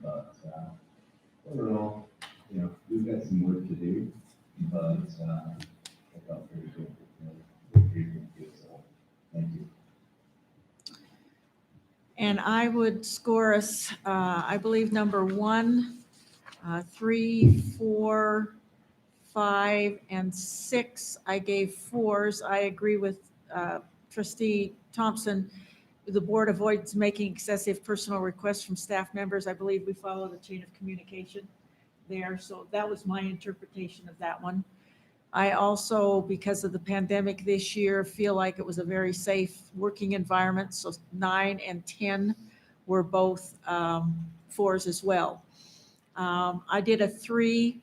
But overall, we've got some work to do, but I felt very good. So thank you. And I would score us, I believe, number 1, 3, 4, 5, and 6. I gave 4s. I agree with Trustee Thompson. The board avoids making excessive personal requests from staff members. I believe we follow the chain of communication there. So that was my interpretation of that one. I also, because of the pandemic this year, feel like it was a very safe working environment. So 9 and 10 were both 4s as well. I did a 3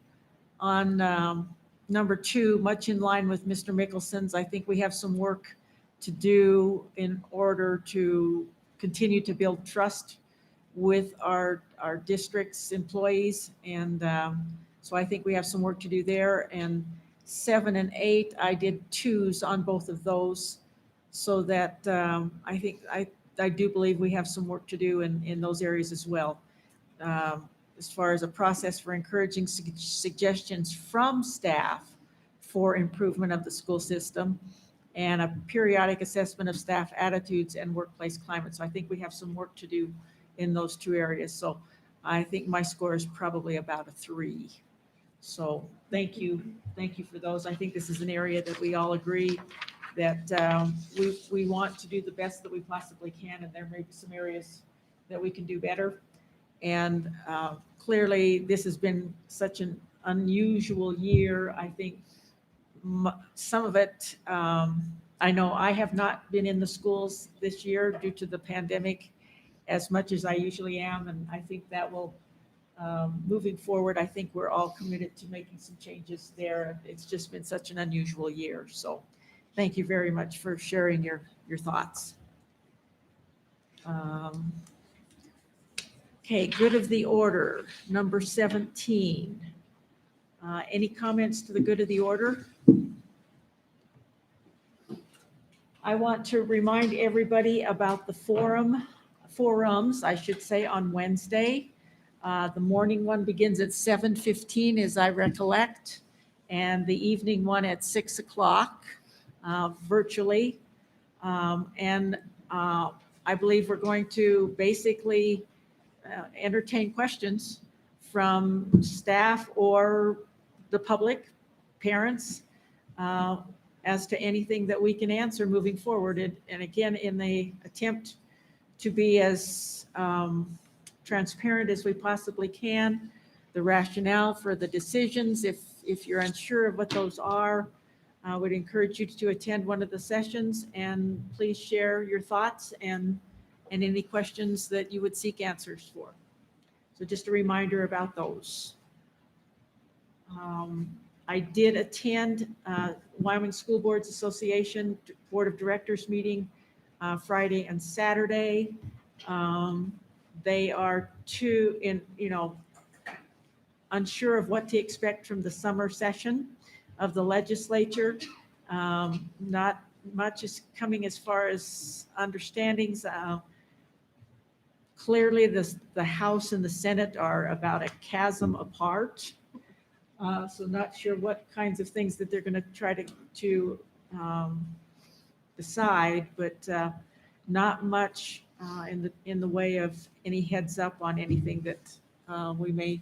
on number 2, much in line with Mr. Mickelson's. I think we have some work to do in order to continue to build trust with our district's employees. And so I think we have some work to do there. And 7 and 8, I did 2s on both of those, so that I think I do believe we have some work to do in those areas as well. As far as a process for encouraging suggestions from staff for improvement of the school system, and a periodic assessment of staff attitudes and workplace climate. So I think we have some work to do in those 2 areas. So I think my score is probably about a 3. So thank you. Thank you for those. I think this is an area that we all agree that we want to do the best that we possibly can, and there may be some areas that we can do better. And clearly, this has been such an unusual year. I think some of it, I know I have not been in the schools this year due to the pandemic as much as I usually am, and I think that will, moving forward, I think we're all committed to making some changes there. It's just been such an unusual year. So thank you very much for sharing your thoughts. Okay, good of the order, number 17. Any comments to the good of the order? I want to remind everybody about the forums, I should say, on Wednesday. The morning one begins at 7:15, as I recollect, and the evening one at 6 o'clock virtually. And I believe we're going to basically entertain questions from staff or the public, parents, as to anything that we can answer moving forward. And again, in the attempt to be as transparent as we possibly can, the rationale for the decisions, if you're unsure of what those are, I would encourage you to attend one of the sessions, and please share your thoughts and any questions that you would seek answers for. So just a reminder about those. I did attend Wyoming School Boards Association Board of Directors meeting Friday and Saturday. They are unsure of what to expect from the summer session of the legislature. Not much is coming as far as understandings. Clearly, the House and the Senate are about a chasm apart. So not sure what kinds of things that they're going to try to decide, but not much in the way of any heads up on anything that we may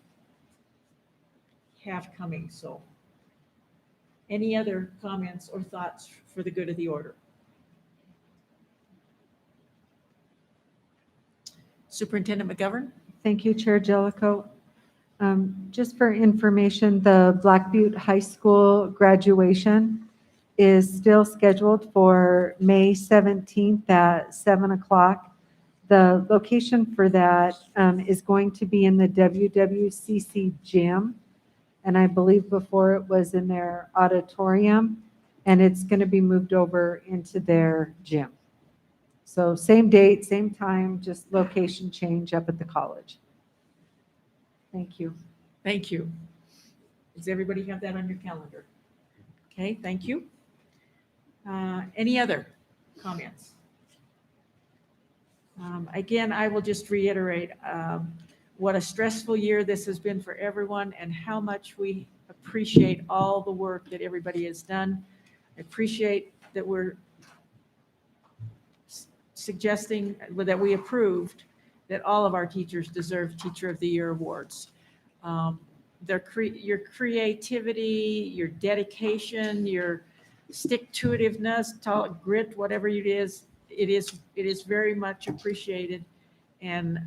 have coming. So any other comments or thoughts for the good of the order? Superintendent McGovern? Thank you, Chair Jellicoe. Just for information, the Black Butte High School graduation is still scheduled for May 17th at 7 o'clock. The location for that is going to be in the WWCC gym. And I believe before it was in their auditorium, and it's going to be moved over into their gym. So same date, same time, just location change up at the college. Thank you. Thank you. Does everybody have that on your calendar? Okay, thank you. Any other comments? Again, I will just reiterate what a stressful year this has been for everyone and how much we appreciate all the work that everybody has done. I appreciate that we're suggesting that we approved that all of our teachers deserve Teacher of the Year awards. Your creativity, your dedication, your stick-to-itiveness, grit, whatever it is very much appreciated. And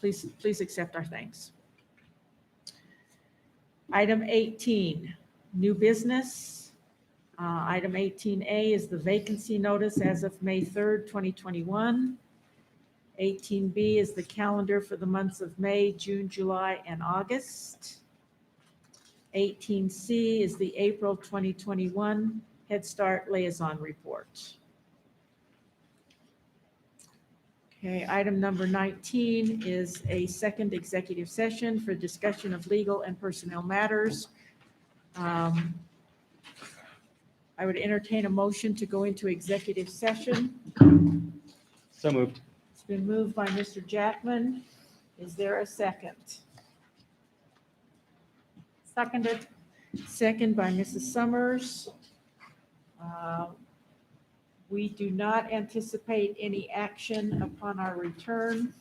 please accept our thanks. Item 18, new business. Item 18A is the vacancy notice as of May 3rd, 2021. 18B is the calendar for the months of May, June, July, and August. 18C is the April 2021 Head Start Liaison Report. Okay, item number 19 is a second executive session for discussion of legal and personnel matters. I would entertain a motion to go into executive session. So moved. It's been moved by Mr. Jackman. Is there a second? Seconded. Second by Mrs. Summers. We do not anticipate any action upon our return.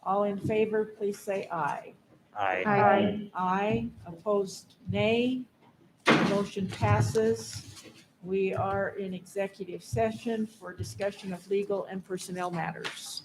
All in favor, please say aye. Aye. Aye. Aye. Opposed, nay. Motion passes. We are in executive session for discussion of legal and personnel matters.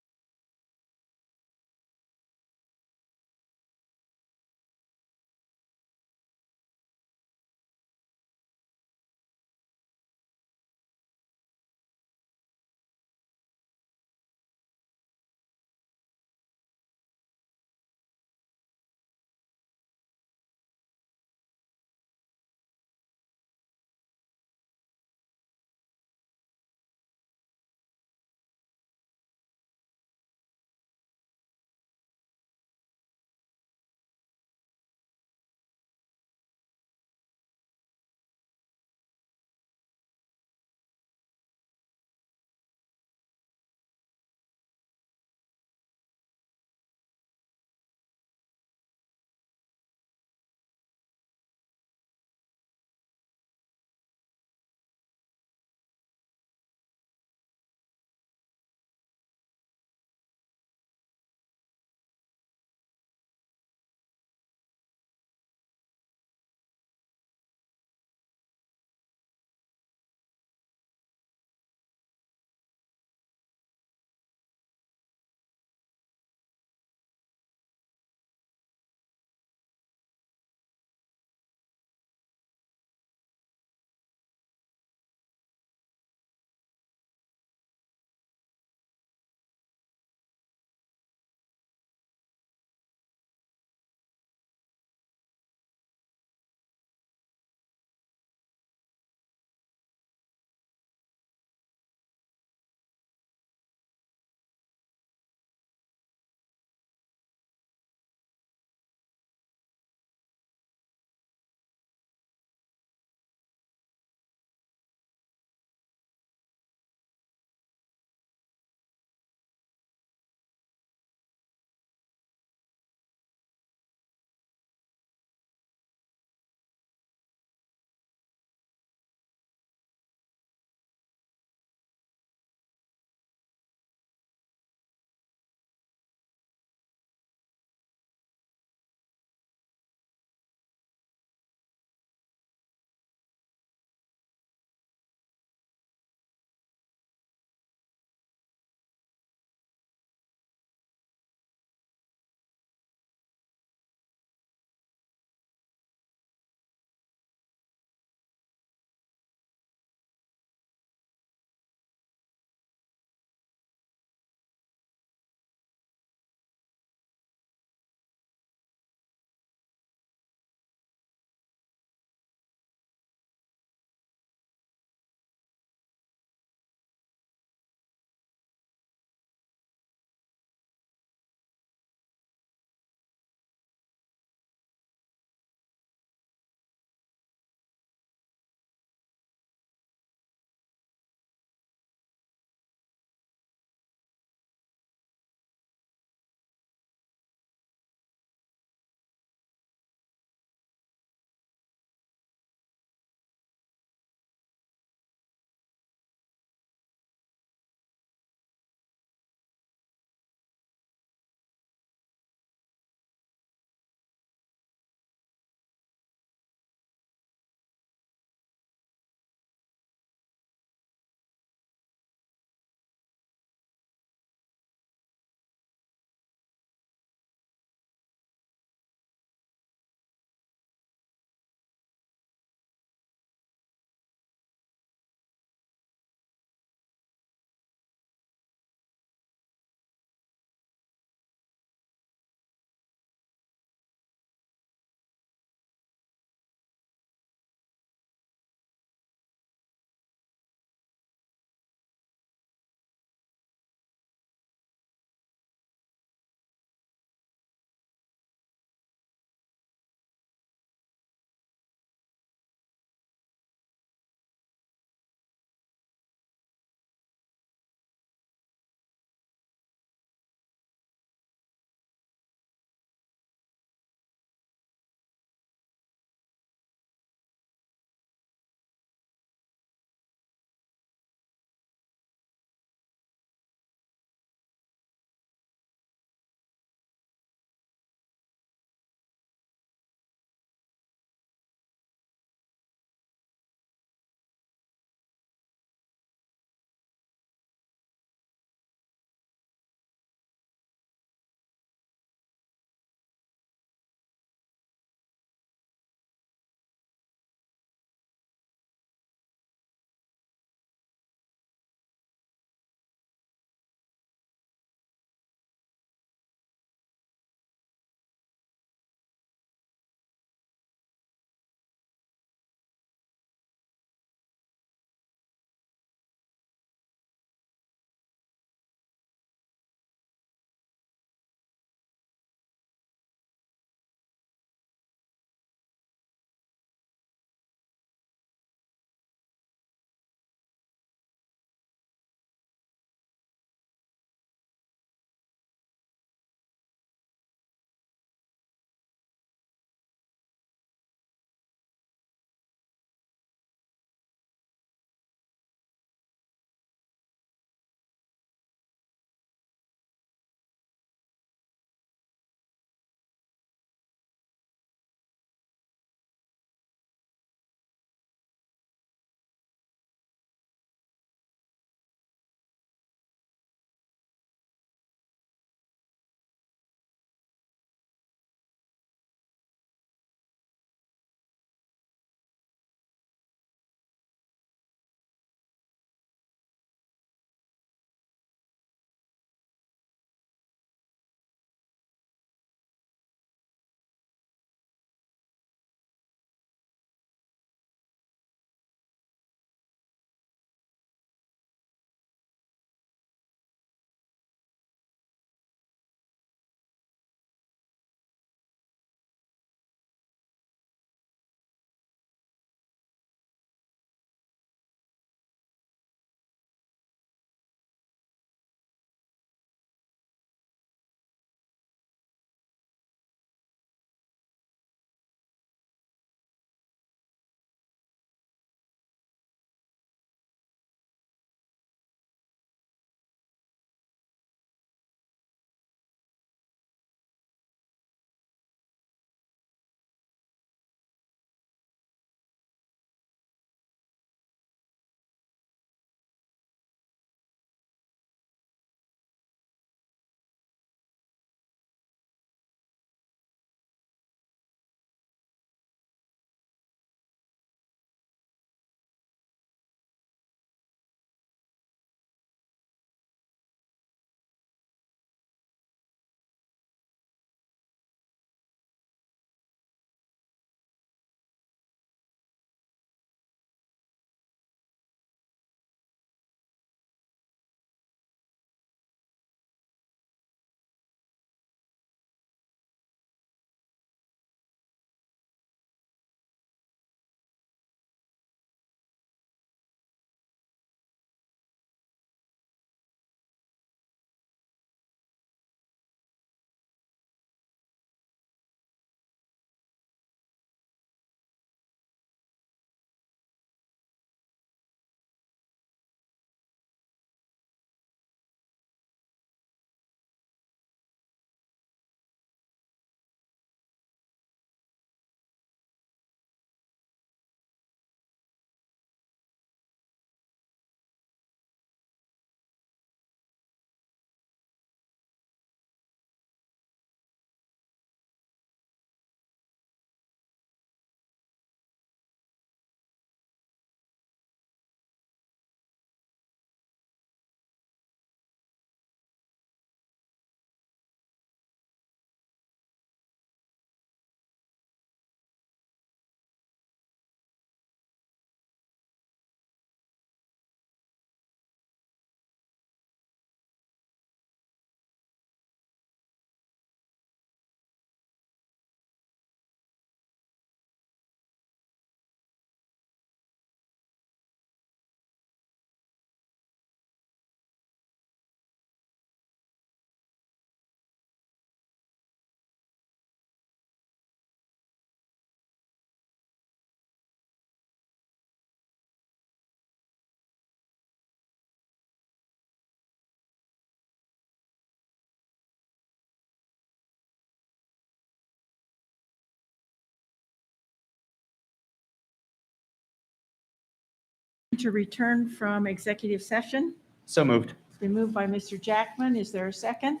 to return from executive session. So moved. It's been moved by Mr. Jackman. Is there a second?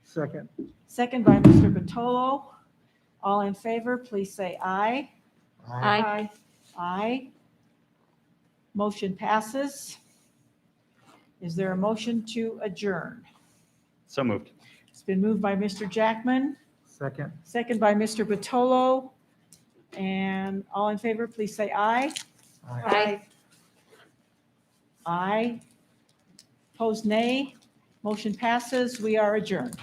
Second. Second by Mr. Batolo. All in favor, please say aye. Aye. Aye. Motion passes. Is there a motion to adjourn? So moved. It's been moved by Mr. Jackman, Second. second by Mr. Batolo. And all in favor, please say aye. Aye. Aye. Opposed, nay. Motion passes. We are adjourned.